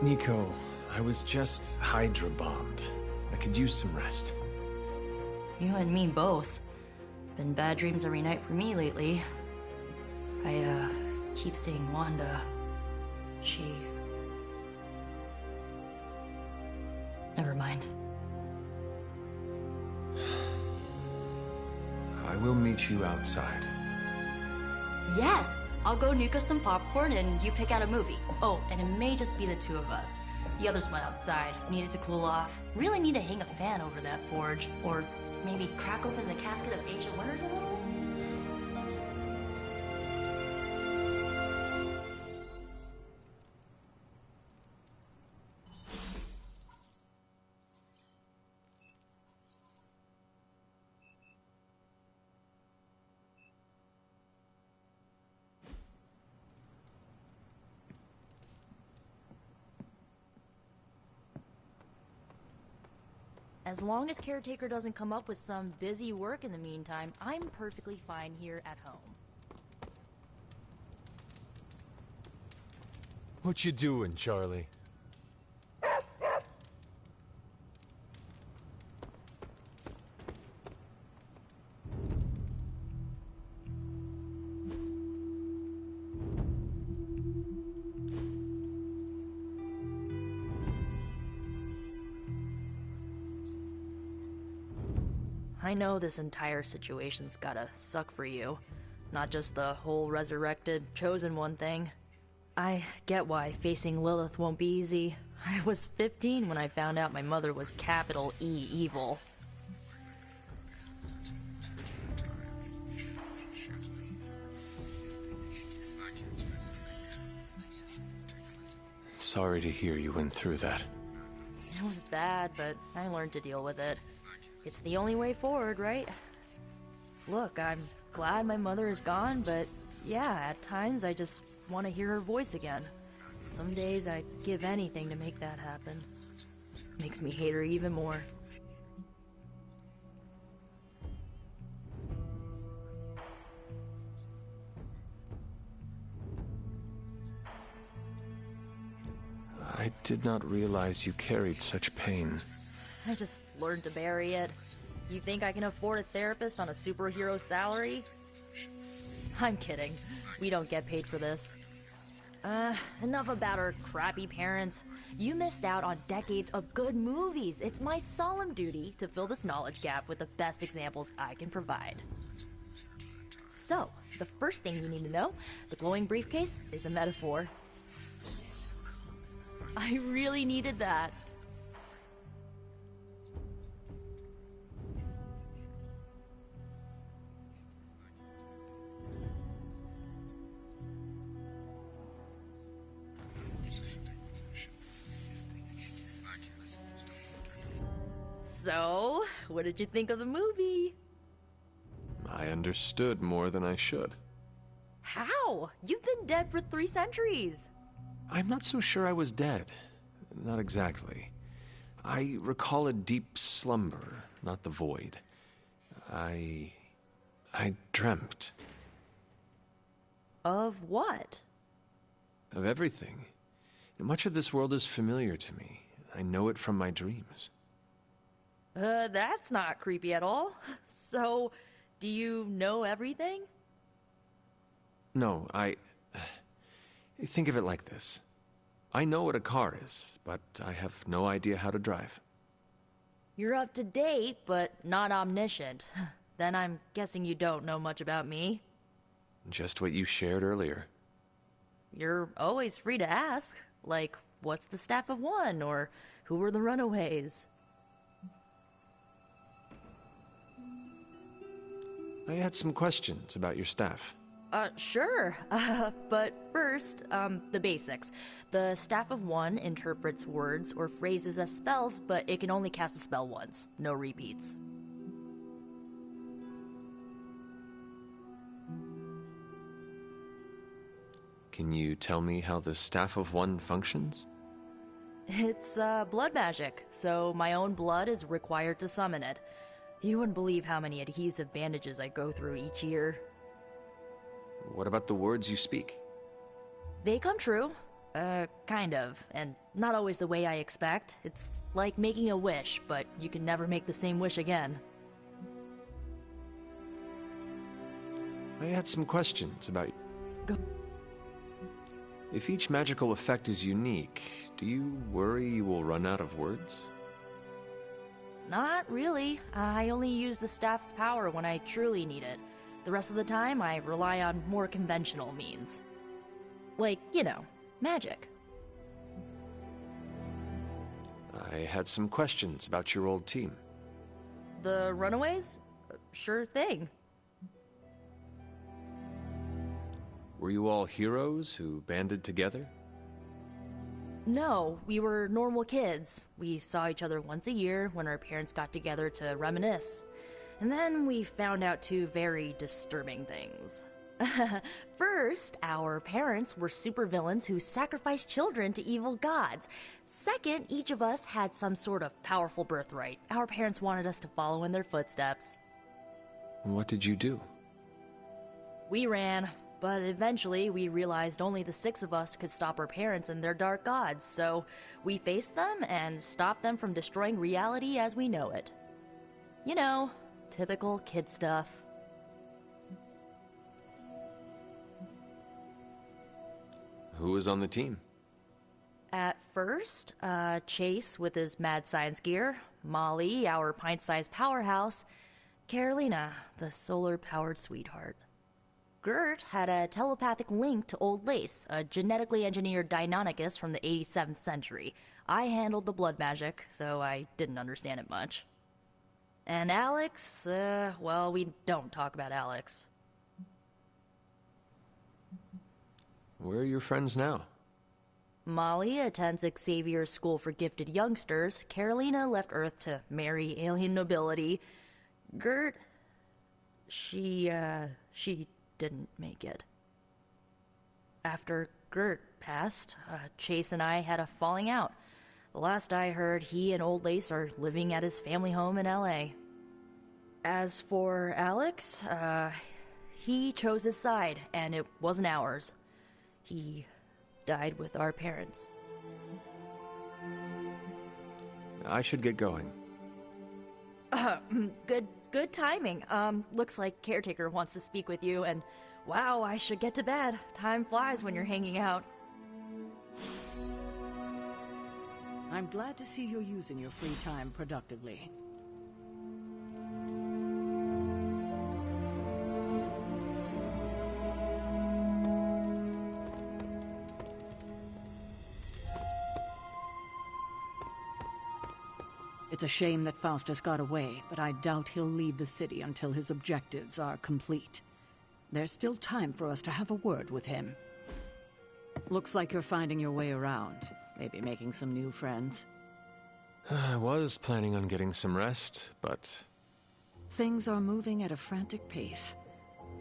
Nico, I was just Hydra bombed. I could use some rest. You and me both. Been bad dreams every night for me lately. I, keep seeing Wanda. She... Never mind. I will meet you outside. Yes! I'll go nuke us some popcorn and you pick out a movie. Oh, and it may just be the two of us. The others went outside, needed to cool off. Really need to hang a fan over that forge. Or maybe crack open the casket of ancient wonders a little? As long as Caretaker doesn't come up with some busy work in the meantime, I'm perfectly fine here at home. What you doing, Charlie? I know this entire situation's gotta suck for you. Not just the whole resurrected, chosen one thing. I get why facing Lilith won't be easy. I was 15 when I found out my mother was capital E evil. Sorry to hear you went through that. It was bad, but I learned to deal with it. It's the only way forward, right? Look, I'm glad my mother is gone, but yeah, at times I just want to hear her voice again. Some days I'd give anything to make that happen. Makes me hate her even more. I did not realize you carried such pain. I just learned to bury it. You think I can afford a therapist on a superhero salary? I'm kidding. We don't get paid for this. Enough about her crappy parents. You missed out on decades of good movies. It's my solemn duty to fill this knowledge gap with the best examples I can provide. So, the first thing you need to know, the glowing briefcase is a metaphor. I really needed that. So, what did you think of the movie? I understood more than I should. How? You've been dead for 3 centuries. I'm not so sure I was dead. Not exactly. I recall a deep slumber, not the void. I dreamt. Of what? Of everything. Much of this world is familiar to me. I know it from my dreams. That's not creepy at all. So, do you know everything? No, think of it like this. I know what a car is, but I have no idea how to drive. You're up to date, but not omniscient. Then I'm guessing you don't know much about me. Just what you shared earlier. You're always free to ask. Like, what's the Staff of One? Or who were the Runaways? I had some questions about your staff. Sure. But first, the basics. The Staff of One interprets words or phrases as spells, but it can only cast a spell once. No repeats. Can you tell me how the Staff of One functions? It's, blood magic, so my own blood is required to summon it. You wouldn't believe how many adhesive bandages I go through each year. What about the words you speak? They come true. Kind of. And not always the way I expect. It's like making a wish, but you can never make the same wish again. I had some questions about you. Go. If each magical effect is unique, do you worry you will run out of words? Not really. I only use the staff's power when I truly need it. The rest of the time, I rely on more conventional means. Like, you know, magic. I had some questions about your old team. The Runaways? Sure thing. Were you all heroes who banded together? No, we were normal kids. We saw each other once a year when our parents got together to reminisce. And then we found out 2 very disturbing things. First, our parents were supervillains who sacrificed children to evil gods. Second, each of us had some sort of powerful birthright. Our parents wanted us to follow in their footsteps. What did you do? We ran, but eventually we realized only the 6 of us could stop our parents and their dark gods, so we faced them and stopped them from destroying reality as we know it. You know, typical kid stuff. Who was on the team? At first, Chase with his mad science gear, Molly, our pint-sized powerhouse, Carolina, the solar-powered sweetheart. Gert had a telepathic link to Old Lace, a genetically engineered Deinonychus from the 87th century. I handled the blood magic, though I didn't understand it much. And Alex, well, we don't talk about Alex. Where are your friends now? Molly attends Xavier's School for Gifted Youngsters. Carolina left Earth to marry alien nobility. Gert, she didn't make it. After Gert passed, Chase and I had a falling out. The last I heard, he and Old Lace are living at his family home in L.A. As for Alex, he chose his side, and it wasn't ours. He died with our parents. I should get going. Good timing. Looks like Caretaker wants to speak with you, and wow, I should get to bed. Time flies when you're hanging out. I'm glad to see you're using your free time productively. It's a shame that Faustus got away, but I doubt he'll leave the city until his objectives are complete. There's still time for us to have a word with him. Looks like you're finding your way around. Maybe making some new friends. I was planning on getting some rest, but... Things are moving at a frantic pace.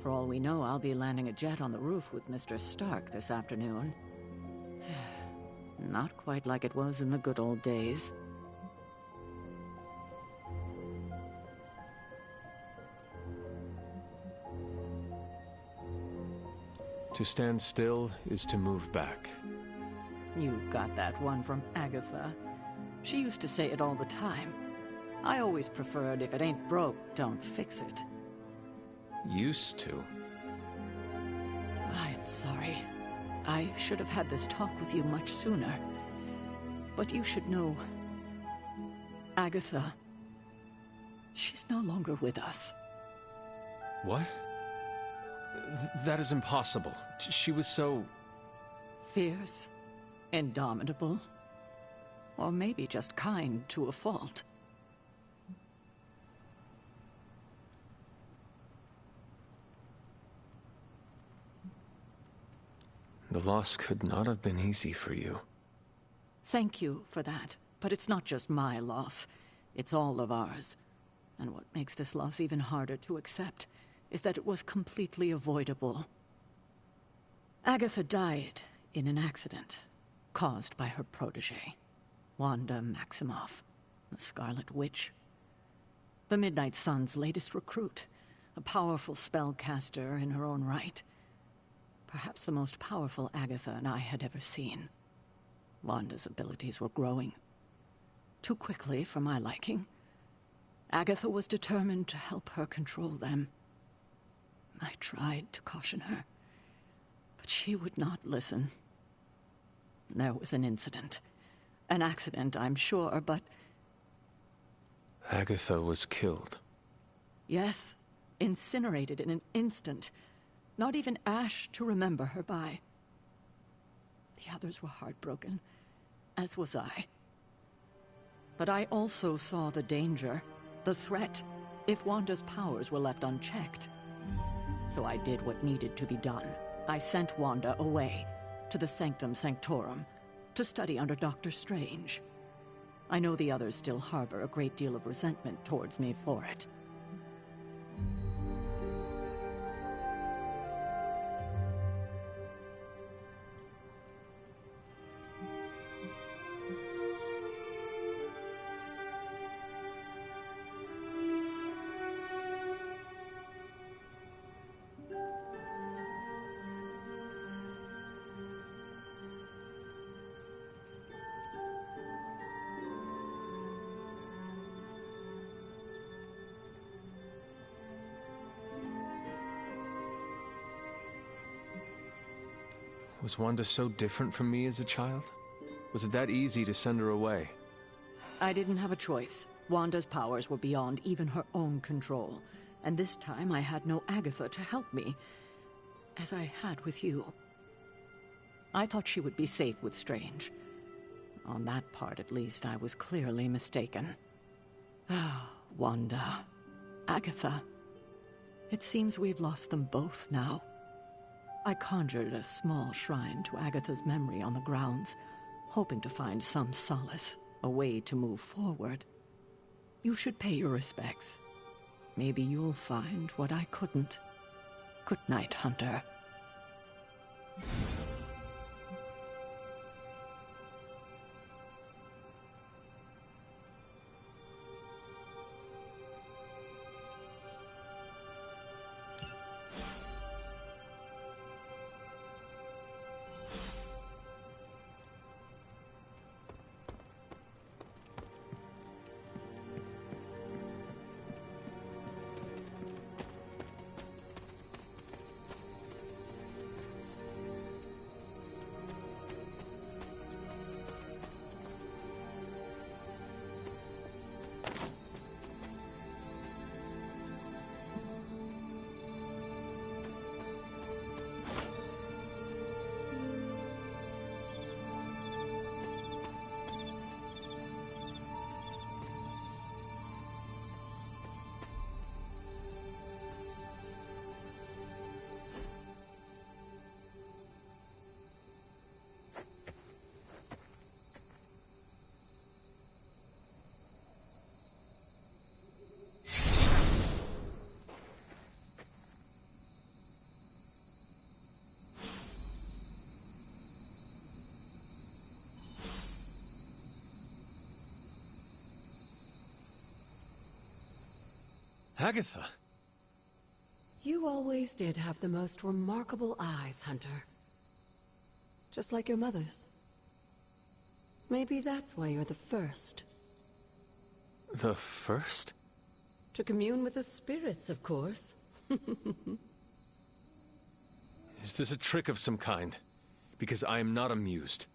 For all we know, I'll be landing a jet on the roof with Mr. Stark this afternoon. Not quite like it was in the good old days. To stand still is to move back. You got that one from Agatha. She used to say it all the time. I always preferred if it ain't broke, don't fix it. Used to? I'm sorry. I should have had this talk with you much sooner. But you should know... Agatha... She's no longer with us. What? That is impossible. She was so... Fierce, indomitable, or maybe just kind to a fault. The loss could not have been easy for you. Thank you for that, but it's not just my loss. It's all of ours. And what makes this loss even harder to accept is that it was completely avoidable. Agatha died in an accident caused by her protege, Wanda Maximoff, the Scarlet Witch. The Midnight Sun's latest recruit, a powerful spellcaster in her own right. Perhaps the most powerful Agatha and I had ever seen. Wanda's abilities were growing. Too quickly for my liking. Agatha was determined to help her control them. I tried to caution her, but she would not listen. There was an incident. An accident, I'm sure, but... Agatha was killed. Yes, incinerated in an instant. Not even ash to remember her by. The others were heartbroken, as was I. But I also saw the danger, the threat, if Wanda's powers were left unchecked. So I did what needed to be done. I sent Wanda away, to the Sanctum Sanctorum, to study under Dr. Strange. I know the others still harbor a great deal of resentment towards me for it. Was Wanda so different from me as a child? Was it that easy to send her away? I didn't have a choice. Wanda's powers were beyond even her own control. And this time I had no Agatha to help me, as I had with you. I thought she would be safe with Strange. On that part, at least, I was clearly mistaken. Ah, Wanda. Agatha. It seems we've lost them both now. I conjured a small shrine to Agatha's memory on the grounds, hoping to find some solace, a way to move forward. You should pay your respects. Maybe you'll find what I couldn't. Good night, Hunter. Agatha! You always did have the most remarkable eyes, Hunter. Just like your mother's. Maybe that's why you're the first. The first? To commune with the spirits, of course. Is this a trick of some kind? Because I am not amused.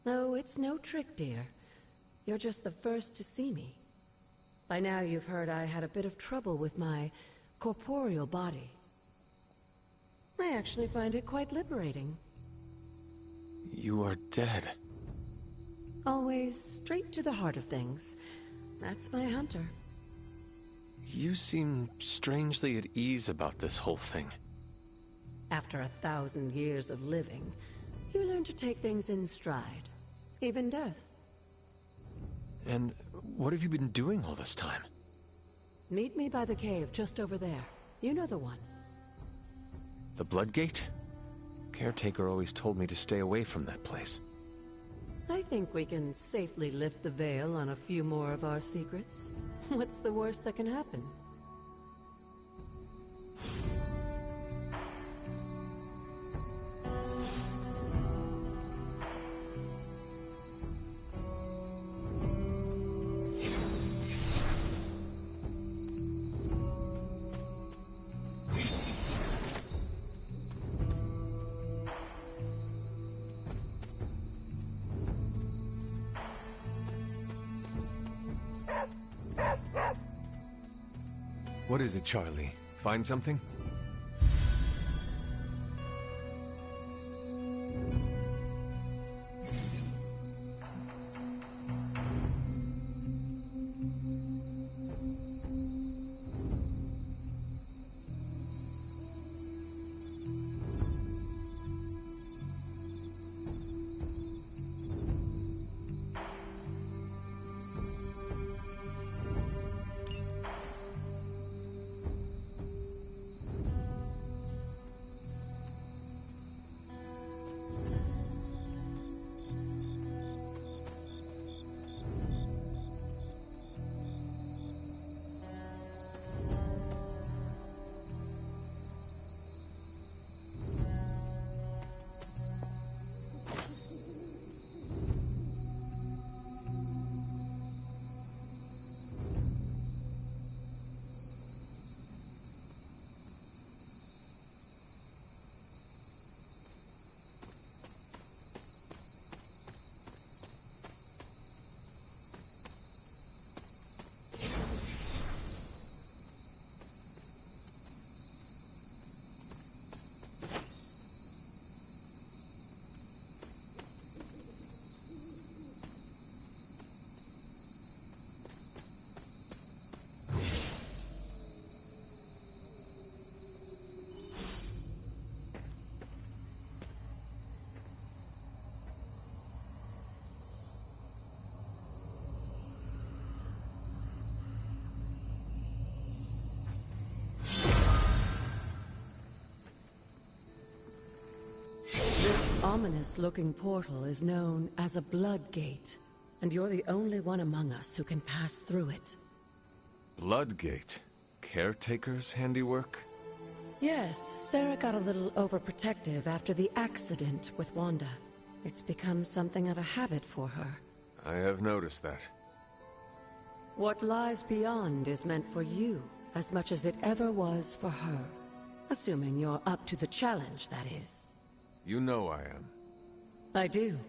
No, it's no trick, dear. You're just the first to see me. By now you've heard I had a bit of trouble with my corporeal body. I actually find it quite liberating. You are dead. Always straight to the heart of things. That's my Hunter. You seem strangely at ease about this whole thing. After 1,000 years of living, you learn to take things in stride. Even death. And what have you been doing all this time? Meet me by the cave just over there. You know the one. The Blood Gate? Caretaker always told me to stay away from that place. I think we can safely lift the veil on a few more of our secrets. What's the worst that can happen? What is it, Charlie? Find something? This ominous-looking portal is known as a Blood Gate, and you're the only one among us who can pass through it. Blood Gate? Caretaker's handiwork? Yes, Sarah got a little overprotective after the accident with Wanda. It's become something of a habit for her. I have noticed that. What lies beyond is meant for you, as much as it ever was for her. Assuming you're up to the challenge, that is. You know I am. I do.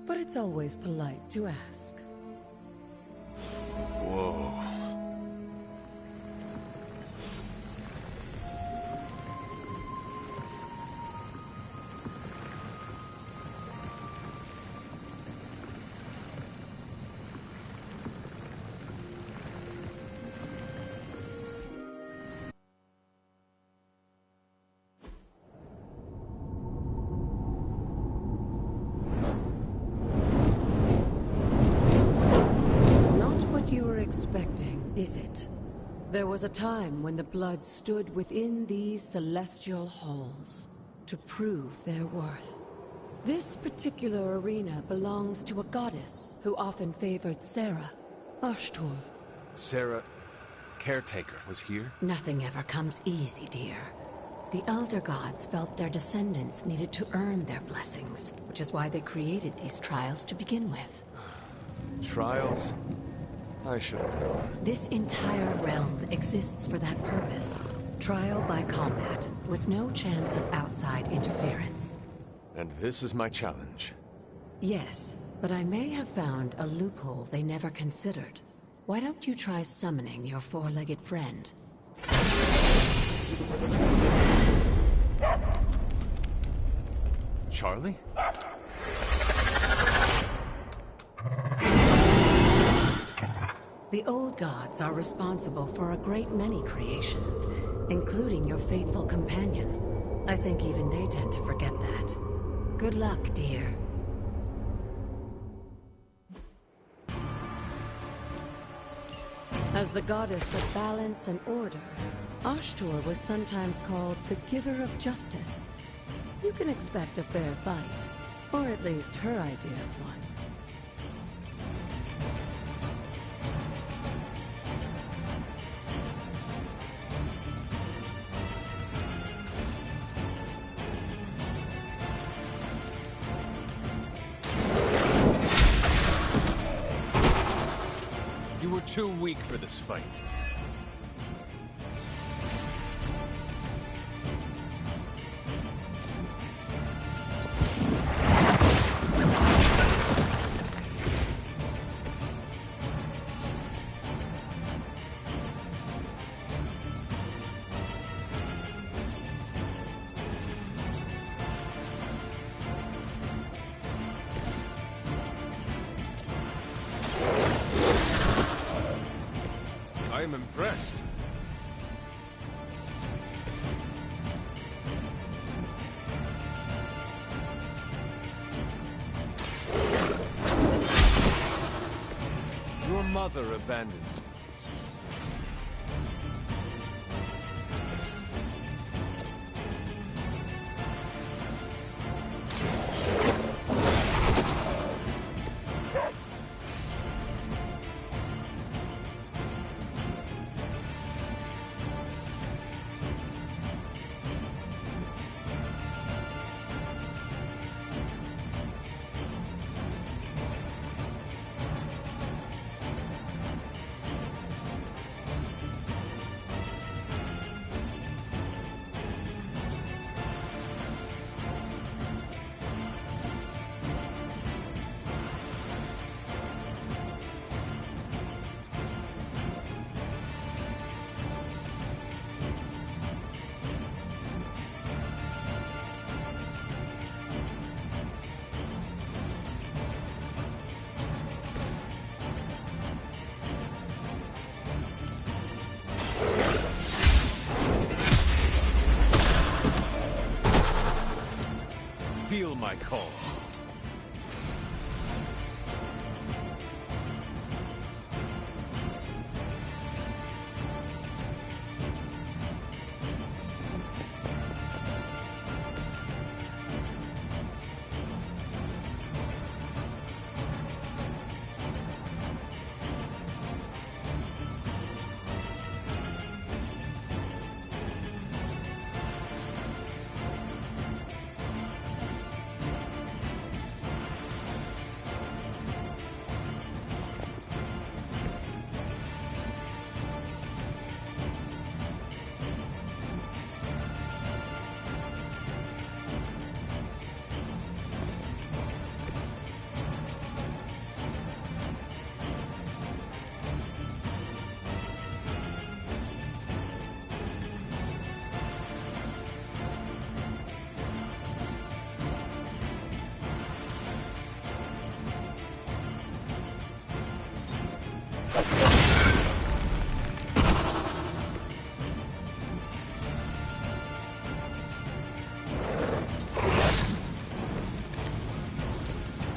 But it's always polite to ask. Whoa. Is it? There was a time when the blood stood within these celestial halls to prove their worth. This particular arena belongs to a goddess who often favored Sarah, Ashtur. Sarah caretaker was here? Nothing ever comes easy, dear. The Elder Gods felt their descendants needed to earn their blessings, which is why they created these trials to begin with. Trials? I should have known. This entire realm exists for that purpose. Trial by combat, with no chance of outside interference. And this is my challenge. Yes, but I may have found a loophole they never considered. Why don't you try summoning your four-legged friend? Charlie? The old gods are responsible for a great many creations, including your faithful companion. I think even they tend to forget that. Good luck, dear. As the goddess of balance and order, Ashtur was sometimes called the giver of justice. You can expect a fair fight, or at least her idea of one. You were too weak for this fight. I'm impressed. Your mother abandoned you. Feel my call.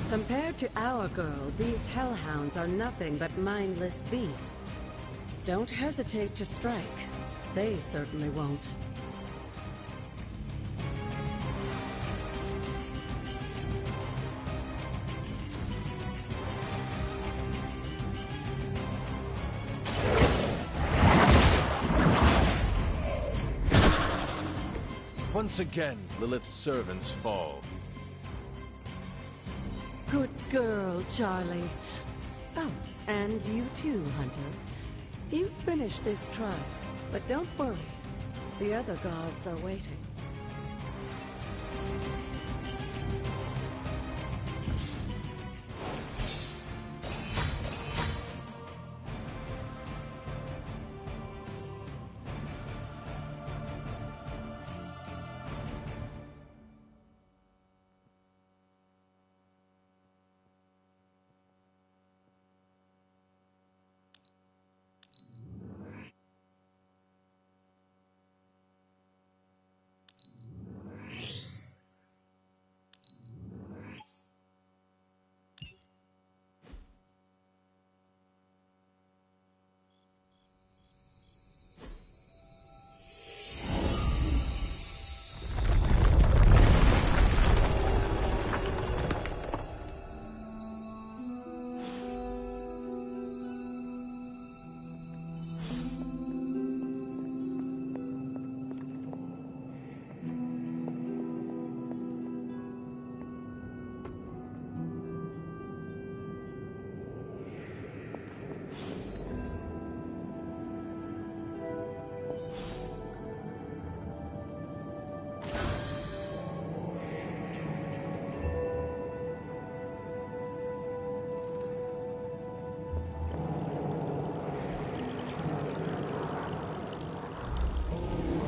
Compared to our girl, these hellhounds are nothing but mindless beasts. Don't hesitate to strike. They certainly won't. Once again, Lilith's servants fall. Good girl, Charlie. Oh, and you too, Hunter. You finished this trial, but don't worry. The other gods are waiting.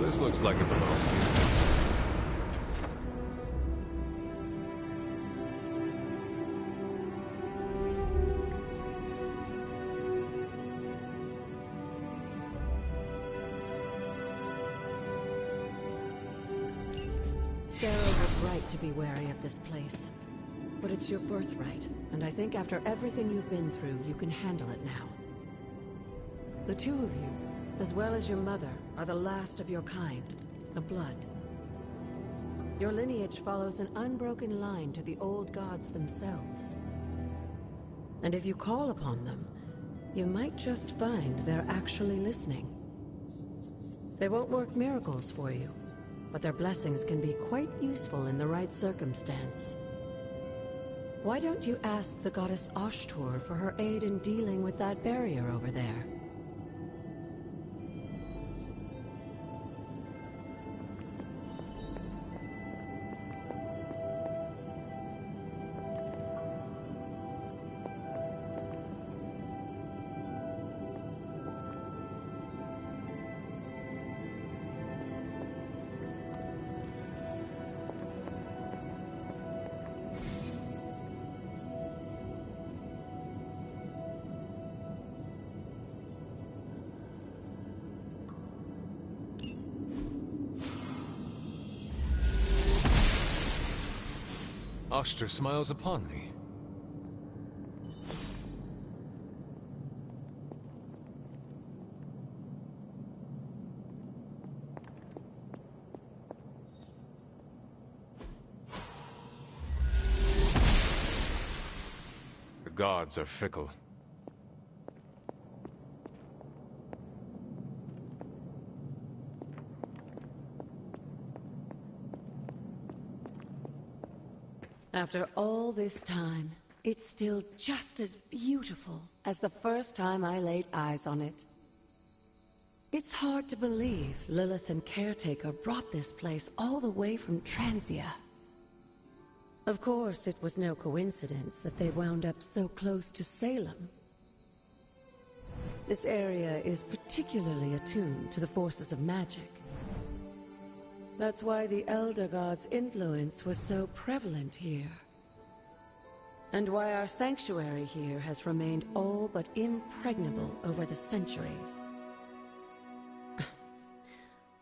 This looks like it belongs here. Sarah was right to be wary of this place. But it's your birthright, and I think after everything you've been through, you can handle it now. The two of you, as well as your mother, are the last of your kind, the Blood. Your lineage follows an unbroken line to the old gods themselves. And if you call upon them, you might just find they're actually listening. They won't work miracles for you, but their blessings can be quite useful in the right circumstance. Why don't you ask the goddess Ashtur for her aid in dealing with that barrier over there? Ashtur smiles upon me. The gods are fickle. After all this time, it's still just as beautiful as the first time I laid eyes on it. It's hard to believe Lilith and Caretaker brought this place all the way from Transia. Of course, it was no coincidence that they wound up so close to Salem. This area is particularly attuned to the forces of magic. That's why the Elder God's influence was so prevalent here. And why our sanctuary here has remained all but impregnable over the centuries.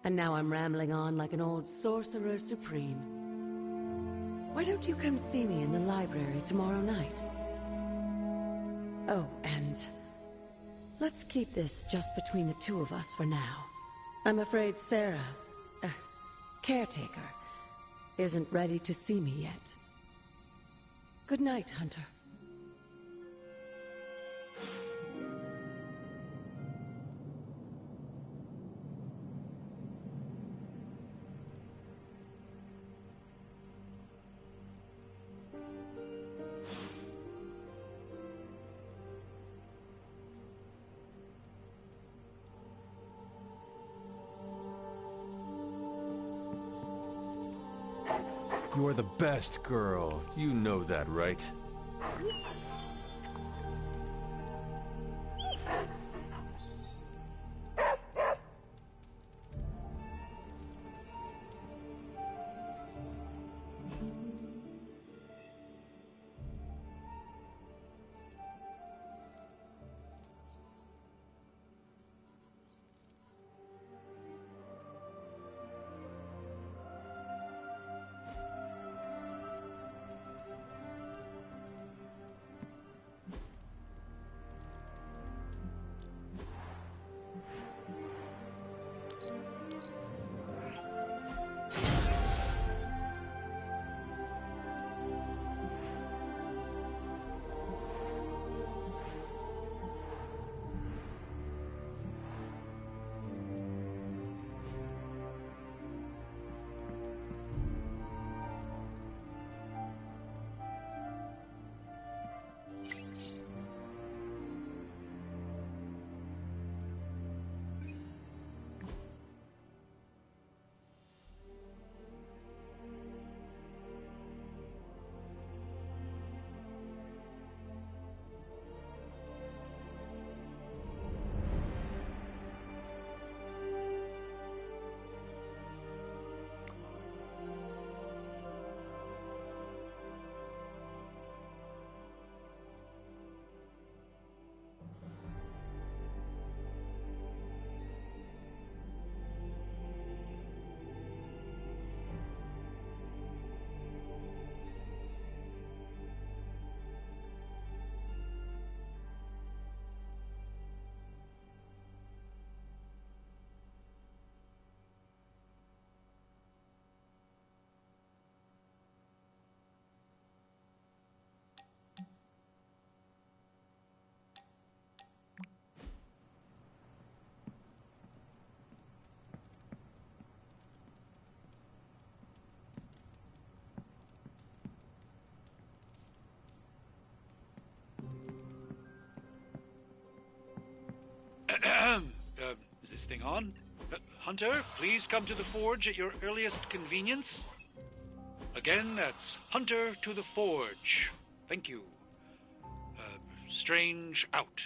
And now I'm rambling on like an old sorcerer supreme. Why don't you come see me in the library tomorrow night? Oh, and let's keep this just between the two of us for now. I'm afraid Sarah, Caretaker, isn't ready to see me yet. Good night, Hunter. You're the best girl. You know that, right? Is this thing on? Hunter, please come to the forge at your earliest convenience. Again, that's Hunter to the forge. Thank you. Strange out.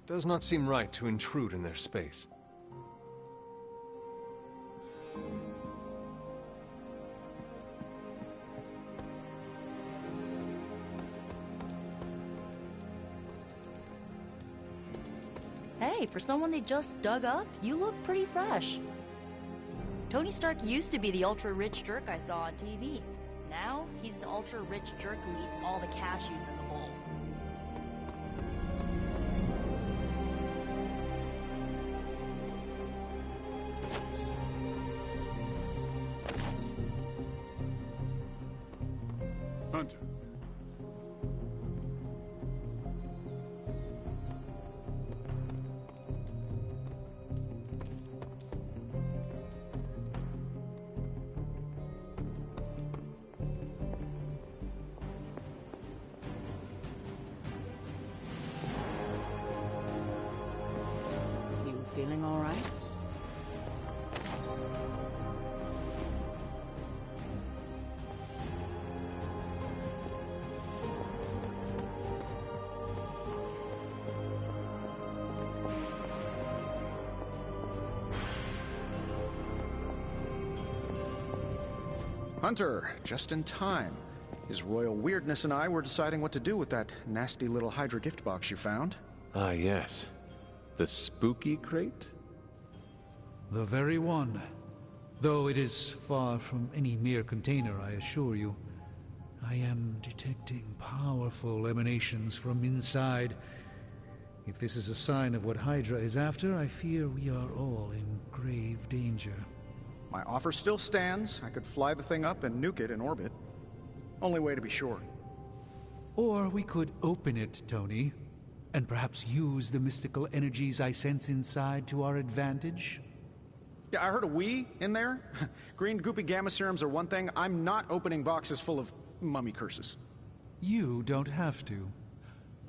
Does not seem right to intrude in their space. Hey, for someone they just dug up, you look pretty fresh. Tony Stark used to be the ultra-rich jerk I saw on TV. Now, he's the ultra-rich jerk who eats all the cashews in the bowl. Hunter. Feeling all right? Hunter, just in time. His royal weirdness and I were deciding what to do with that nasty little Hydra gift box you found. Ah, yes. The spooky crate? The very one. Though it is far from any mere container, I assure you. I am detecting powerful emanations from inside. If this is a sign of what Hydra is after, I fear we are all in grave danger. My offer still stands. I could fly the thing up and nuke it in orbit. Only way to be sure. Or we could open it, Tony, and perhaps use the mystical energies I sense inside to our advantage. Yeah, I heard a "we" in there. Green goopy gamma serums are one thing. I'm not opening boxes full of mummy curses. You don't have to.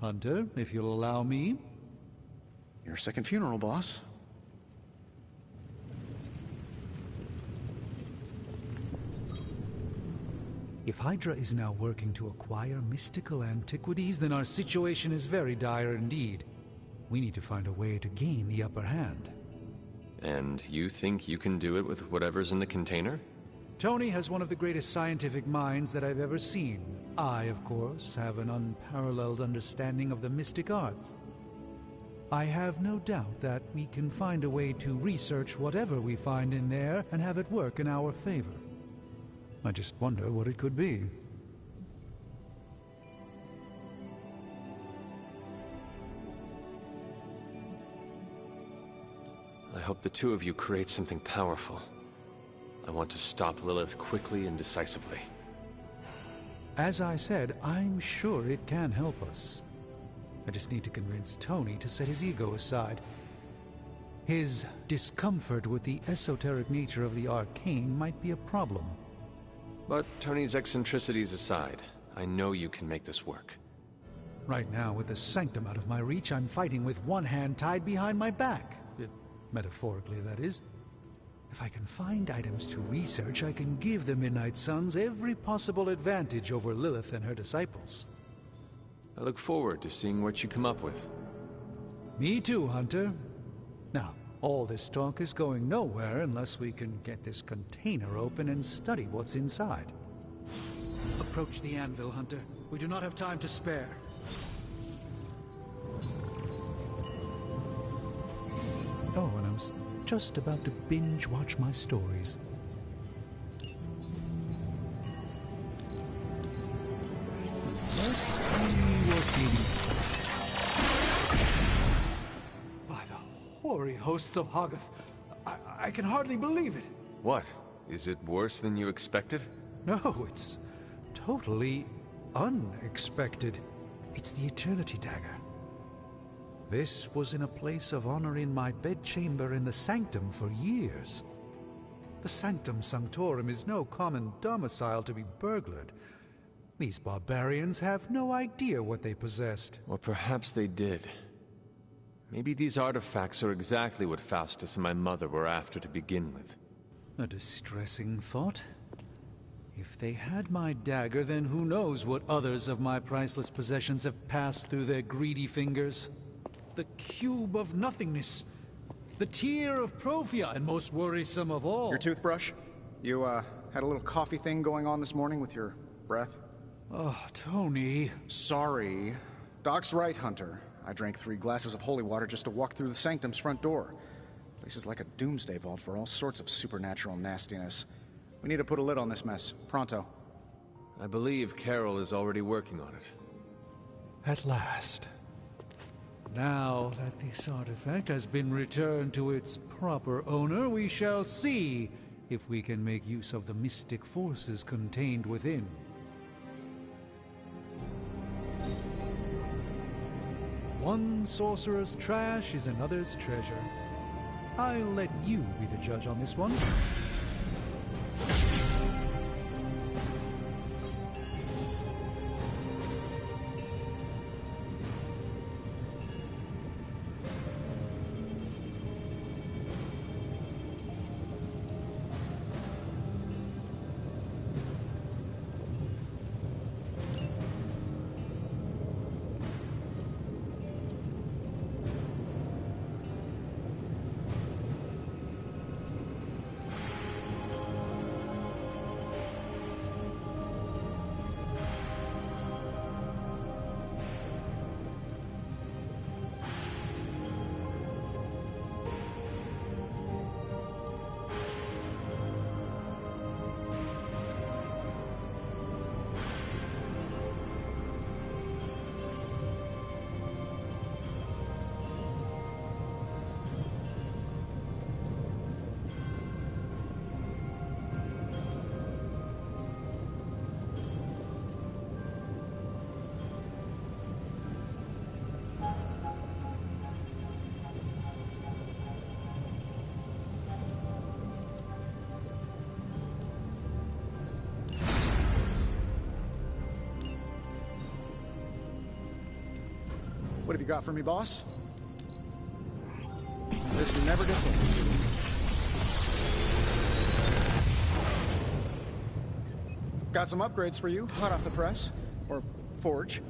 Hunter, if you'll allow me. Your second funeral, boss. If Hydra is now working to acquire mystical antiquities, then our situation is very dire indeed. We need to find a way to gain the upper hand. And you think you can do it with whatever's in the container? Tony has one of the greatest scientific minds that I've ever seen. I, of course, have an unparalleled understanding of the mystic arts. I have no doubt that we can find a way to research whatever we find in there and have it work in our favor. I just wonder what it could be. I hope the two of you create something powerful. I want to stop Lilith quickly and decisively. As I said, I'm sure it can help us. I just need to convince Tony to set his ego aside. His discomfort with the esoteric nature of the arcane might be a problem. But Tony's eccentricities aside, I know you can make this work. Right now, with the Sanctum out of my reach, I'm fighting with one hand tied behind my back. Metaphorically, that is. If I can find items to research, I can give the Midnight Suns every possible advantage over Lilith and her disciples. I look forward to seeing what you come up with. Me too, Hunter. Now, all this talk is going nowhere unless we can get this container open and study what's inside. Approach the anvil, Hunter. We do not have time to spare. Oh, and I was just about to binge watch my stories. Let's see what's inside. By the hoary hosts of Hoggoth, I can hardly believe it. What? Is it worse than you expected? No, it's totally unexpected. It's the Eternity Dagger. This was in a place of honor in my bedchamber in the Sanctum for years. The Sanctum Sanctorum is no common domicile to be burglared. These barbarians have no idea what they possessed. Or perhaps they did. Maybe these artifacts are exactly what Faustus and my mother were after to begin with. A distressing thought. If they had my dagger, then who knows what others of my priceless possessions have passed through their greedy fingers. The cube of nothingness. The tear of Profia, and most worrisome of all. Your toothbrush? You, had a little coffee thing going on this morning with your breath? Oh, Tony. Sorry. Doc's right, Hunter. I drank 3 glasses of holy water just to walk through the Sanctum's front door. Place is like a doomsday vault for all sorts of supernatural nastiness. We need to put a lid on this mess. Pronto. I believe Carol is already working on it. At last. Now that this artifact has been returned to its proper owner, we shall see if we can make use of the mystic forces contained within. One sorcerer's trash is another's treasure. I'll let you be the judge on this one. What have you got for me, boss? This never gets old. Got some upgrades for you, hot off the press. Or forge.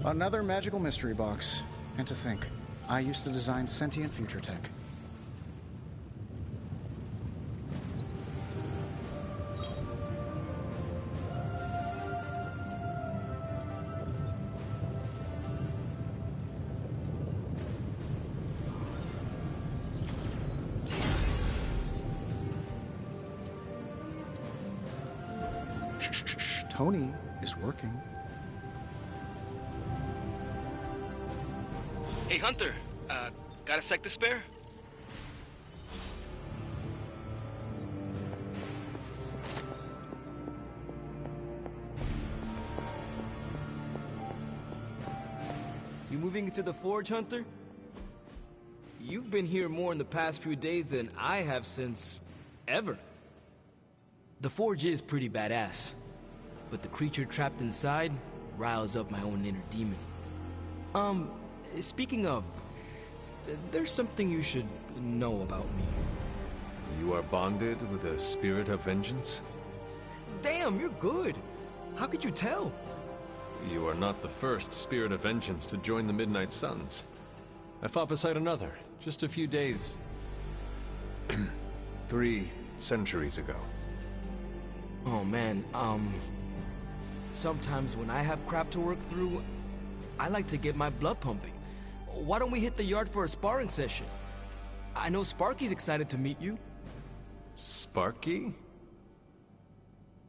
Another magical mystery box. And to think, I used to design sentient future tech. Shh. Tony is working. Hey, Hunter. Got a sec to spare? You moving into the Forge, Hunter? You've been here more in the past few days than I have since... ever. The Forge is pretty badass, but the creature trapped inside riles up my own inner demon. Speaking of, there's something you should know about me. You are bonded with a spirit of vengeance? Damn, you're good. How could you tell? You are not the first spirit of vengeance to join the Midnight Suns. I fought beside another, just a few days... 3 centuries ago. Oh man, sometimes when I have crap to work through, I like to get my blood pumping. Why don't we hit the yard for a sparring session? I know Sparky's excited to meet you. Sparky?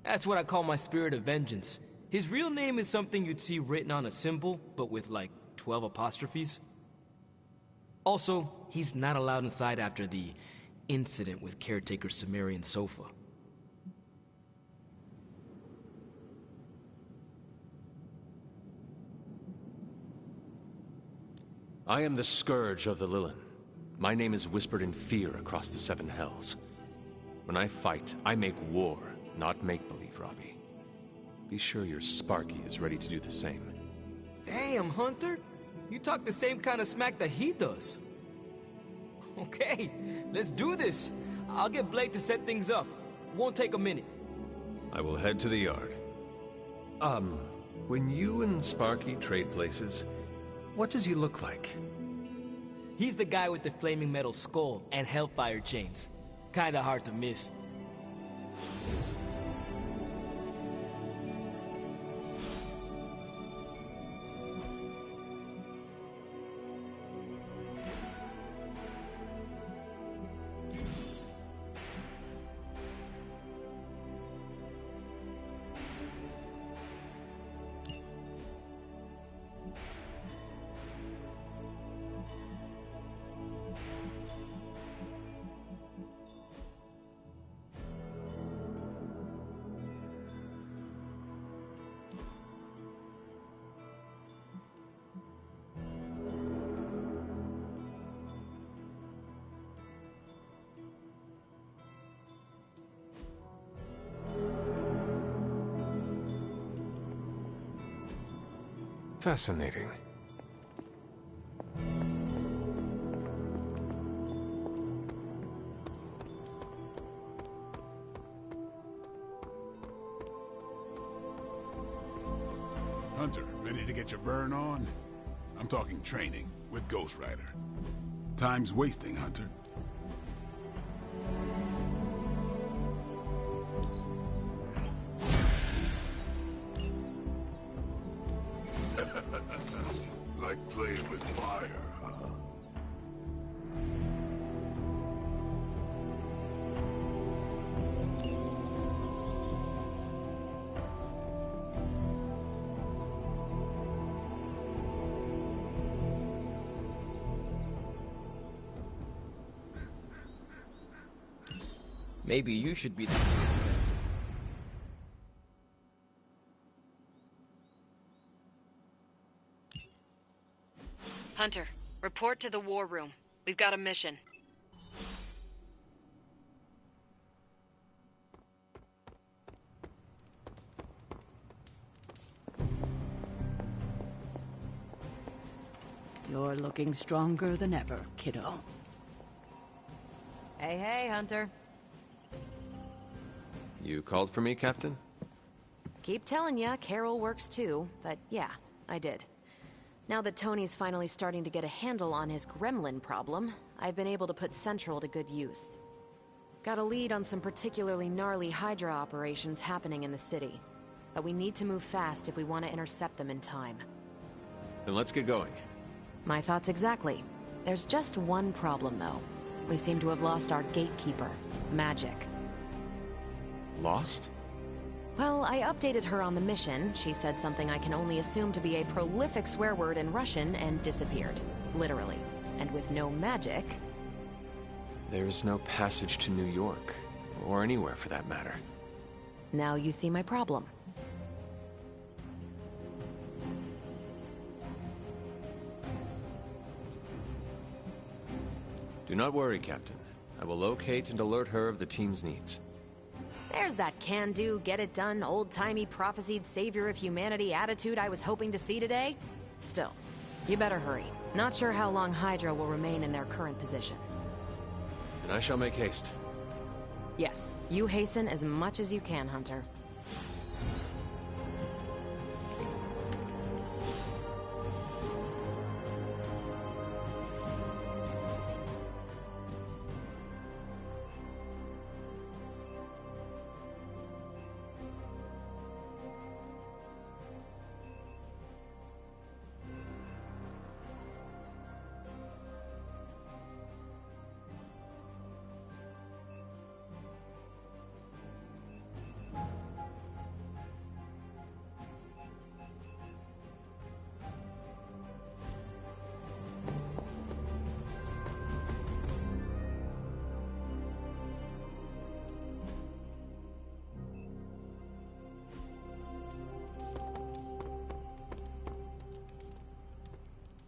That's what I call my spirit of vengeance. His real name is something you'd see written on a symbol, but with like 12 apostrophes. Also, he's not allowed inside after the incident with Caretaker Sumerian Sofa. I am the Scourge of the Lilin. My name is whispered in fear across the 7 hells. When I fight, I make war, not make-believe, Robbie. Be sure your Sparky is ready to do the same. Damn, Hunter! You talk the same kind of smack that he does. Okay, let's do this. I'll get Blake to set things up. Won't take a minute. I will head to the yard. When you and Sparky trade places, what does he look like? He's the guy with the flaming metal skull and hellfire chains. Kinda hard to miss. Fascinating. Hunter, ready to get your burn on? I'm talking training with Ghost Rider. Time's wasting, Hunter. Like playing with fire, huh? Maybe you should be the... Hunter, report to the war room. We've got a mission. You're looking stronger than ever, kiddo. Hey, hey, Hunter. You called for me, Captain? Keep telling ya, Carol works too, but yeah, I did. Now that Tony's finally starting to get a handle on his gremlin problem, I've been able to put Central to good use. Got a lead on some particularly gnarly Hydra operations happening in the city. But we need to move fast if we want to intercept them in time. Then let's get going. My thoughts exactly. There's just one problem, though. We seem to have lost our gatekeeper, Magic. Lost? Well, I updated her on the mission. She said something I can only assume to be a prolific swear word in Russian and disappeared. Literally. And with no magic... There's no passage to New York, or anywhere for that matter. Now you see my problem. Do not worry, Captain. I will locate and alert her of the team's needs. There's that can-do, get-it-done, old-timey prophesied savior of humanity attitude I was hoping to see today. Still, you better hurry. Not sure how long Hydra will remain in their current position. And I shall make haste. Yes, you hasten as much as you can, Hunter.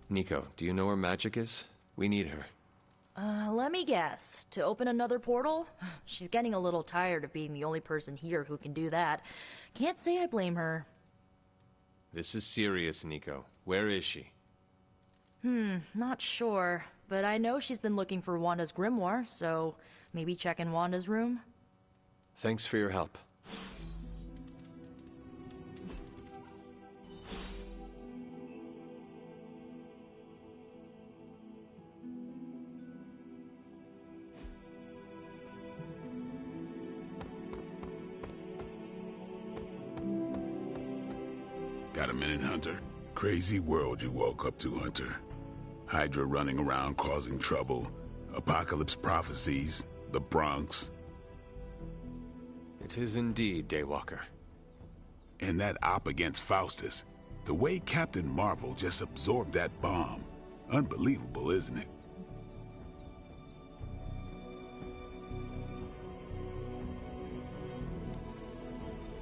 Nico, do you know where Magic is? We need her. Let me guess. To open another portal? She's getting a little tired of being the only person here who can do that. Can't say I blame her. This is serious, Nico. Where is she? Not sure. But I know she's been looking for Wanda's grimoire, so maybe check in Wanda's room? Thanks for your help. Got a minute, Hunter? Crazy world you woke up to, Hunter. Hydra running around causing trouble, apocalypse prophecies, the Bronx. It is indeed, Daywalker. And that op against Faustus. The way Captain Marvel just absorbed that bomb. Unbelievable, isn't it?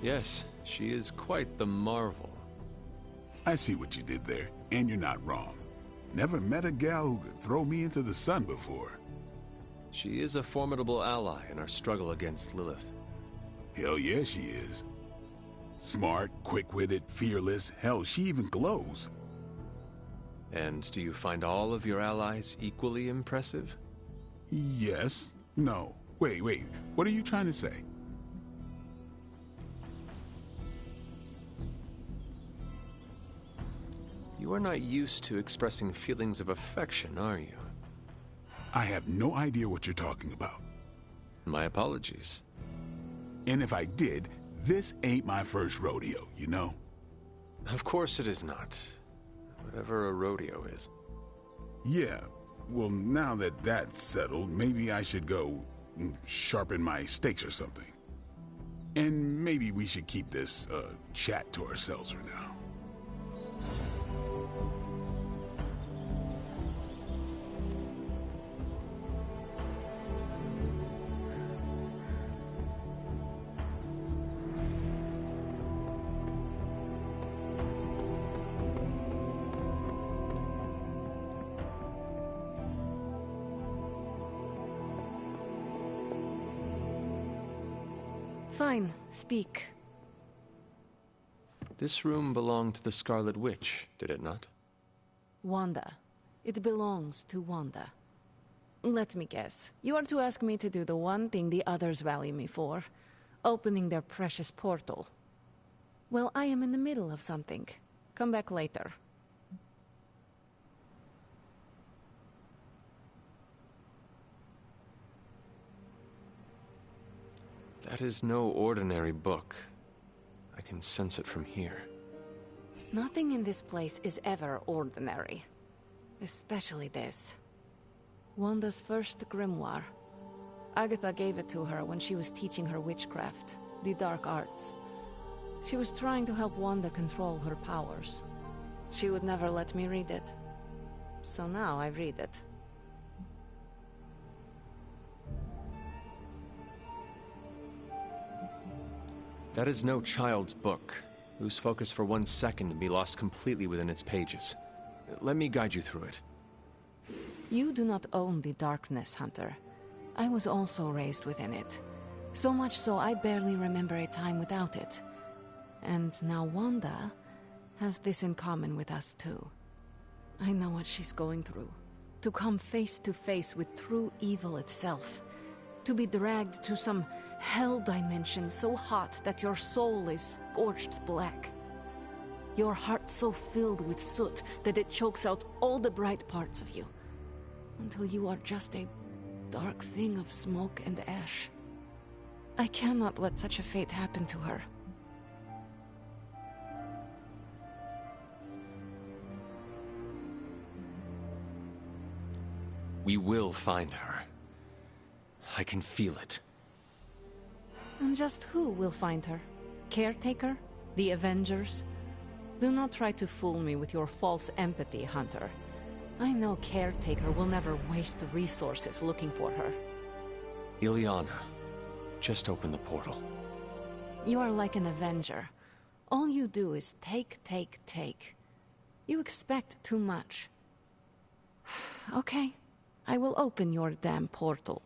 Yes, she is quite the marvel. I see what you did there, and you're not wrong. Never met a gal who could throw me into the sun before. She is a formidable ally in our struggle against Lilith. Hell yeah, she is. Smart, quick-witted, fearless, hell, she even glows. And do you find all of your allies equally impressive? Yes. No. Wait. What are you trying to say? You are not used to expressing feelings of affection, are you? I have no idea what you're talking about. My apologies. And if I did, this ain't my first rodeo, you know? Of course it is not. Whatever a rodeo is. Yeah. Well, now that that's settled, maybe I should go sharpen my stakes or something. And maybe we should keep this chat to ourselves for now. Fine, speak. This room belonged to the Scarlet Witch, did it not? Wanda. It belongs to Wanda. Let me guess. You are to ask me to do the one thing the others value me for. Opening their precious portal. Well, I am in the middle of something. Come back later. That is no ordinary book. I can sense it from here. Nothing in this place is ever ordinary. Especially this. Wanda's first grimoire. Agatha gave it to her when she was teaching her witchcraft, the dark arts. She was trying to help Wanda control her powers. She would never let me read it. So now I read it. That is no child's book. Lose focus for 1 second and be lost completely within its pages. Let me guide you through it. You do not own the darkness, Hunter. I was also raised within it. So much so I barely remember a time without it. And now Wanda has this in common with us too. I know what she's going through. To come face to face with true evil itself. To be dragged to some hell dimension so hot that your soul is scorched black. Your heart so filled with soot that it chokes out all the bright parts of you. Until you are just a dark thing of smoke and ash. I cannot let such a fate happen to her. We will find her. I can feel it. And just who will find her? Caretaker? The Avengers? Do not try to fool me with your false empathy, Hunter. I know Caretaker will never waste resources looking for her. Illyana, just open the portal. You are like an Avenger. All you do is take, take, take. You expect too much. Okay, I will open your damn portal.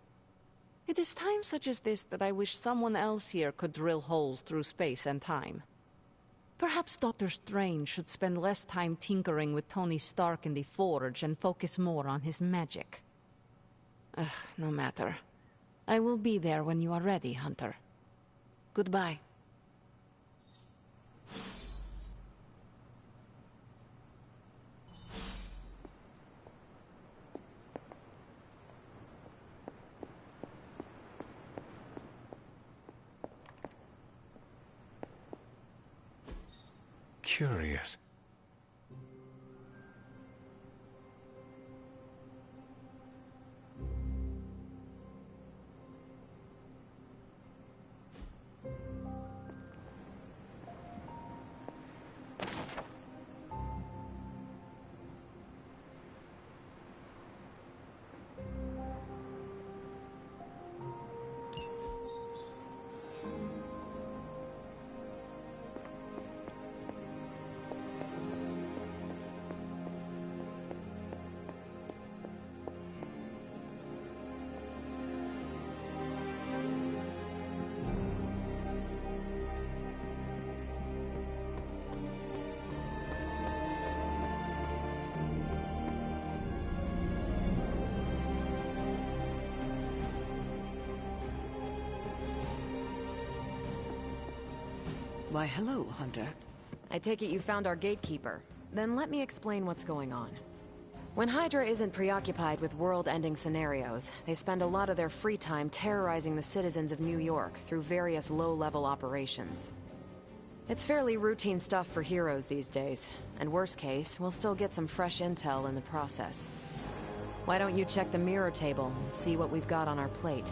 It is times such as this that I wish someone else here could drill holes through space and time. Perhaps Doctor Strange should spend less time tinkering with Tony Stark in the Forge and focus more on his magic. No matter. I will be there when you are ready, Hunter. Goodbye. Curious. Why, hello, Hunter. I take it you found our gatekeeper. Then let me explain what's going on. When Hydra isn't preoccupied with world-ending scenarios, they spend a lot of their free time terrorizing the citizens of New York through various low-level operations. It's fairly routine stuff for heroes these days, and worst case, we'll still get some fresh intel in the process. Why don't you check the mirror table and see what we've got on our plate?